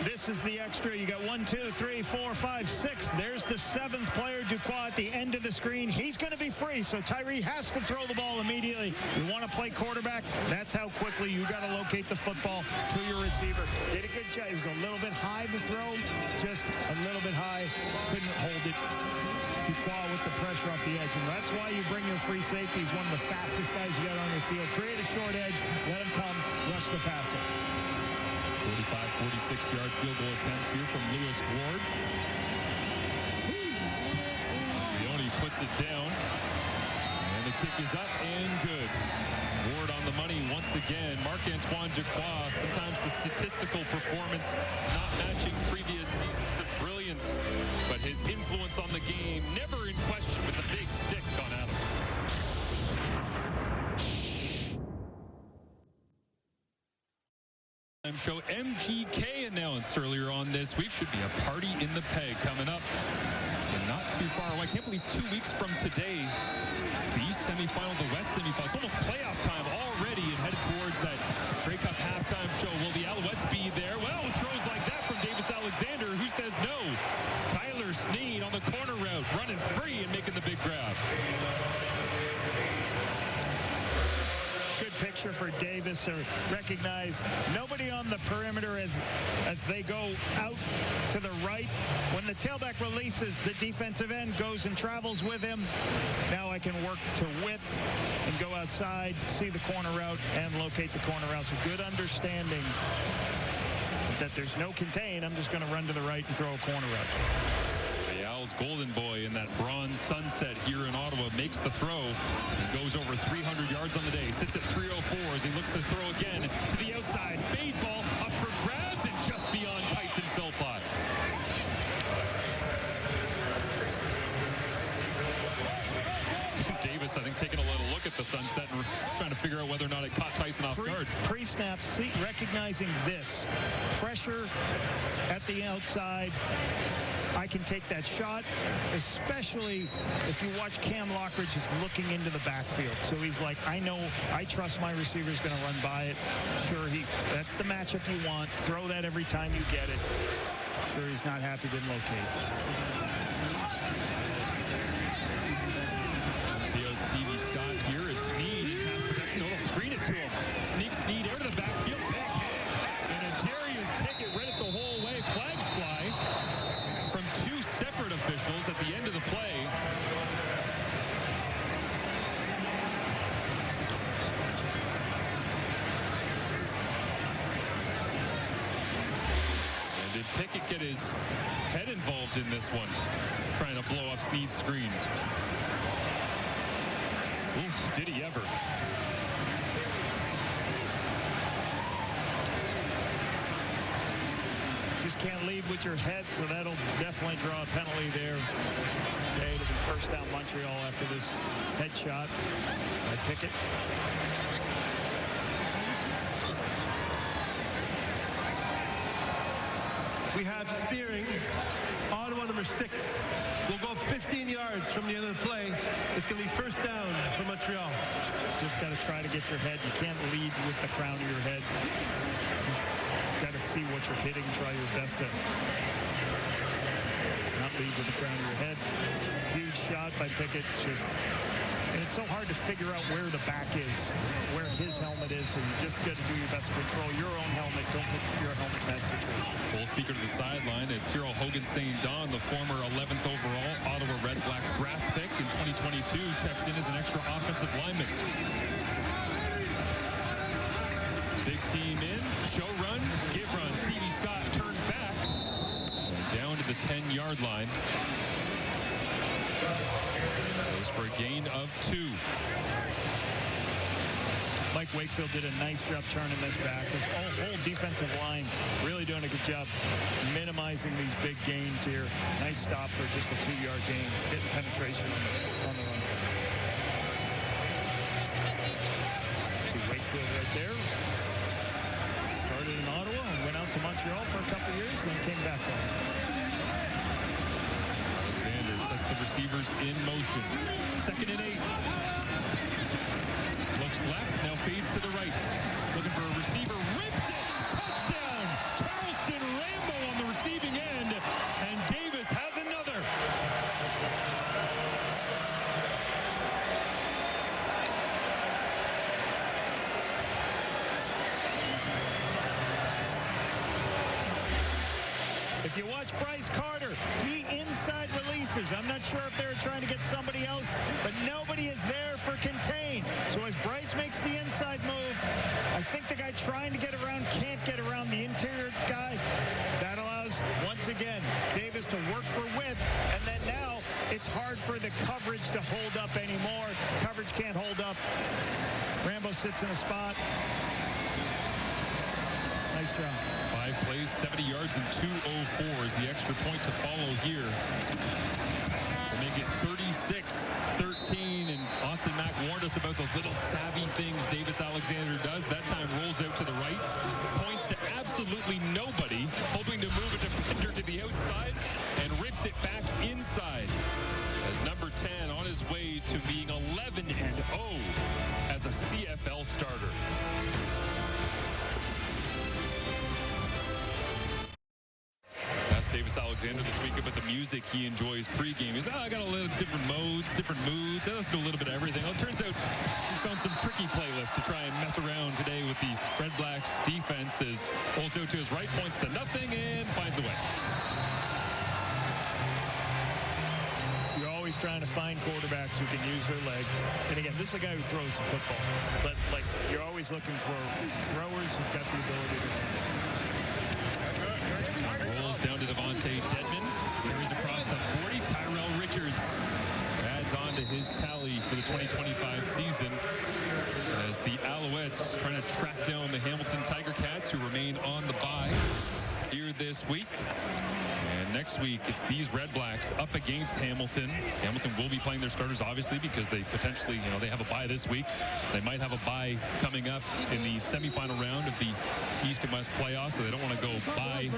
S5: This is the extra. You got 1, 2, 3, 4, 5, 6. There's the 7th player, Ducroix, at the end of the screen. He's going to be free, so Tyree has to throw the ball immediately. You want to play quarterback? That's how quickly you got to locate the football to your receiver. Did a good job. He was a little bit high the throw, just a little bit high. Couldn't hold it. Ducroix with the pressure off the edge, and that's why you bring your free safety. He's one of the fastest guys you got on your field. Create a short edge, let him come, rush the passer.
S4: 46-yard field goal attempt here from Lewis Ward. Leone puts it down. And the kick is up and good. Ward on the money once again. Marc-Antoine Dequoy, sometimes the statistical performance not matching previous seasons of brilliance, but his influence on the game never in question with the big stick on Adams. Show MGK announced earlier on this week. Should be a party in the Peg coming up. And not too far away. I can't believe 2 weeks from today, it's the East semifinal, the West semifinal. It's almost playoff time already and headed towards that Grey Cup halftime show. Will the Alouettes be there? Well, throws like that from Davis Alexander, who says no. Tyler Sneed on the corner route, running free and making the big grab.
S5: Picture for Davis to recognize nobody on the perimeter as they go out to the right. When the tailback releases, the defensive end goes and travels with him. Now I can work to width and go outside, see the corner route, and locate the corner route. So good understanding that there's no contain. I'm just going to run to the right and throw a corner route.
S4: The Owls golden boy in that bronze sunset here in Ottawa makes the throw. He goes over 300 yards on the day. Sits at 304 as he looks to throw again to the outside. Fade ball up for grabs and just beyond Tyson Philpott. Davis, I think, taking a little look at the sunset and trying to figure out whether or not it caught Tyson off guard.
S5: Pre-snap, recognizing this. Pressure at the outside. I can take that shot, especially if you watch Cam Lockridge is looking into the backfield. So he's like, I know, I trust my receiver's going to run by it. Sure, that's the matchup you want. Throw that every time you get it. Sure, he's not happy, didn't locate.
S4: Stevie Scott here is Sneed. He's pass protection. No, screen it to him. Sneaks Sneed out of the backfield. Big hit. And a Darius Pickett read it the whole way. Flags fly from two separate officials at the end of the play. And did Pickett get his head involved in this one? Trying to blow up Sneed's screen. Oof, did he ever?
S5: Just can't lead with your head, so that'll definitely draw a penalty there. Okay, it'll be first down Montreal after this head shot by Pickett.
S6: We have spearing. Ottawa number 6 will go up 15 yards from the end of the play. It's going to be first down for Montreal.
S5: Just got to try to get your head. You can't lead with the crown of your head. You've got to see what you're hitting. Try your best to not lead with the crown of your head. Huge shot by Pickett. And it's so hard to figure out where the back is, where his helmet is, so you just got to do your best to control your own helmet. Don't put your helmet in that situation.
S4: Full speaker to the sideline is Cyril Hogan St. Don, the former 11th overall Ottawa RedBlacks draft pick in 2022, checks in as an extra offensive lineman. Big team in, show run, give run. Stevie Scott turned back, down to the 10-yard line. Goes for a gain of 2.
S5: Mike Wakefield did a nice job turning this back. This whole defensive line really doing a good job minimizing these big gains here. Nice stop for just a 2-yard gain. Getting penetration on the run. See Wakefield right there. Started in Ottawa and went out to Montreal for a couple years and then came back to him.
S4: Alexander sets the receivers in motion. 2nd and 8. Looks left, now fades to the right. Looking for a receiver, rips it, touchdown! Charleston Rambo on the receiving end, and Davis has another.
S5: If you watch Bryce Carter, he inside releases. I'm not sure if they're trying to get somebody else, but nobody is there for contain. So as Bryce makes the inside move, I think the guy trying to get around can't get around the interior Davis to work for width, and then now it's hard for the coverage to hold up anymore. Coverage can't hold up. Rambo sits in a spot. Nice job.
S4: 5 plays, 70 yards, and 2:04 is the extra point to follow here. To make it 36-13, and Austin Mack warned us about those little savvy things Davis Alexander does. That time rolls out to the right, points to absolutely nobody, hoping to move a defender to the outside, and rips it back inside. As number 10 on his way to being 11-0 as a CFL starter. Davis Alexander this week about the music he enjoys pregame. He's, I got a little different modes, different moods. I listen to a little bit of everything. Well, it turns out he found some tricky playlists to try and mess around today with the RedBlacks defense as holds out to his right, points to nothing, and finds a way.
S5: You're always trying to find quarterbacks who can use their legs. And again, this is a guy who throws the football. But, like, you're always looking for throwers who've got the ability to run.
S4: Rolls down to Devontae Dedman. Carries across the 40. Tyrell Richards adds on to his tally for the 2025 season as the Alouettes trying to track down the Hamilton Tiger Cats, who remain on the bye here this week. And next week, it's these RedBlacks up against Hamilton. Hamilton will be playing their starters, obviously, because they potentially, they have a bye this week. They might have a bye coming up in the semifinal round of the East and West playoffs, so they don't want to go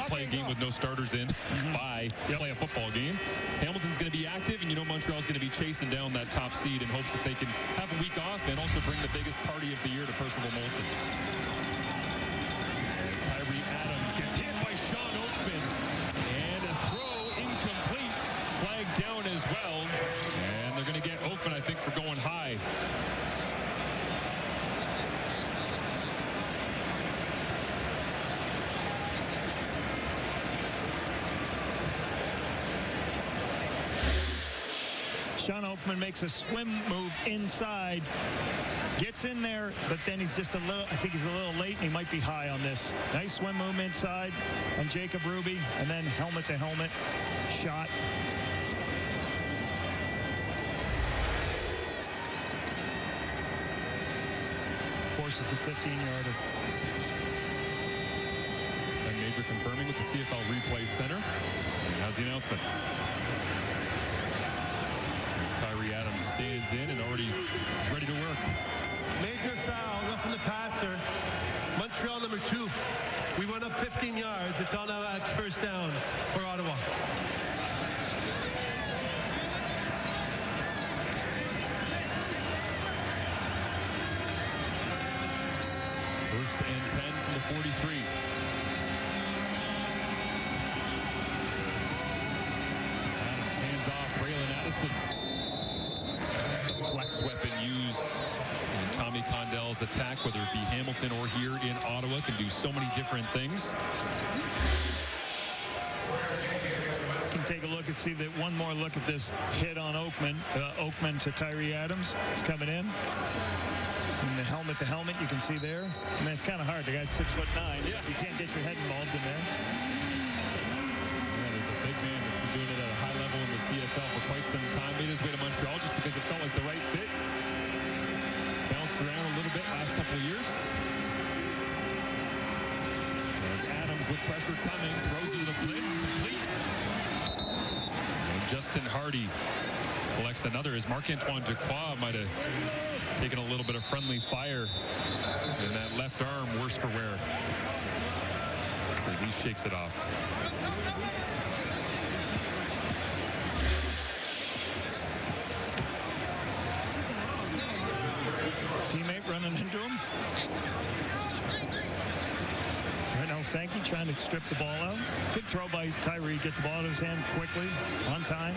S4: play a game with no starters in, play a football game. Hamilton's going to be active, and Montreal's going to be chasing down that top seed in hopes that they can have a week off and also bring the biggest party of the year to Percival Molson. Tyree Adams gets hit by Sean Oakman, and a throw incomplete, flagged down as well, and they're going to get Oakman, I think, for going high.
S5: Sean Oakman makes a swim move inside, gets in there, but then he's just I think he's a little late, and he might be high on this. Nice swim move inside on Jacob Ruby, and then helmet to helmet shot. Forces a 15-yarder.
S4: And Major confirming with the CFL Replay Center. He has the announcement. Tyree Adams stands in and already ready to work.
S6: Major foul, roughing the passer. Montreal number 2. We went up 15 yards. It's on at first down for Ottawa.
S4: First and 10 from the 43. Adams hands off. Braylon Addison. Flex weapon used in Tommy Condell's attack, whether it be Hamilton or here in Ottawa, can do so many different things.
S5: Can take a look and see that one more look at this hit on Oakman. Oakman to Tyree Adams. He's coming in. And the helmet to helmet, you can see there. I mean, it's kind of hard. The guy's 6'9". Yeah. You can't get your head involved in there.
S4: That is a big man that's been doing it at a high level in the CFL for quite some time. Made his way to Montreal just because it felt like the right fit. Bounced around a little bit last couple of years. There's Adams with pressure coming. Throws into the blitz. Complete. And Justin Hardy collects another as Marc-Antoine Ducroix might have taken a little bit of friendly fire in that left arm, worse for wear, as he shakes it off.
S5: Teammate running into him. Right, Sankey trying to strip the ball out. Good throw by Tyree. Get the ball out of his hand quickly, on time.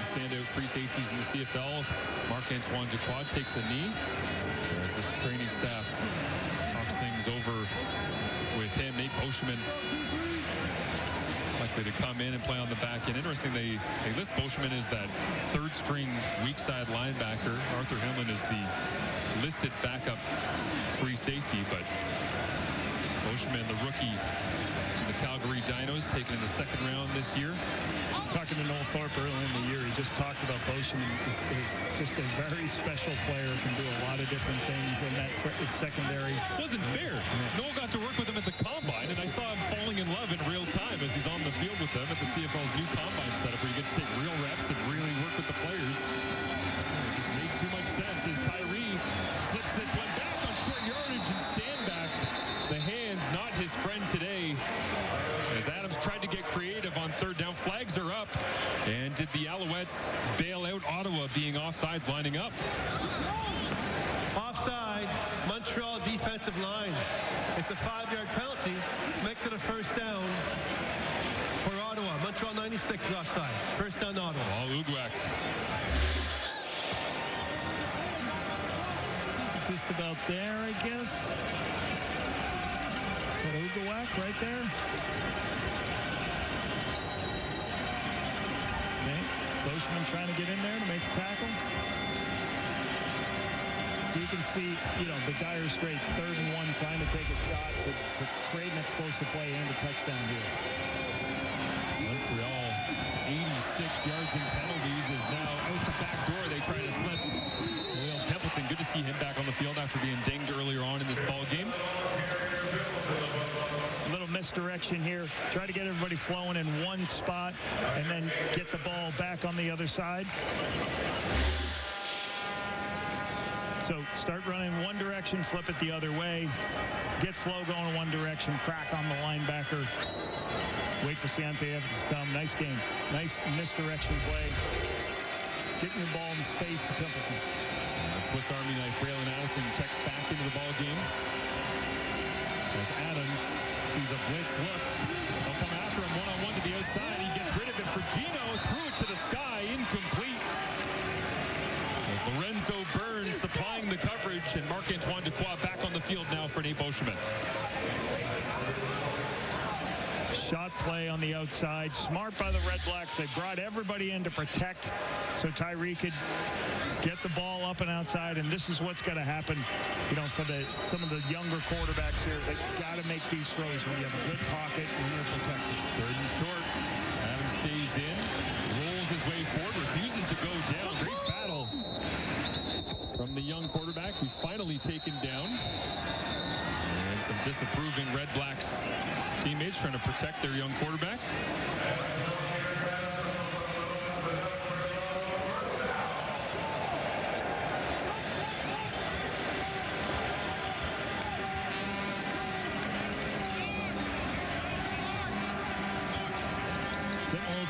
S4: Standout free safeties in the CFL. Marc-Antoine Ducroix takes a knee as this training staff talks things over with him. Nate Boschman, likely to come in and play on the back end. Interesting, they list Boschman as that third-string weak side linebacker. Arthur Hillman is the listed backup free safety, but Boschman, the rookie, the Calgary Dinos, taken in the second round this year.
S5: Talking to Noel Thorpe earlier in the year, he just talked about Boschman. It's just a very special player, can do a lot of different things in that secondary.
S4: It wasn't fair. Noel got to work with him at the Combine, and I saw him falling in love in real time as he's on the field with them at the CFL's new Combine setup, where you get to take real reps and really work with the players. It just made too much sense as Tyree flips this one back on short yardage and stand back. The hands not his friend today, as Adams tried to get creative on third down. Flags are up. And did the Alouettes bail out Ottawa being offsides lining up?
S6: Offside, Montreal defensive line. It's a 5-yard penalty. Makes it a first down for Ottawa. Montreal 96 is offside. First down Ottawa.
S4: Alouettes.
S5: Just about there, I guess. Alouettes right there. Boschman trying to get in there to make the tackle. You can see, the dire straight, 3rd and 1, trying to take a shot to create an explosive play and a touchdown here.
S4: Montreal, 86 yards in penalties, is now out the back door. They try to slip. Will Templeton, good to see him back on the field after being dinged earlier on in this ball game.
S5: A little misdirection here. Try to get everybody flowing in one spot and then get the ball back on the other side. So start running one direction, flip it the other way. Get flow going one direction, crack on the linebacker. Wait for Ciantaev to come. Nice game. Nice misdirection play. Getting the ball in space to Templeton.
S4: Swiss Army knife, Braylon Addison checks back into the ball game. As Adams sees a blitz look. They'll come after him one-on-one to the outside. He gets rid of it for Gino. Threw it to the sky. Incomplete. As Lorenzo Burns supplying the coverage, and Marc-Antoine Dequoy back on the field now for Nate Boschman.
S5: Shot play on the outside. Smart by the RedBlacks. They brought everybody in to protect so Tyree could get the ball up and outside, and this is what's going to happen, for some of the younger quarterbacks here. They got to make these throws when you have a good pocket and you're protected.
S4: 3rd and short. Adams stays in, rolls his way forward, refuses to go down. Great battle from the young quarterback, who's finally taken down. And some disapproving RedBlacks teammates trying to protect their young quarterback.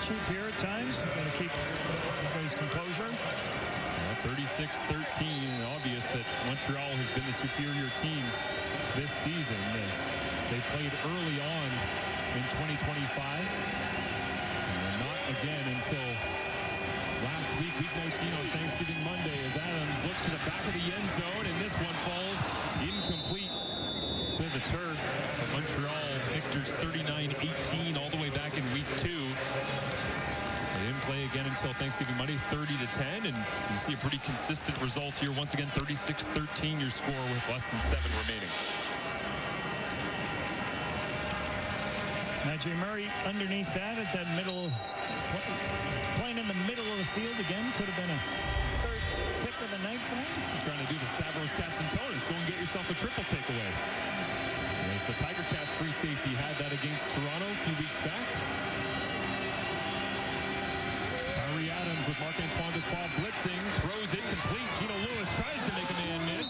S5: Cheap here at times. Got to keep everybody's composure.
S4: 36-13. Obvious that Montreal has been the superior team this season as they played early on in 2025. And not again until last week, week 19 on Thanksgiving Monday, as Adams looks to the back of the end zone, and this one falls incomplete to the turf. Montreal victors 39-18 all the way back in week 2. They didn't play again until Thanksgiving Monday, 30-10, and you see a pretty consistent result here. Once again, 36-13 your score with less than 7 remaining.
S5: Najee Murray underneath that at that middle, playing in the middle of the field again. Could have been a 3rd pick of the night for him.
S4: You're trying to do the Stavros Katsantonis. Go and get yourself a triple takeaway. As the Tiger Cats free safety had that against Toronto a few weeks back. Tyree Adams with Marc-Antoine Dequoy blitzing, throws it complete. Gino Lewis tries to make a man miss.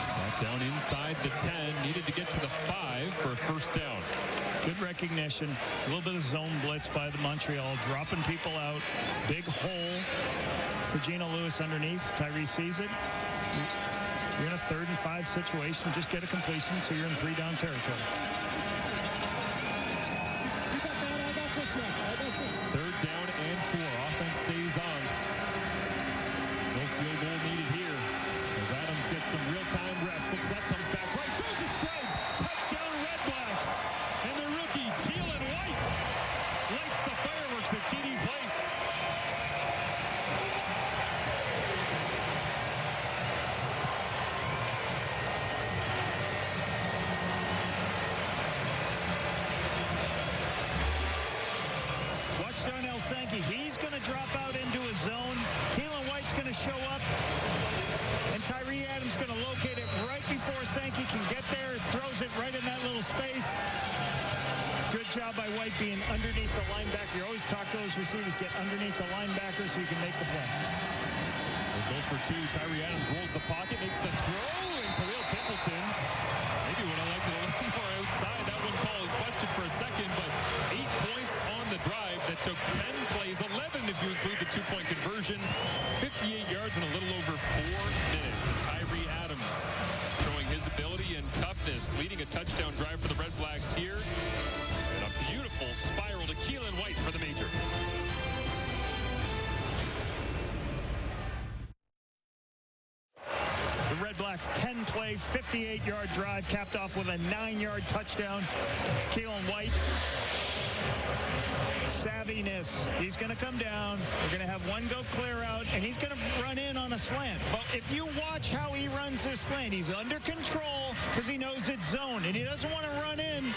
S4: Brought down inside the 10, needed to get to the 5 for a first down.
S5: Good recognition, a little bit of zone blitz by the Montreal, dropping people out. Big hole for Gino Lewis underneath. Tyree sees it. You're in a 3rd and 5 situation. Just get a completion, so you're in 3-down territory.
S4: 3rd down and 4. Offense stays on. No field goal needed here. As Adams gets some real-time reps. Looks left, comes back right. Throws a strike. Touchdown RedBlacks. And the rookie, Keelan White,
S5: He's going to drop out into a zone. Keelan White's going to show up. And Tyree Adams going to locate it right before Sankey can get there. Throws it right in that little space. Good job by White being underneath the linebacker. You always talk to those receivers, get underneath the linebacker so you can make the play.
S4: We'll go for two. Tyree Adams rolls the pocket, makes the throw, and Khalil Pimpleton maybe would have liked it a little more outside. That one called in question for a second, but 8 points on the drive that took 10 plays, 11 if you include the two-point conversion, 58 yards in a little over 4 minutes. And Tyree Adams showing his ability and toughness, leading a touchdown drive for the RedBlacks here. And a beautiful spiral to Keelan White for the major.
S5: The RedBlacks 10-play, 58-yard drive capped off with a 9-yard touchdown to Keelan White. Savviness. He's going to come down. We're going to have one go clear out, and he's going to run in on a slant. But if you watch how he runs this slant, he's under control because he knows it's zone, and he doesn't want to run in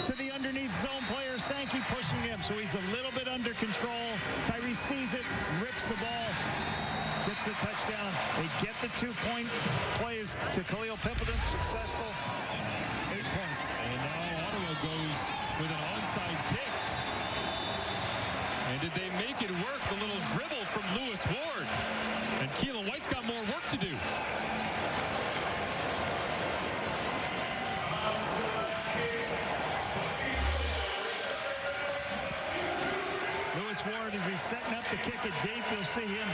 S5: to the underneath zone player, Sankey, pushing him. So he's a little bit under control. Tyree sees it, rips the ball, gets the touchdown. They get the 2-point plays to Khalil Pimpleton. Successful. 8 points.
S4: And now Ottawa goes with an onside kick. And did they make it work? The little dribble from Lewis Ward. And Keelan White's got more work to do.
S5: Lewis Ward, as he's setting up to kick it deep, you'll see him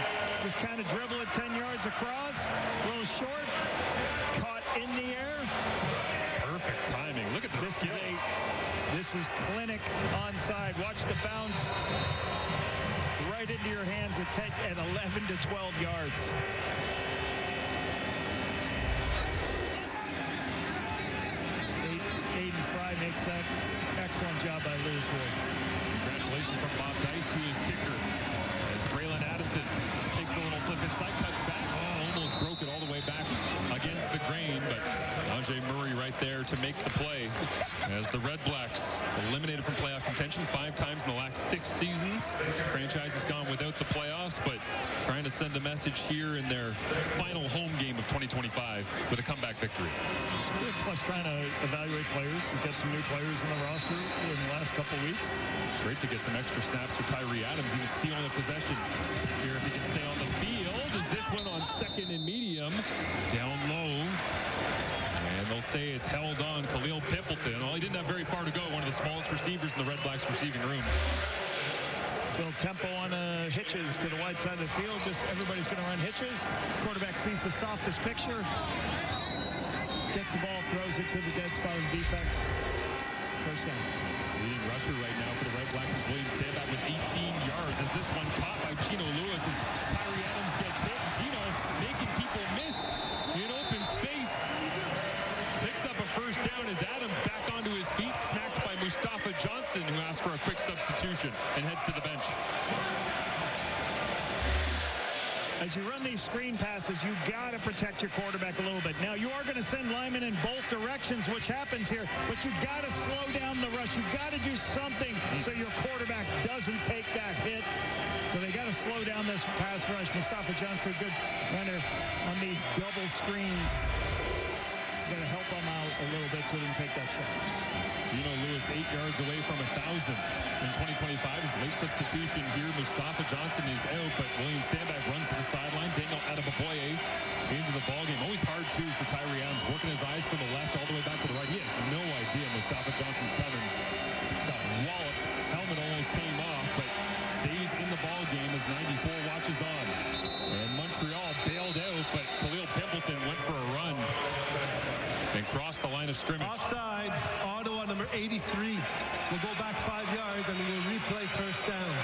S5: just kind of dribble it 10 yards across. A little short. Caught in the air.
S4: Perfect timing. Look at the skill.
S5: This is clinic onside. Watch the bounce right into your hands at 11 to 12 yards. Aiden Fry makes that excellent job by Lewis Ward.
S4: Congratulations from Bob Dice to his kicker as Braylon Addison takes the little flip inside, cuts back. Oh, almost broke it all the way back against the grain, but Ajay Murray right there to make the play as the RedBlacks eliminated from playoff contention 5 times in the last 6 seasons. The franchise has gone without the playoffs, but trying to send a message here in their final home game of 2025 with a comeback victory.
S5: Plus trying to evaluate players, get some new players in the roster in the last couple weeks.
S4: Great to get some extra snaps for Tyree Adams, even stealing a possession here if he can stay on the field. Is this one on second and medium? Down low. And they'll say it's held on Khalil Pimpleton. Well, he didn't have very far to go. One of the smallest receivers in the RedBlacks receiving room.
S5: Little tempo on hitches to the wide side of the field. Just everybody's going to run hitches. Quarterback sees the softest picture. Gets the ball, throws it to the dead spot of the defense. First down.
S4: Leading rusher right now for the RedBlacks is William Standback with 18 yards. As this one caught by Gino Lewis as Tyree Adams gets hit. Gino making people miss in open space. Picks up a first down as Adams back onto his feet, smacked by Mustafa Johnson, who asked for a quick substitution and heads to the bench.
S5: As you run these screen passes, you got to protect your quarterback a little bit. Now, you are going to send linemen in both directions, which happens here, but you got to slow down the rush. You got to do something so your quarterback doesn't take that hit. So they got to slow down this pass rush. Mustafa Johnson, good runner on these double screens. Got to help him out a little bit so he can take that shot.
S4: Gino Lewis 8 yards away from 1,000 in 2025. His late substitution here. Mustafa Johnson is out, but William Standback runs to the sideline. Daniel Adeboboye into the ballgame. Always hard, too, for Tyree Adams. Working his eyes from the left all the way back to the right. He has no idea Mustafa Johnson's coming. Got walloped. Helmet almost came off, but stays in the ballgame as 94 watches on. And Montreal bailed out, but Khalil Pimpleton went for a run and crossed the line of scrimmage.
S6: Offside, Ottawa number 83 will go back 5 yards and will replay first down.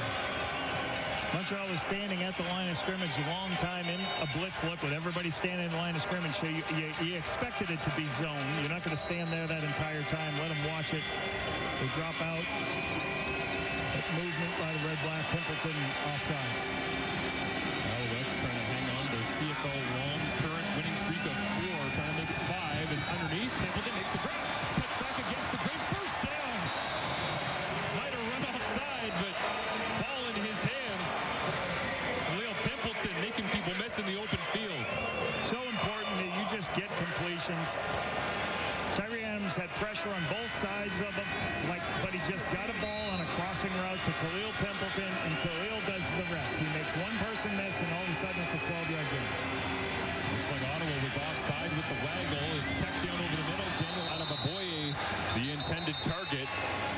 S5: Montreal was standing at the line of scrimmage a long time in a blitz look with everybody standing in the line of scrimmage. So you expected it to be zone. You're not going to stand there that entire time. Let them watch it. They drop out. Movement by the RedBlack. Pimpleton offsides.
S4: Alouettes trying to hang on their CFL long current winning streak of 4, trying to make it 5 is underneath. Pimpleton makes the grab. Touch back against the grain. First down. Might have run offside, but ball in his hand. in the open field.
S5: So important that you just get completions. Tyree Adams had pressure on both sides of him, but he just got a ball on a crossing route to Khalil Pimpleton, and Khalil does the rest. He makes one person miss, and all of a sudden it's a 12-yard gain.
S4: Looks like Ottawa was offside with the waggle. Is checked down over the middle. Daniel Alouettes, the intended target,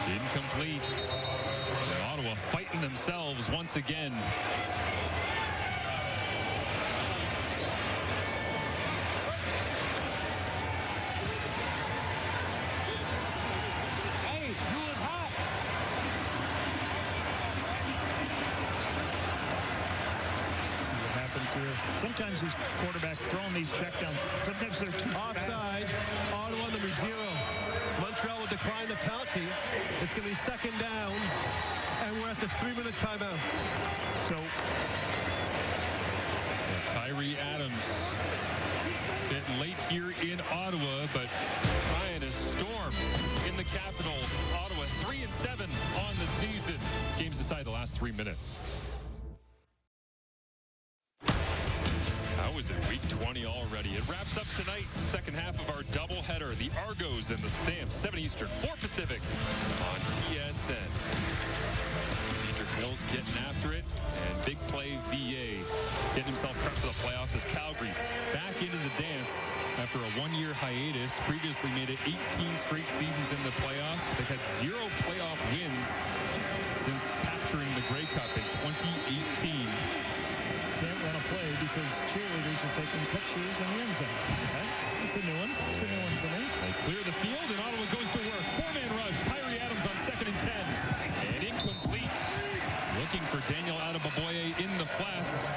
S4: incomplete. And Ottawa fighting themselves once again.
S5: Sometimes these quarterbacks throwing these checkdowns, sometimes they're too
S6: offside.
S5: Fast.
S6: Ottawa number 0. Montreal will decline the penalty. It's going to be second down, and we're at the 3-minute timeout.
S5: So
S4: Tyree Adams bit late here in Ottawa, but trying to storm in the capital. Ottawa 3-7 on the season. Games decided the last 3 minutes. How is it week 20 already? It wraps up tonight, second half of our doubleheader. The Argos and the Stamps, 7 Eastern, 4 Pacific on TSN. Dietrich Mills getting after it, and big play VA getting himself prepped for the playoffs as Calgary back into the dance after a 1-year hiatus. Previously made it 18 straight seasons in the playoffs, but they've had 0 playoff wins since capturing the Grey Cup in 2018.
S5: Can't run a play because cheerleaders are taking pictures in the end zone. Okay? That's a new one. That's a new one for me.
S4: They clear the field, and Ottawa goes to work. 4-man rush. Tyree Adams on 2nd and 10. And incomplete. Looking for Daniel Alouettes in the flats.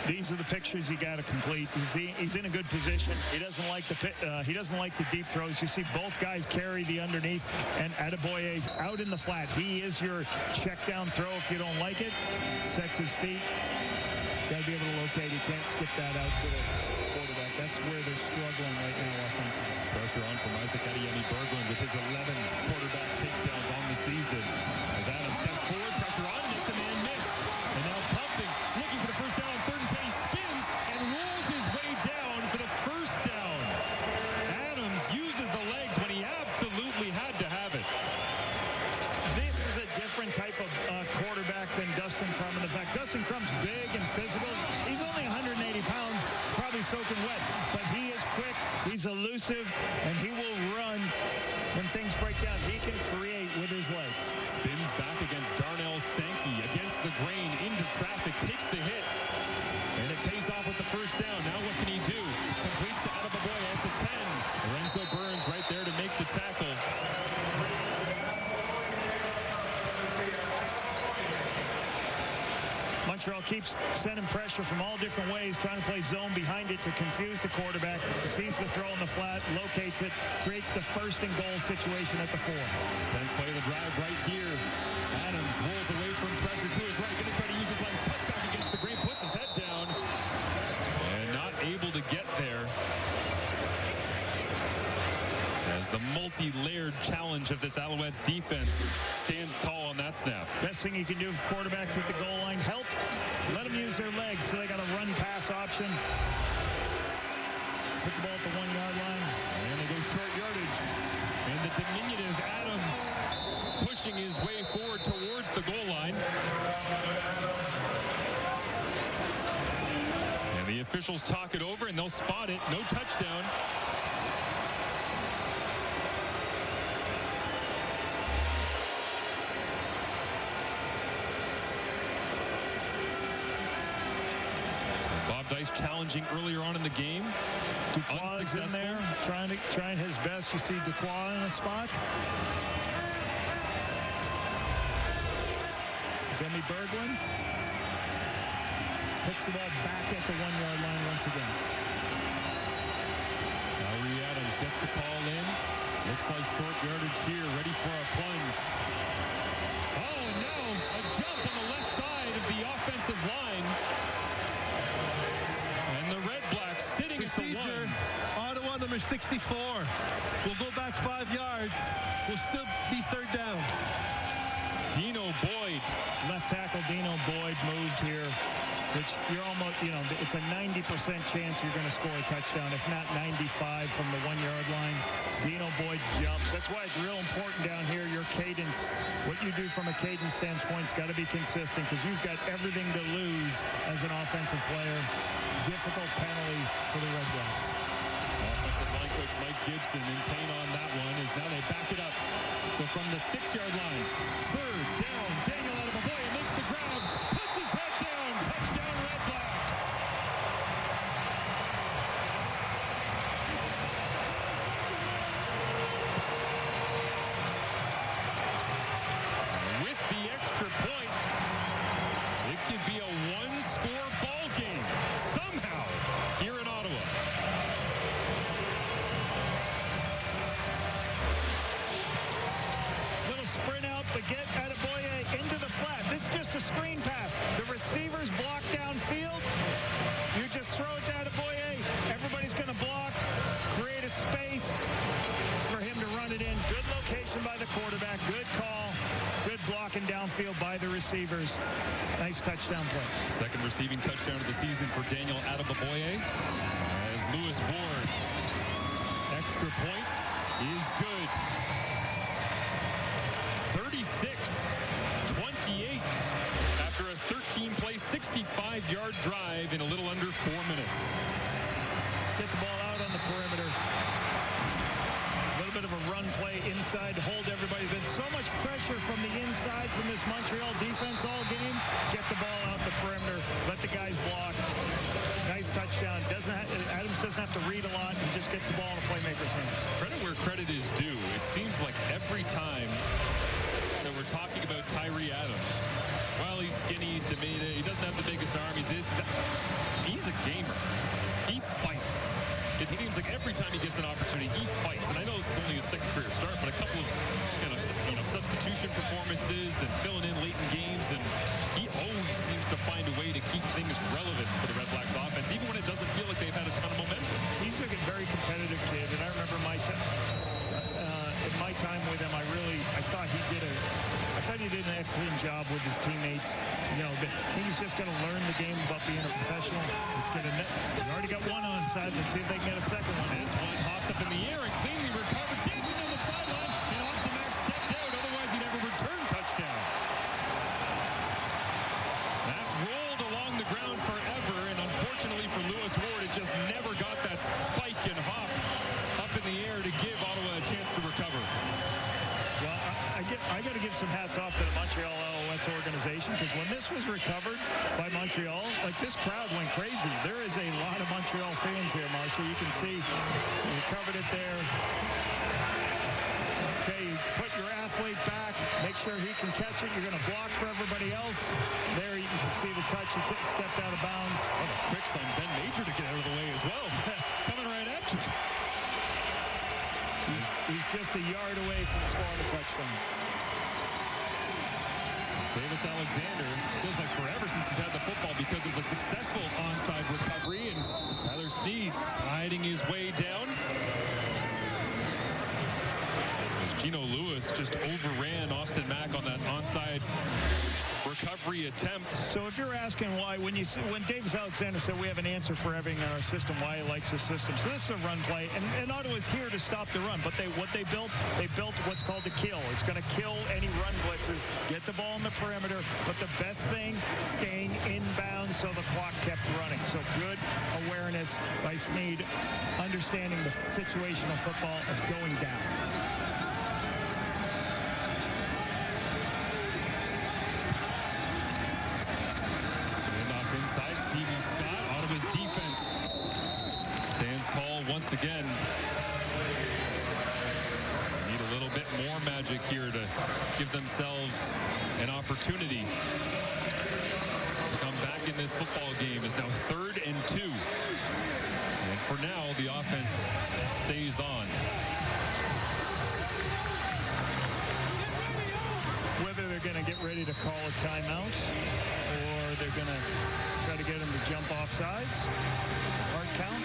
S5: These are the pictures you got to complete. He's in a good position. He doesn't like the deep throws. You see both guys carry the underneath, and Alouettes out in the flat. He is your check down throw if you don't like it. Sets his feet. Got to be able to locate. He can't skip that out to the quarterback. That's where they're struggling right now offensively.
S4: Pressure on from Isaac Berglund with his 11 quarterback takedowns on the season. As Adams steps forward, pressure on, makes a man miss. And now pumping, looking for the first down on 3rd and 10. He spins and rolls his way down for the first down. Adams uses the legs when he absolutely had to have it.
S5: This is a different type of quarterback than Dustin Crum. In fact, Dustin Crum's big and physical. He's only 180 pounds, probably soaking wet, but he is quick, he's elusive, and he will run when things break down. He can create with his legs.
S4: Spins back against Darnell Sankey, against the grain, into traffic, takes the hit, and it pays off with the first down. Now what can he do? Completes to Alouettes at the 10. Lorenzo Burns right there to make the tackle.
S5: Montreal keeps sending pressure from all different ways, trying to play zone behind it to confuse the quarterback. Sees the throw in the flat, locates it, creates the 1st and goal situation at the 4.
S4: 10th play of the drive right here. Adams rolls away from pressure to his right. Going to try to use his legs. Cuts back against the grain, puts his head down, and not able to get there. As the multi-layered challenge of this Alouettes defense stands tall on that snap.
S5: Best thing you can do for quarterbacks at the goal line, help. Let them use their legs, so they got a run-pass option. Put the ball at the 1-yard line.
S4: And they go short yardage. And the diminutive Adams pushing his way forward towards the goal line. And the officials talk it over, and they'll spot it. No touchdown. Dice challenging earlier on in the game.
S5: Duquois is in there, trying his best. You see Duquois in a spot. Demi Berglund puts the ball back at the 1-yard line once again.
S4: Tyree Adams gets the call in. Looks like short yardage here, ready for a plunge. Oh no, a jump on the left side of the offensive line. And the RedBlacks sitting at the 1.
S6: Ottawa number 64 will go back 5 yards. Will still be 3rd down.
S5: left tackle Dino Boyd moved here, which you're almost, it's a 90% chance you're going to score a touchdown, if not 95 from the 1-yard line. Dino Boyd jumps. That's why it's real important down here, your cadence. What you do from a cadence standpoint has got to be consistent because you've got everything to lose as an offensive player. Difficult penalty for the RedBlacks.
S4: Offensive line coach Mike Gibson in pain on that one as now they back it up. So from the 6-yard line, third down, Daniel Alouettes makes the grab, puts his head down, touchdown RedBlacks. With the extra point, it could be a one-score ball game somehow here in Ottawa.
S5: Sprint out, but get Alouettes into the flat. This is just a screen pass. The receivers block downfield. You just throw it to Alouettes. Everybody's going to block, create a space for him to run it in. Good location by the quarterback. Good call. Good blocking downfield by the receivers. Nice touchdown play.
S4: Second receiving touchdown of the season for Daniel Alouettes as Lewis Ward. Extra point is good. 36-28 after a 13-play, 65-yard drive in a little under 4 minutes.
S5: Get the ball out on the perimeter. A little bit of a run play inside to hold everybody. There's so much pressure from the inside from this Montreal defense all game. Get the ball out the perimeter. Let the guys block. Nice touchdown. Adams doesn't have to read a lot. He just gets the ball in the playmaker's hands.
S4: Credit where credit is due. It seems like every time that we're talking about Tyree Adams, well, he's skinny, he's diminutive, he doesn't have the biggest arm, he's this, he's that. He's a gamer. He fights. It seems like every time he gets an opportunity, he fights. And I know this is only his second career start, but a couple of substitution performances and filling in late in games, and he always seems to find a way to keep things relevant for the RedBlacks offense, even when it doesn't feel like they've had a ton of momentum.
S5: He's a very competitive kid, and I remember in my time with him, I thought he did an excellent job with his teammates. He's just going to learn the game about being a professional. We already got one onside. Let's see if they can get a second one.
S4: This one hops up in the air and cleanly recovered, dancing on the sideline, and Austin Mack stepped out. Otherwise, he'd have a return touchdown. That rolled along the ground forever, and unfortunately for Lewis Ward, it just never got that spike and hop up in the air to give Ottawa a chance to recover.
S5: Well, I got to give some hats off to the Montreal Alouettes organization, because when this was recovered by Montreal, this crowd went crazy. There is a lot of Montreal fans here, Marshall. You can see they recovered it there. Okay, put your athlete back. Make sure he can catch it. You're going to block for everybody else. There you can see the touch. He stepped out of bounds.
S4: What a quicks on Ben Major to get out of the way as well. Coming right at you.
S5: He's just a yard away from scoring a touchdown.
S4: Davis Alexander, feels like forever since he's had the football because of the successful onside recovery, and Tyler Sneed sliding his way down. As Gino Lewis just overran Austin Mack on that onside recovery attempt.
S5: So if you're asking why, when Davis Alexander said we have an answer for everything in our system, why he likes his system. So this is a run play, and Ottawa's here to stop the run. But what they built what's called a kill. It's going to kill any run blitzes, get the ball in the perimeter, but the best thing, staying inbound so the clock kept running. So good awareness by Sneed, understanding the situation of football of going down.
S4: Once again, need a little bit more magic here to give themselves an opportunity to come back in this football game. Is now 3rd and 2. And for now, the offense stays on.
S5: Whether they're going to get ready to call a timeout or they're going to try to get him to jump off sides, hard count.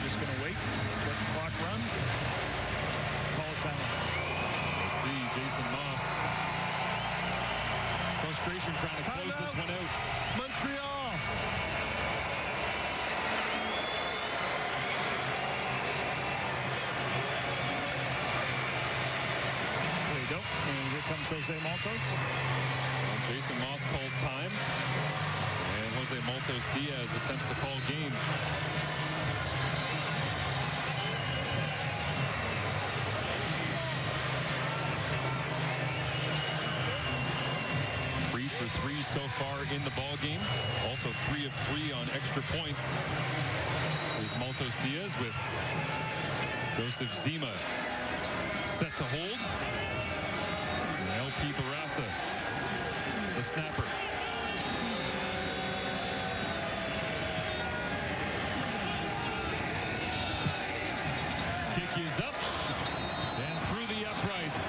S5: Just going to wait, let the clock run.
S4: frustration trying to close this one out.
S6: Montreal.
S5: There you go. And here comes Jose Maltos.
S4: Well, Jason Moss calls time. And Jose Maltos Diaz attempts to call game. 3 for 3 so far in the ball game. Also 3 of 3 on extra points. Here's Maltos Diaz with Joseph Zima set to hold. And LP Barassa, the snapper. Kick is up and through the uprights.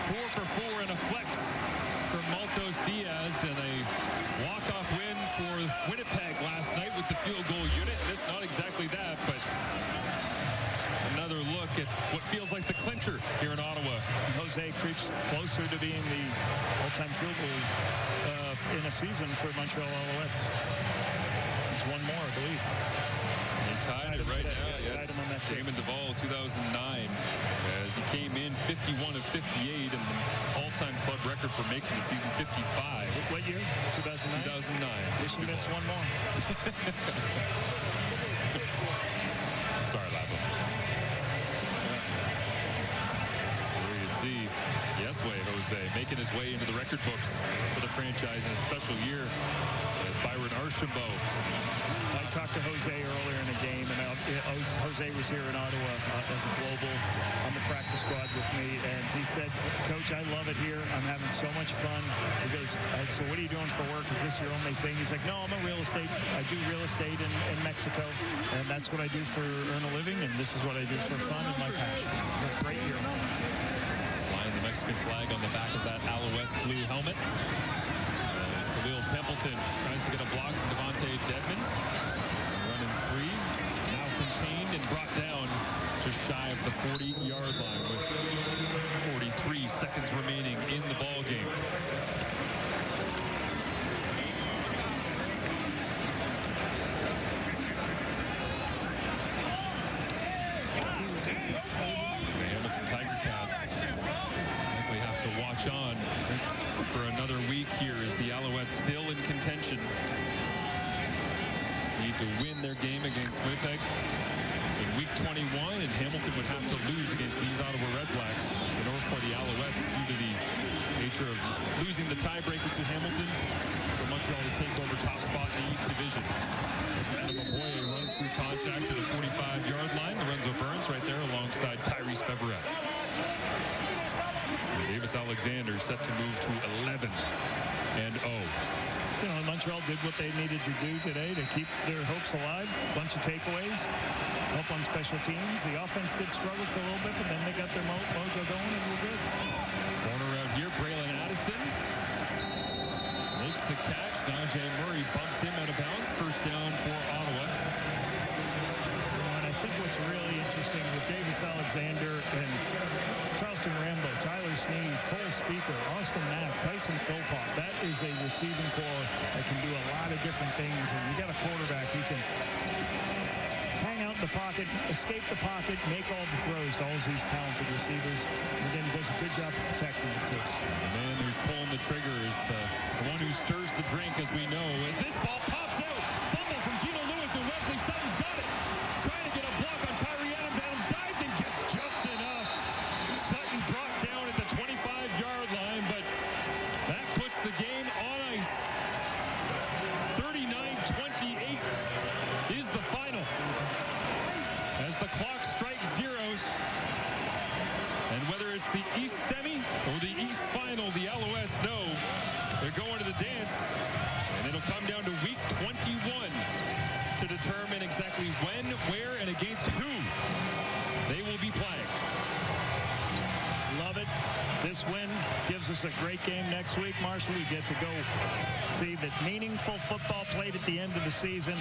S4: 4 for 4 and a flex for Maltos Diaz, and a walk-off win for Winnipeg last night with the field goal unit. This not exactly that, but another look at what feels like the clincher here in Ottawa.
S5: Jose creeps closer to being the all-time field goal in a season for Montreal Alouettes. It's one more, I believe.
S4: He tied it right now.
S5: Yeah, tied him on that
S4: Damon Duvall, 2009, as he came in 51 of 58, and the all-time club record for making the season 55.
S5: What year? 2009?
S4: 2009.
S5: Wish you missed one more.
S4: Sorry, Lava. There you see Yesway Jose making his way into the record books for the franchise in a special year as Byron Archambault.
S5: I talked to Jose earlier in the game, and Jose was here in Ottawa as a global on the practice squad with me, and he said, Coach, I love it here. I'm having so much fun. He goes, so what are you doing for work? Is this your only thing? He's like, no, I'm a real estate. I do real estate in Mexico, and that's what I do for earn a living, and this is what I do for fun and my passion. It's a great year.
S4: Flying the Mexican flag on the back of that Alouettes blue helmet. As Khalil Pimpleton tries to get a block from Devontae Dedman. Running free, now contained and brought down just shy of the 40-yard line with 43 seconds remaining in the ball game. The Hamilton Tiger Cats likely have to watch on for another week here as the Alouettes still in contention. Need to win their game against Winnipeg in week 21, and Hamilton would have to lose against these Ottawa RedBlacks in order for the Alouettes, due to the nature of losing the tiebreaker to Hamilton, for Montreal to take over top spot in the East Division. Boye runs through contact to the 45-yard line. Lorenzo Burns right there alongside Tyrese Beverette. Davis Alexander set to move to 11-0.
S5: You know, Montreal did what they needed to do today to keep their hopes alive. Bunch of takeaways, help on special teams. The offense did struggle for a little bit, but then they got their mojo going and we're good.
S4: Corner out here, Braylon Addison makes the catch. Najee Murray bumps him out of bounds. First down for Ottawa.
S5: And I think what's really interesting with Davis Alexander and Charleston Rambo, Tyler Sneed, Cole Speaker, Austin Mack, Tyson Philpott, that is a receiving corps that can do a lot of different things. And you got a quarterback who can hang out in the pocket, escape the pocket, make all the throws to all these talented receivers. And again, he does a good job of protecting it too.
S4: The man who's pulling the trigger is the one who stirs the drink, as we know, as this ball pops out. Fumble from Gino Lewis, and Wesley Sutton's got it. Trying to get a block on Tyree Adams. Adams dives and gets just enough. Sutton brought down at the 25-yard line, but that puts the game on ice. 39-28 is the final, as the clock strikes zeros. And whether it's the East semi or the East final, the Alouettes know they're going to the dance. And it'll come down to week 21 to determine exactly when, where, and against who they will be playing.
S5: Love it. This win gives us a great game next week. Marshall, we get to go see that meaningful football played at the end of the season.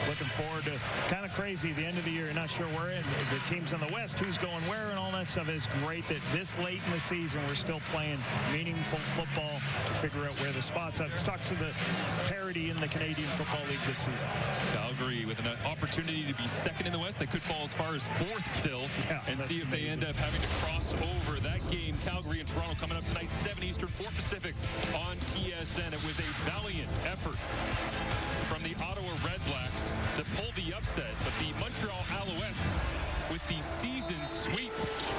S5: Looking forward to kind of crazy the end of the year. You're not sure where the teams in the West, who's going where and all that stuff. It's great that this late in the season we're still playing meaningful football to figure out where the spots are. Let's talk to the parity in the Canadian Football League this season.
S4: Calgary with an opportunity to be second in the West. They could fall as far as fourth still and see if they end up having to cross over. That game, Calgary and Toronto, coming up tonight, 7 Eastern, 4 Pacific on TSN. It was a valiant effort from the Ottawa RedBlacks to pull the upset, but the Montreal Alouettes with the season sweep,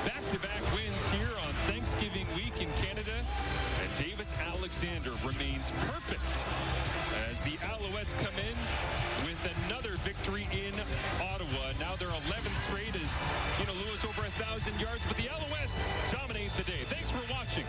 S4: back-to-back wins here on Thanksgiving week in Canada, and Davis Alexander remains perfect as the Alouettes come in with another victory in Ottawa. Now they're 11th straight as Gino Lewis over 1,000 yards, but the Alouettes dominate the day. Thanks for watching.